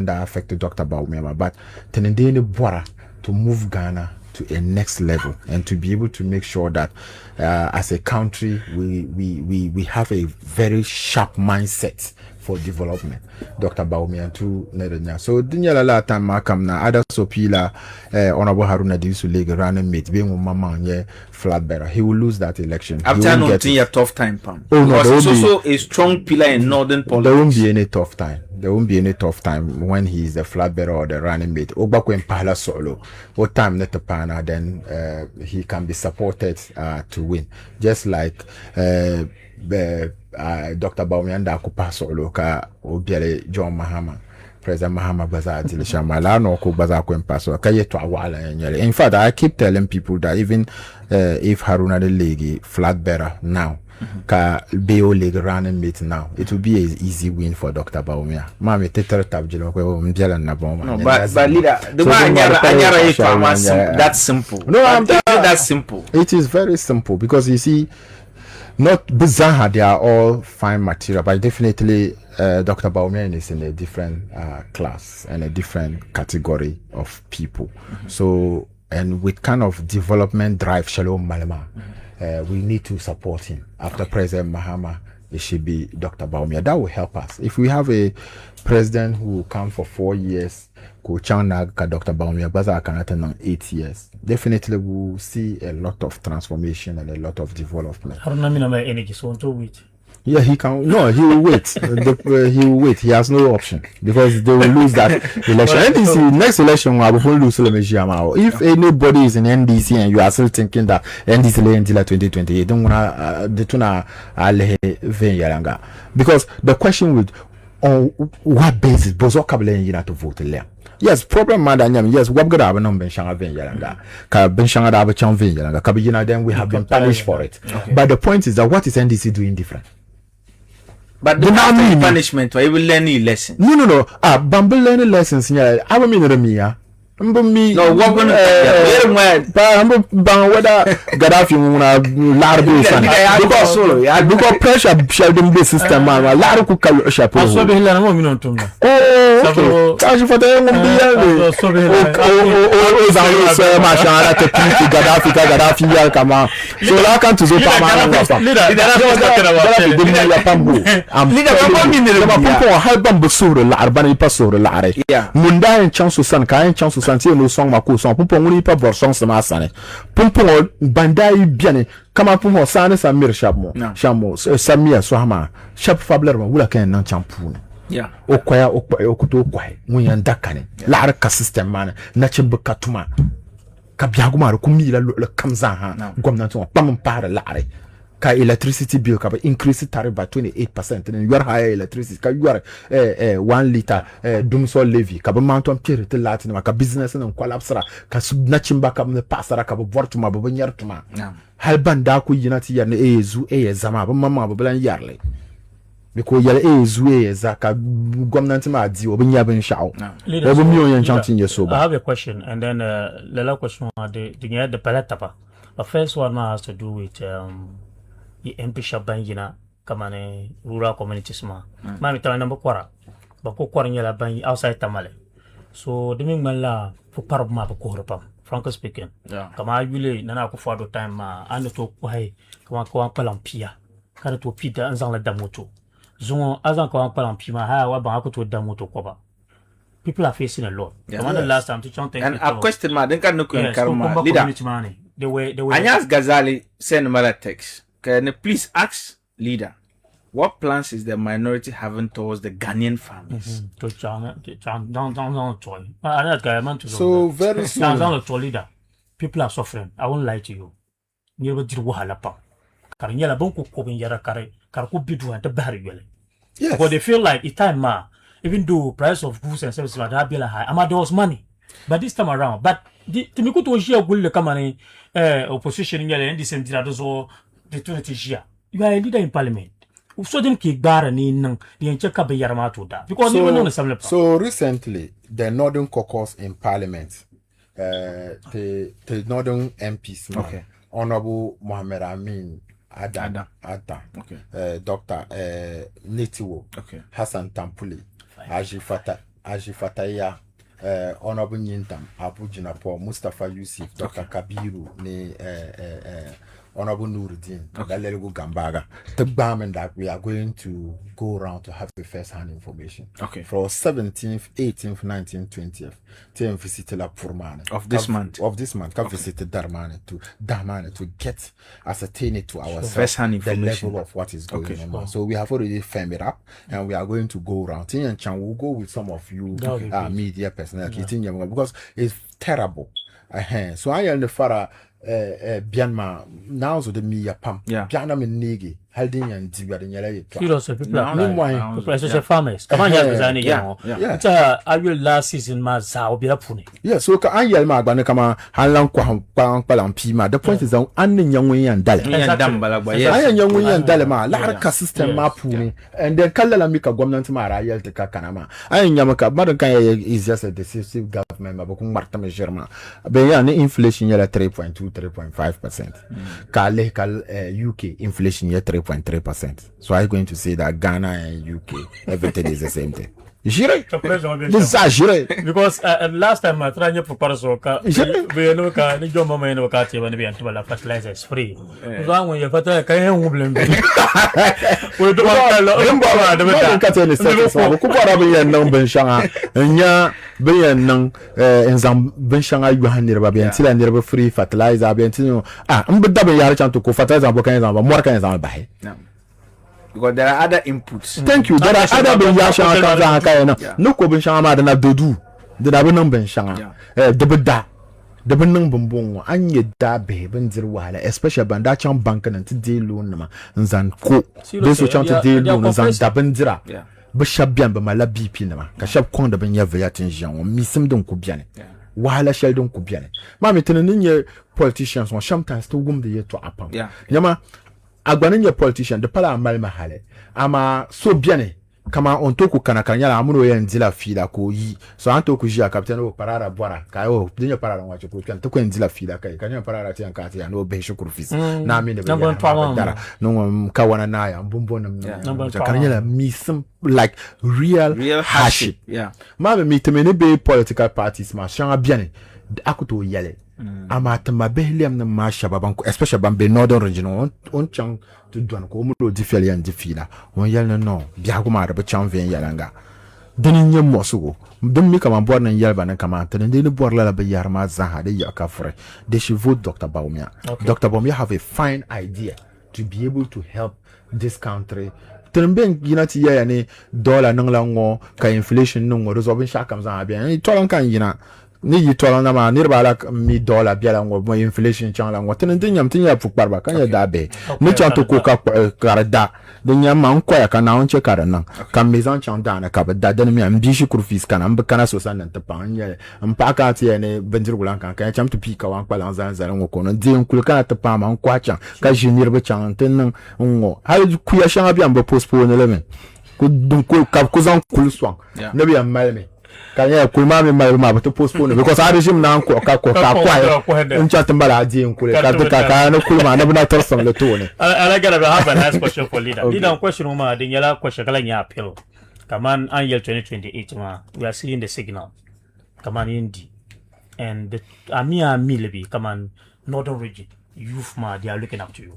that affected Dr. Baumia, but tenendeni bora to move Ghana to a next level and to be able to make sure that as a country we have a very sharp mindset for development. Dr. Baumia to Nedanya. So dinya la time makam na other sopila Honorable Haruna Disu League running mate being mama nye flag bearer. He will lose that election. After not a tough time, Pam. Oh no, it's also a strong pillar in northern politics. There won't be any tough time. There won't be any tough time when he is the flag bearer or the running mate. Obako Impala solo. What time net pana then he can be supported to win. Just like Dr. Baumyanda kupa solo ka obiale John Mahama. President Mahama Baza Dilishamala no ko Baza ko empaso kaye to awala enyele. In fact, I keep telling people that even if Haruna the League flag bearer now ka BO League running mate now, it will be an easy win for Dr. Baumia. Mami tetere tabjilo ko mjela na boma. No, but leader, the man anyara that's simple. No, I'm telling you that's simple. It is very simple because you see, not bizarre, they are all fine material, but definitely Dr. Baumia is in a different class and a different category of people. So, and with kind of development drive, Shalom Malama, we need to support him after President Mahama it should be Dr. Bawumia. That will help us. If we have a president who will come for 4 years, Dr. Bawumia, Baza Kanata 8 years, definitely we will see a lot of transformation and a lot of development. Yeah, he can. No, he will wait. He will wait. He has no option because they will lose that election. NDC next election will lose. If anybody is in NDC and you are still thinking that NDC until 2028, don't wanna because the question with on what basis Bozo Kabelen you to vote there. Yes, problem madam. Yes, what good have no benshanga venyalanga. Ka benshanga da abachang venyalanga. Kabijina then we have been punished for it. Okay. But the point is that what is NDC doing different? But the punishment, why will learn any lessons? No. Bumble learning lessons. Yeah, I will mean Ramia. No, what gonna whether Gaddafi because pressure shall be system man. Lara could carry shall put. Oh, okay. For them, Gaddafi, come on. So I can't to santi no song mako song pumpo nguni pa bor song sama sane pumpo bandai biane kama pumpo sane samir shabmo shamo samia so hama shab fabler ma wula kan nan champu yeah okwaya okuto kwai munya ndakane la ka system man na chimbuka tuma ka biaguma ko mi la kamza ha gwamnati on pam para lare ka electricity bill ka increase tariff by 28% and you are higher electricity ka you are 1 liter dumso levy ka ba manton pere te latin ka business na collapse ka na chimba ka ne pasara ka ba vortuma ba nyartuma hal banda ku yinati ya ne ezu zama ba mama ba blan yarle because yale ezu za ka gwamnati ma di obinya ben shawo obo mi onyan chantin yeso ba. I have a question and then the question the palatapa. The first one has to do with the MP Shabangina, Kamane, rural communities. Mammy Tanamba Quara, Bako Quaranyala Bang outside Tamale. So, the Mingmala for Parama Korapam, frankly speaking. Kama Yule, Nana Fado time, and to Wai, Kawan Palampia, Karato Peter and Zala Damoto. Zon Azan Kawan Palampima, Hawa to Damoto Koba. People are facing a lot. The last time to chant and a question, man, they can look at Karma. Leader. They were. Anyas Ghazali send another text. Can you please ask leader what plans is the minority having towards the Ghanaian families? So very soon. Leader, people are suffering. I won't lie to you. Yes. But they feel like it's time ma. Even though price of goods and services are high, there was money. But this time around, but to me, to share good the company opposition in the NDC the 20 year. You are a leader in parliament. So them kick bar and in the check up Yaramatuda because they were on the So recently, the Northern Caucus in Parliament, the Northern MPs, okay. Honorable Mohammed Amin Adam. Okay. Dr. Netiwo, okay. Hassan Tampuli, Aji Fataya, Honorable Nyintam, Abu Jinapo, Mustafa Yusuf, Dr. Kabiru, Honorable Nuruddin, Galerigo Gambaga, the government that we are going to go around to have the first-hand information. Okay. For 17th, 18th, 19th, 20th, to visit La Purmane. Of this month. Can visit Darmane to get ascertain to our first-hand information. The level of what is going on. So we have already firmed it up, and we are going to go around. Tinyan Chan will go with some of you media personnel, because it's terrible. So I am the father. Bianma now so the me pam Biana me nigi holding and Ziba in Yellow. People farmers. Come on, it's I will last season Mazao Biapuni. Yes, so I yell my Banakama, Halang Palam Pima. The point is that I'm young way and Dale. I am young way and Dalema, Laraka system Mapuni, and then Kalamika Gomnant Mara Yel to Kakanama. I am Yamaka, Madakan is just a decisive government, Bakum Martame Germa. Bayan inflation yet 3.5%. Kale UK inflation yet 3.3%. So I'm going to say that Ghana and UK, everything is the same thing. Jire. President This is jire. Because last time I tried to prepare so we look at the job moment of Kati when we enter the fertilizers free. So when you put a can blame. We do Ben Shanga, and ya Ben Zam Ben Shanga, you hand near Baby until I never free fertilizer. But double Yarchan to co fertilizer and more kinds of buy. Because there are other inputs. Thank you. There are other Ben Yasha. No co Ben Shanga than a dodu. The Dabenum Ben Shanga. The Buddha. The Benung Bumbong, and ye da babe and zero, especially Bandacham Bankan and today loan and Zan Co. Those which want to deal loans and Dabendra. Bashabian by my labi pinama. Kashab Konda Ben Yaviatin Jean, Miss Don Kubiane. While I shall don't Kubiane. Mammy Tenin politicians or sometimes to whom the year to upon. Yama. Agbanin politician, the Pala Malmahale. Ama so biane. Kama ontoku kana kanyala amuno ye nzila fila ko yi so antoku jia captain o parara bora ka o dinyo parara wacho ko kan to ko nzila fila kai kanya parara ti anka ti no be shukuru fis na mi ne be dara no kawana na ya mbumbo na kanyala mism like real hardship. Ma me temene be political parties ma shanga biane akuto yele amata mabelem na masha babanko especially bambe northern region on chang to don ko mu do difeli and difila on yel no bia ko ma da chang ven yalanga denin nyem mosugo dum mi kama bor nan yelba nan kama tan de ni bor la ba yar ma zaha de ya kafre they should vote Dr. Baumia. Dr. Baumia have a fine idea to be able to help this country. Tenben ginati ya ni dollar nang la ngo ka inflation ngo resolve sha kam za bien ni tolan kan yina ni yi tolan na ma ni bala mi dollar biala ngo mo inflation chan la ngo tenen nyam tin ya fukbar ba kan ya da be ni chan to ko ka karda de nyam man ko ya kana on che karana kan maison chan da na ka ba da mi am bi shi kurfis kana am kana so san nan ta pan ya am pa ka ti ne bendir gulan kan kan cham to pi ka wan kwalan zan zan ngo ko no din kul kana ta pa man kwa chan ka jinir ba chan ten ngo ha ku ya shan abi am ba postpone le ku dun ko ka ku zan kul swang na bi am malme kanya kulma mi ma ba to postpone because I regime na ko ka kwa in chat mbala di nkule ka no kulma na bana torson le to ne I gotta have a nice question for leader. Leader question ma din yala question kala nya appeal. Kaman an year 2028 ma we are seeing the signal. Kaman indi and the amia milebi kaman northern region youth ma they are looking up to you.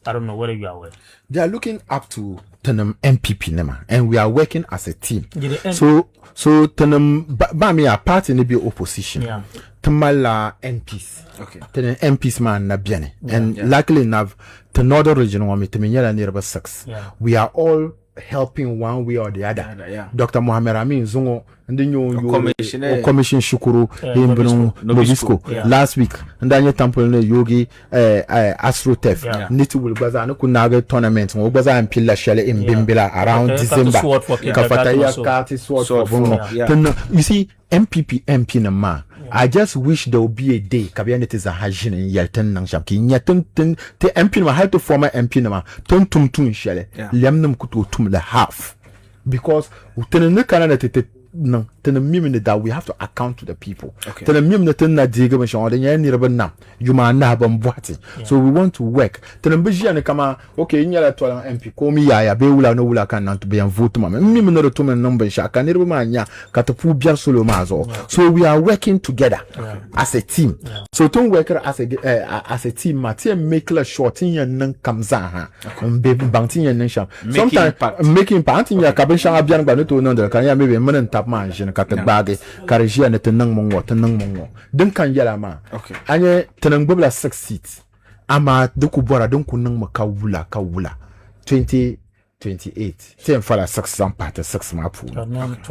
I don't know whether you are aware. They are looking up to Tenam MPP Nema, and we are working as a team. So Tenam Bami are part in the opposition. Tamala MPs. Okay. Tenem MPs man na biane. And luckily enough, the northern region wa miteminyala nearby 6. We are all helping one way or the other. Dr. Mohamed Amin Zungo and then you commission Shukuru in Nobisco last week and then you temple Yogi Astrotef Nitu will baza no kunaga tournament or baza and Pilla Shell in Bimbila around December. Kafataya Kati sword. You see MPP MP na ma. I just wish there would be a day Kabianet is a hajin in Yalton Nangshamki. Yatun te MP ma had to former MP nama ton tum shele. Lemnum kutu tum the half. Because Tenenu Canada no that we have to account to the people. So we want to work. Okay, MP call me ya be wula no wula kan to be and vote mama. No to me number shaka ni manya katapu bia solo mazo. So we are working together as a team. So don't work as a team. Matia make la short in your nan kamza ha. Banting your nation. Sometimes making parting ya kabisha abian ba no to no kan ya maybe men tap man kata bage karejia ne tenang mongo den kan yala ma anye tenang bobla 6 seats ama duku bora don kunang makawula 2028 ten fala 6 part 6 ma pu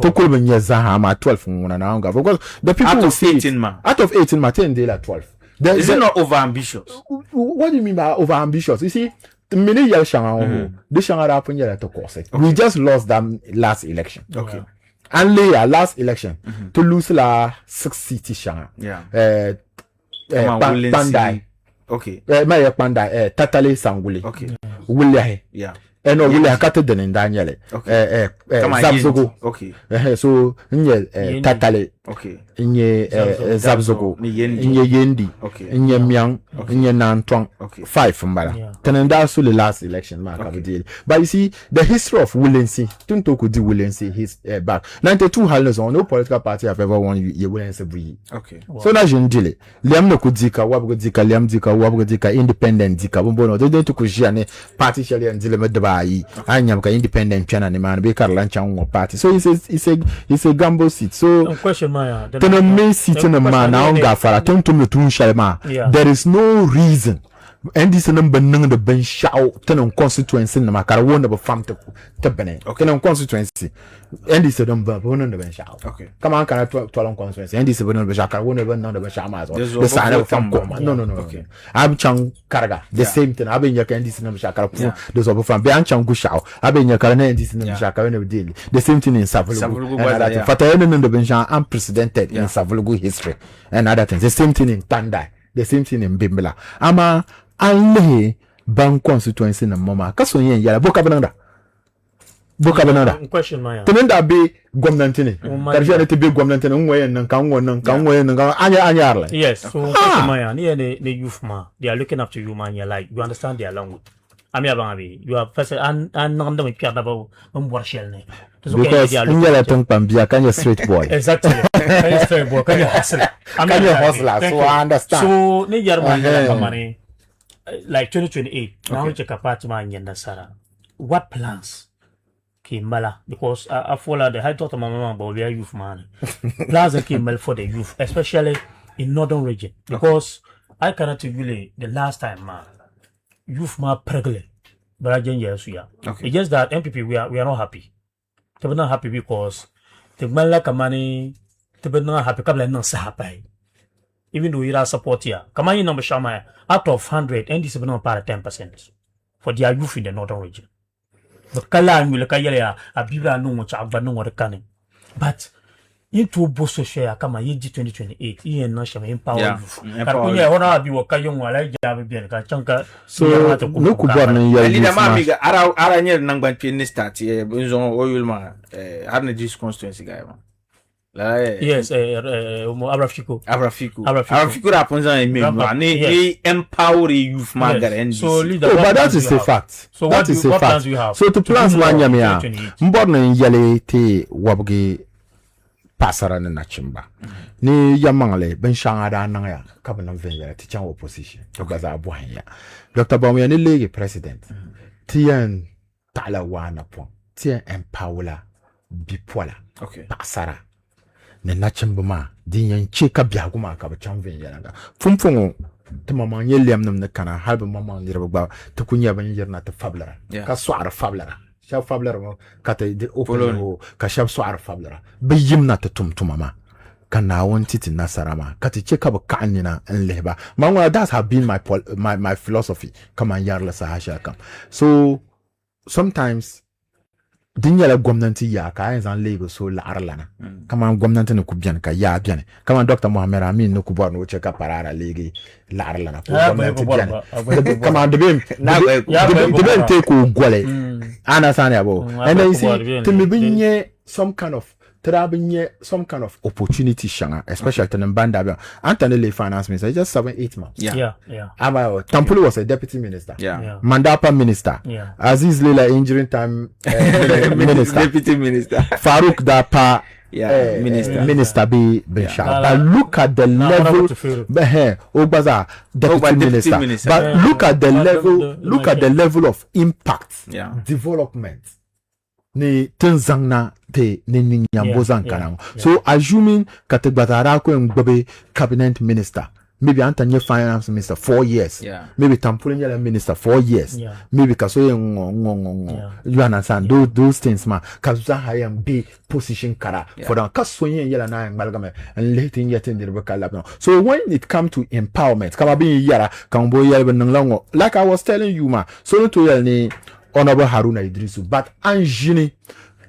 to ko ben yaza ha ma 12 ngona na nga because the people out of 18 ma out of 18 ma 10 de la 12 is it not over ambitious? What do you mean by over ambitious? You see many years shanga the shanga rapun yala to course we just lost them last election. And later, last election, to lose la 6 city shanga. Pandai. Okay. Maya Pandai, Tatale Sanguli. Okay. Willie. no wule hakate den Daniel Zabzogo Okay. So nye tatale Okay. nye Zabzogo nye Yendi Okay. nye Miang nye Nantwang Okay. 5 mbala Yeah. tenenda so the last election ma ka deal but you see the history of Willensi Tuntoku di Willensi his back 92 halnes on no political party have ever won you Willensi bri Okay. so na jindile liam no kudika wabgo dika liam dika wabgo dika independent dika bombono de to kujia ne party shele ndile medba yi anyam ka independent chana ne man be karlan chan party so it's a gamble seat so question Maya the main seat in the man now gafara tontum no tun shalma there is no reason NDC number nang the ben shao tenon constituency na makara wona ba fam te bene tenon constituency NDC number wona the ben shao Okay. Come on, kana to constituency NDC wona be shaka wona be nang the ben shao ma so the sign of fam koma no okay I'm chang karaga the same thing aben yaka NDC number shaka those of fam be an chang gu shao aben yaka na NDC number shaka wona be deal the same thing in Savulugu fata no the ben shao unprecedented in Savulugu history and other things the same thing in Tandai the same thing in Bimbala ama alle ban constituency na mama kaso yen yala boka bananda question Maya tenenda be gwamnati ne karfi ne te be gwamnati ne nwoyen nan kan wonan kan woyen nan anya arle yes so question Maya the youth ma they are looking up to you man you like you understand their language ami abangabi you are first and ngam me pierda ba warshel ne because nyala tong pambia kan straight boy exactly kan straight boy kan hustler so I understand so ne yarma kamane like 2028 now we check apart man yenda sara what plans Kimbala because I follow the high thought of my mama about their youth man plans that Kimbala for the youth especially in northern region because I cannot really the last time man youth man pregnant but I yes we are Okay. it's just that MPP we are not happy they're not happy because the man like a money they're not happy kabla no sa happy even though you are support here come on number shama out of 100 NDC will not pay 10% for their youth in the northern region but kala will kaya a bibra no much agba no more canning but into boso share kama yeji 2028 iye na shama empower youth kakunya hona abi wakayo ngwala jabe bien ka chanka so no kubor na ya leader ma mi ga ara nyer nang ban pin start e bonzo oyul ma harne dis constituency guy ma yes Abrafico raponza e me ni empower youth ma gar NDC so leader but that is a fact so that is a fact so to plans manya me ya mbor na yale te wabge pasara na chimba ni yamangle ben shanga da nan ya kabana venya ti chan opposition to gaza abuhan ya Dr. Bawumia ni lege president tian tala wana pon tian empower bipola okay pasara ne na chimbuma din yan cheka biaguma ka ba chan venya nga fumfungo to mama yeliam nam na kana halba mama ndirba ba to kunya ban yirna ta fablara ka swara fablara shab fablara mo ka ta de opolo ka shab swara fablara bayimna ta tumtuma ma kana wanti ti nasarama ka ti cheka ba kanina en leba mangwa that have been my philosophy kama yarla sahasha kam so sometimes dinyala gwamnati ya ka yanzan lego so la'arlana kama gwamnati ne kubiyan ka ya biyan kama Dr. Mohamed Amin ne kubar no ce ka parara lege la'arlana ko gwamnati biyan kama debem te ko gole ana sani abo and then you see timi binye some kind of opportunity shanga especially to Mbanda biyan Anthony le finance minister just 7-8 months yeah Tampuli was a deputy minister yeah Mandapa minister Aziz Lela injury time minister deputy minister Farouk Dapa minister be Bensha but look at the level Ogbaza deputy minister but look at the level of impact development ni tenzangna te ni nyambozan kanang so assuming kategbazara ko ngbe cabinet minister maybe Antanya finance minister 4 years maybe Tampuli minister 4 years maybe Kasoye you understand those things ma kazuza hayam be position kara for them Kasoye yela na ngalgame and letting yet in the bakala so when it come to empowerment kama be yara kambo yela nanglango like I was telling you ma so to yel ni Honorable Haruna Idrisu but anjini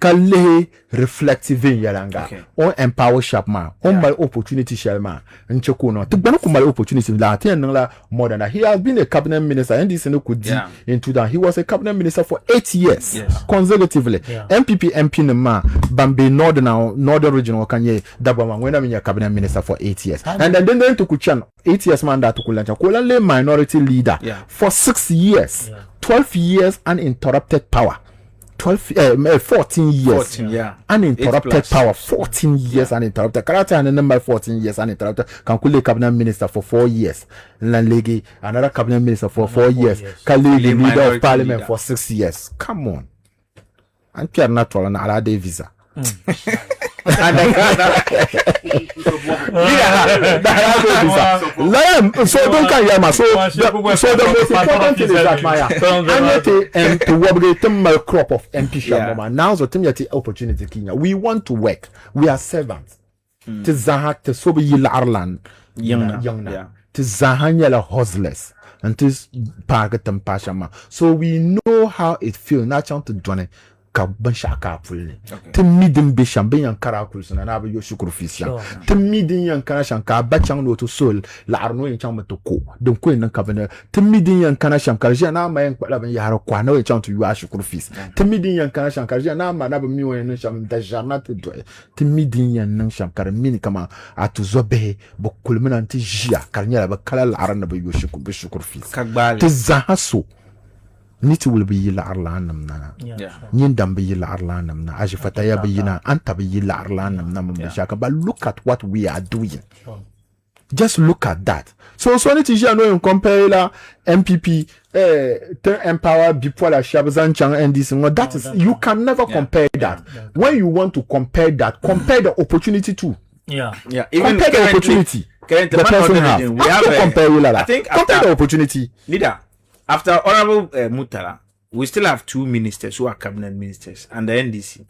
kale reflective in yalanga on empower sharp man on my opportunity shall man ncheko no to gbana ko my opportunity la ten la more than that. He has been a cabinet minister NDC no could into that. He was a cabinet minister for 8 years consecutively. MPP MP no man Bambi northern regional kanye dabama when I'm in cabinet minister for 8 years and then to Kuchan 8 years man that to Kulancha minority leader for 6 years 12 years uninterrupted power 14 years uninterrupted power 14 years uninterrupted character and number 14 years uninterrupted can kule cabinet minister for 4 years Lanlegi another cabinet minister for 4 years Kale the leader of parliament for 6 years. Come on, and Pierre natural and ala de visa and so don't can yama so the most important thing is that Maya and to work the crop of MP Shamoma now so the opportunity Kenya we want to work, we are servants to zahat to sobe yil arlan young to zahanya la hustlers and to pargatum pashama so we know how it feels natural to join ka ban shaka fulne timidin be shambe yan kara kulsuna na ba yo shukuru fisya timidin yan kana shanka ba chang no to sol la arno yan chang to ko don ko nan ka bana timidin yan kana shanka je na ma yan kwala ban yaro kwa na yan chang to yo shukuru fis timidin yan kana shanka je na ma na ba mi won nan sham da jarna to do timidin yan nan shanka min kama atu zobe bo kulmina anti jia karnya ba kala la arna ba yo shukuru fis te zahaso niti will be yila arlanam na nyin dam be yila arlanam na ajifata ya be yina anta be yila arlanam na mbishaka but look at what we are doing. Just look at that. So niti jia no compare la MPP to empower before la shabzan chang NDC. That is you can never compare that. When you want to compare that, compare the opportunity too. Even compare the opportunity the person have. We have to compare I think compare the opportunity. Leader, after Honorable Mutala, we still have 2 ministers who are cabinet ministers and the NDC.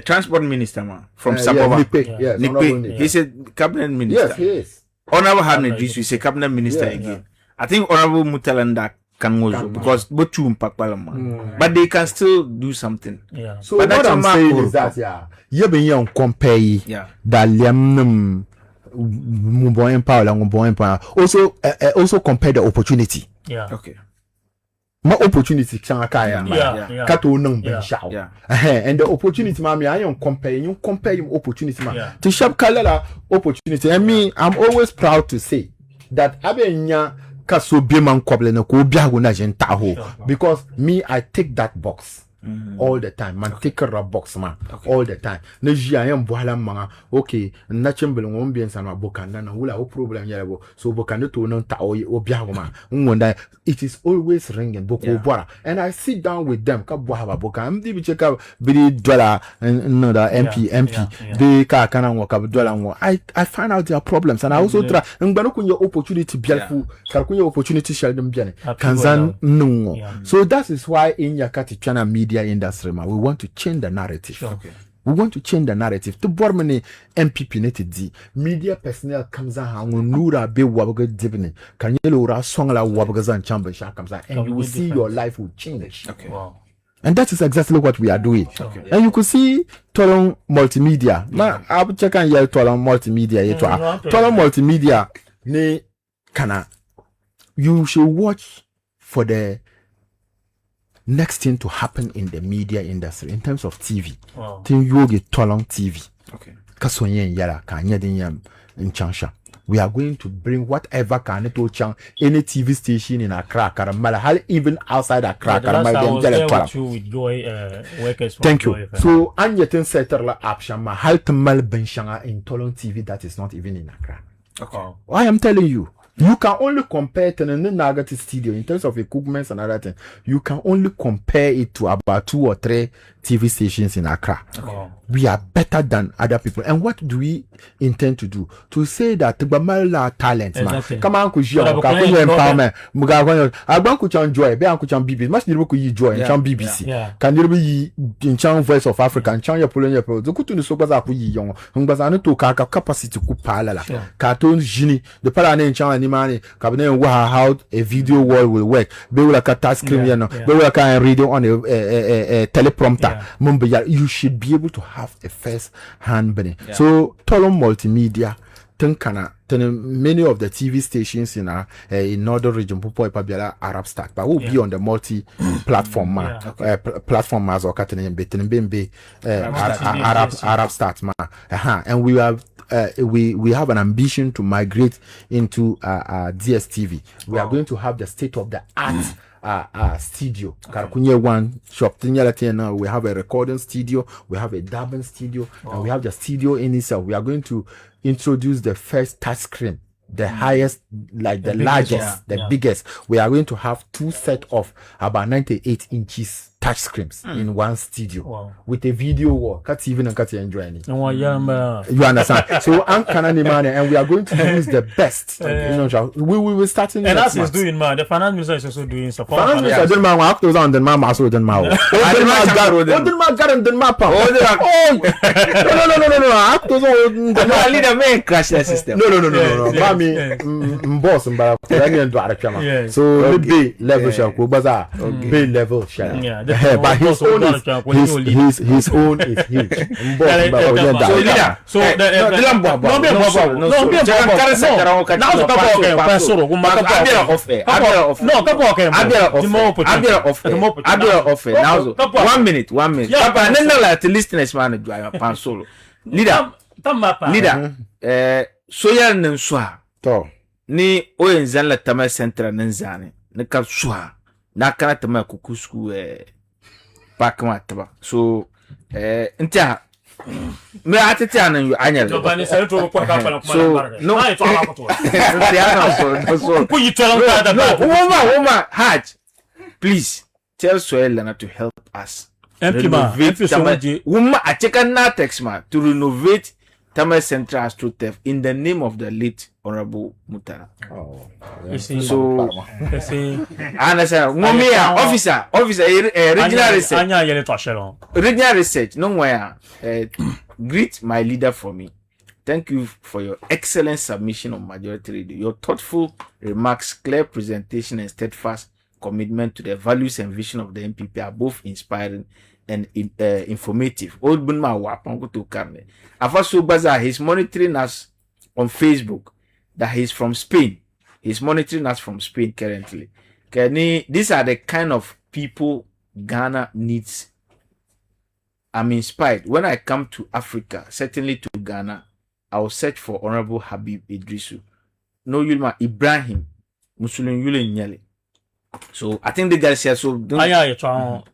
Transport minister man from Sabova. Nikpe. He's a cabinet minister. Yes, he is. Honorable Hamid Idris is a cabinet minister again. I think Honorable Mutala and that can also because both 2 impact parliament. But they can still do something. So but what I'm saying is that you be young compare that liam also compare the opportunity. Okay. My opportunity kato nang ben shao and the opportunity mami I compare you opportunity ma to shop kalala opportunity and me I'm always proud to say that abenya kaso be man koble na ko biago na jenta ho because me I take that box all the time man take a box man all the time na jia yam bohala manga okay na chembele ngom bien sana bokanda na wula o problem yabo so bokanda to no ta o biago ma ngonda it is always ringing boko bora and I sit down with them ka bohaba boka mdi bi cheka bi dollar no da MP they ka kana ngo ka dollar ngo I find out their problems and I also try ngbano kunyo opportunity bialfu kar kunyo opportunity shall them biane kanzan nungo so that is why in yakati chana media industry we want to change the narrative. We want to change the narrative. To bormani MPP netedi media personnel comes out nura be wabaga divine can you ra song la wabaga zan chamber sha comes out and you will see your life will change. And that is exactly what we are doing. And you could see Tolong Multimedia. Ma abu check and yell Tolong Multimedia Tolong Multimedia ne kana you should watch for the next thing to happen in the media industry in terms of TV. Tin yogi Tolong TV. Kasonyen yala kanya dinyam in Changsha. We are going to bring whatever can to Chang any TV station in Accra, Karamala, even outside Accra, Karamala. Thank you. So Anyatin Settler Apshama, Haltamal Benshanga in Tolong TV that is not even in Accra. I am telling you. You can only compare to the Nagati studio in terms of equipment and other things. You can only compare it to about 2 or 3 TV stations in Accra. We are better than other people. And what do we intend to do? To say that Tibamala talent, come on, empowerment. Mugawan could joy, Bean could BBC, much need to joy and Chan BBC. Can you be in Chan Voice of Africa and Chan your Polonia Pro? The Kutu Sobaza young, Humbazano to Kaka capacity to Kupala, cartoons, Gini, the Parane Chan Nimani, Cabinet, how a video wall will work. They will like a touch screen, they will like a radio on a teleprompter. you should be able to have a first hand benefit. So Tolon Multimedia many of the TV stations in northern region Arab stack, but will be on the multi platform platform as or Arab stack and we have an ambition to migrate into DSTV. We are going to have the state of the art studio. Karakunye one shop now we have a recording studio, we have a dubbing studio, and we have the studio in itself. We are going to introduce the first touch screen, the highest, like the largest, the biggest. We are going to have 2 sets of about 98 inches touch screens in one studio with a video wall. Can't even enjoy any. You understand? So and we are going to use the best. We will start in. And that's is doing man. The finance minister is also doing support. Finance minister didn't man act those on the man also didn't man. No. Act those on the leader man crash the system. No. Mami boss so B level shall go bazaar. B level shall. But his own is huge. One minute. Leader, soya nenswa ni oyenza la tama central nenzane ne ka swa na kana tama kukusku pakma taba so ntia me atete anan yu anyal no bani sai to ko ka pala kuma no ai to ala ko to so ku yi to lan ka da woman haj please tell Soyelana to help us renovate woman achekan na text ma to renovate Tamil Central Astrotef in the name of the late Honorable Mutara. So, I say, officer, regional research, no where. Greet my leader for me. Thank you for your excellent submission on Majority Radio. Your thoughtful remarks, clear presentation, and steadfast commitment to the values and vision of the MPP are both inspiring and informative. Old Bunma Wapango to Carne. Afaso Baza, he's monitoring us on Facebook that he's from Spain. He's monitoring us from Spain currently. These are the kind of people Ghana needs. I'm inspired. When I come to Africa, certainly to Ghana, I will search for Honorable Habib Idrisu. No Yulma Ibrahim Musulun Yule Nyale. So I think the guys here so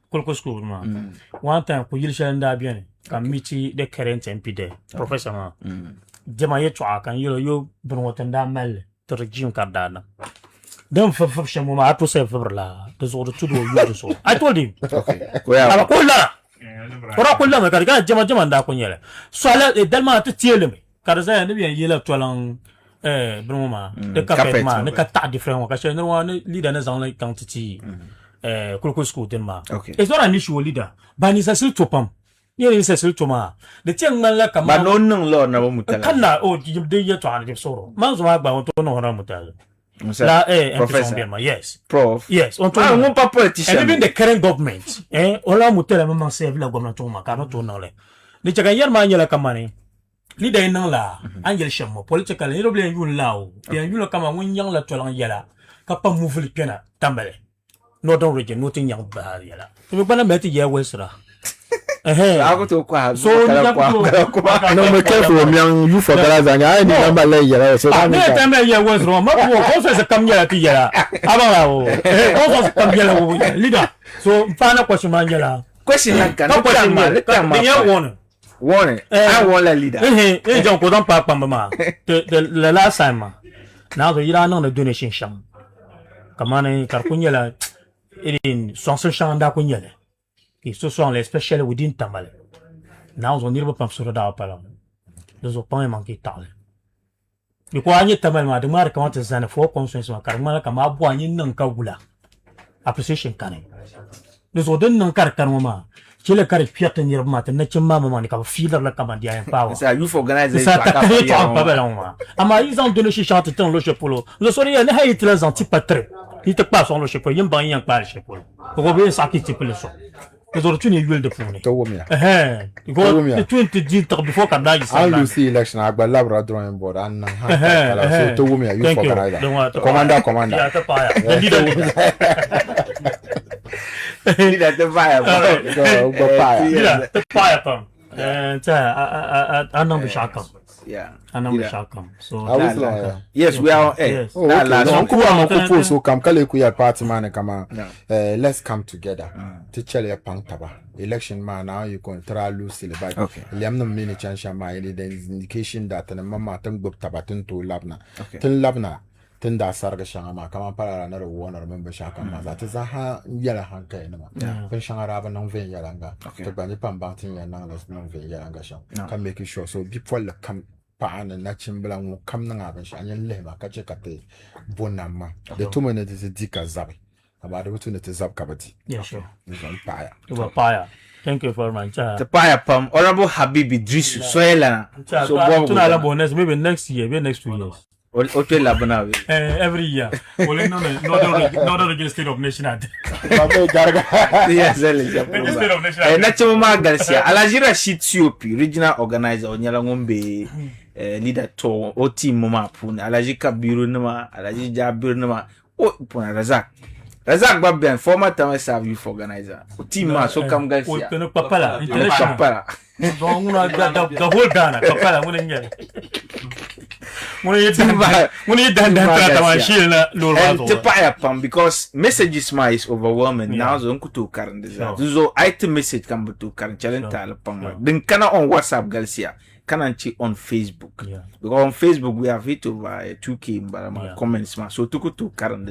Kulko school man. One time ku yilsha nda bien kan miti the current MP there professor man. Jema ye twa kan yo bun wotanda mel to regime kardana. Dem for shamo ma to say for la the so to do you so. I told him. Okay. Aba kulla. Ora kulla me ka jema nda ko nyele. So ala dalma to tiele me. Karza ne bien yela tolan broma the carpet man ne ka ta different ka she no one leader na zan like quantity Kulko school ma. Okay. It's not an issue leader, but it's a still topam. Yeah, it's a still toma. The thing man like a man. But no law na mutal. Kana you dey yet to an soro. Man's ma ba to no hora mutal. La professor. Yes. Prof. Yes. On to politician. And even the current government. Ola mutal man serve la government to ma ka to no le. Ni chaga yer man yela kamani. Leader in la angel shamo political ni roble yun lao. Ya yun kama won yang la to lan yela. Kapa move li pena tambale. Northern region, nothing young Bahariala. So we're gonna met a year Westra. I go to Kwa. So no be careful, young you for Garazan. I need number layer. So I time year was wrong. Also as a come here to Yara. Also come here leader. So final question Mangela. Question like no question man. Warning. I want a leader. Don't go down papa mama. The last time. Now the Iran on the donation sham. Come on, Karkunyela. In son chanda kunyele et ce sont les spéciales within tamale now on irba pam sur da pala les opans manqué tal bi ko anyi tamal ma de mar kamata zana fo conscience ma karma kama abu anyi nan ka gula appreciation kane les odin nan kar ma chile kar piata ni ma ta na chimma ma ni ka feeder la kama dia power ça you organize ça ta pas belle ama ils ont donné chez chante tant le chepolo le soleil ne hayt les antipatre il te passe on le chepolo yim ban yan par chepolo ko be ça qui te le so Because opportunity you will the phone. To women. Because the 20 did before Kadagi. I lose the election. I got Labra drawing board and so to women you forgot either. Commander. Yeah, the fire. The leader. The fire. The fire pump. And I know the shotgun. Yeah. I know the shotgun. So yes, we are. Yes. So come kale party man come let's come together to chele pantaba election man now you can try lose the bag. Okay. Liam no mini chance my indication that the mama tan go tabatun to labna. Tin labna tin da sarga shama kama para na one remember shaka ma that is a ha yala hanka no ma. Pen shanga raba non ven yalanga. To bani pambantin ya na los non ven yalanga sham. Can make sure so before the come Pan and Nachimbla will come now and you lema catch a cate bonama. The 2 minutes is a dicker zabi. About the opportunity zap cavity. Yeah, sure. It's on fire. Fire. Thank you very much. The fire pump, Honorable Habib Idrisu, Soelana. So, maybe next year, maybe next 2 years. Hotel Labana. Every year. Well, not the state of nation. Yes, State of nation. Nachoma Garcia, Alajira Shitsiopi, regional organizer on Yalangombe, leader to O team Moma Pun, Alajika Birunama, Alajija Birunama, O Puna Razak Babian, former Thomas Youth organizer. Team so come Garcia. Papala, international. The whole Ghana, Papala, wouldn't get when you done that, because messages is overwhelming now. So to current so item message come to current challenge then can on WhatsApp Garcia can on Facebook because on Facebook we have hit over 2K comments so to current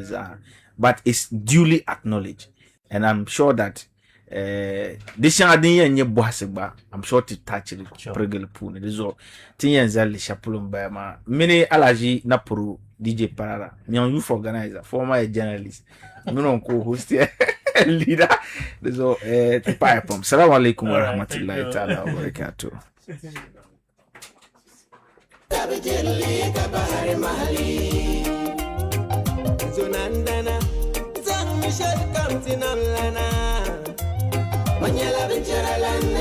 but it's duly acknowledged and I'm sure that this young adin bossba I'm sure to touch it pregel pune reso tin zali chapulum ba ma mini alaji napuru DJ Parara nyan youth organizer former journalist me non co host leader reso pipe pump assalamu alaikum wa rahmatullahi ta'ala wa barakatuh tabjeli kabahari mahali zunandana zang mishal kamtinalana Manyala Vincheralana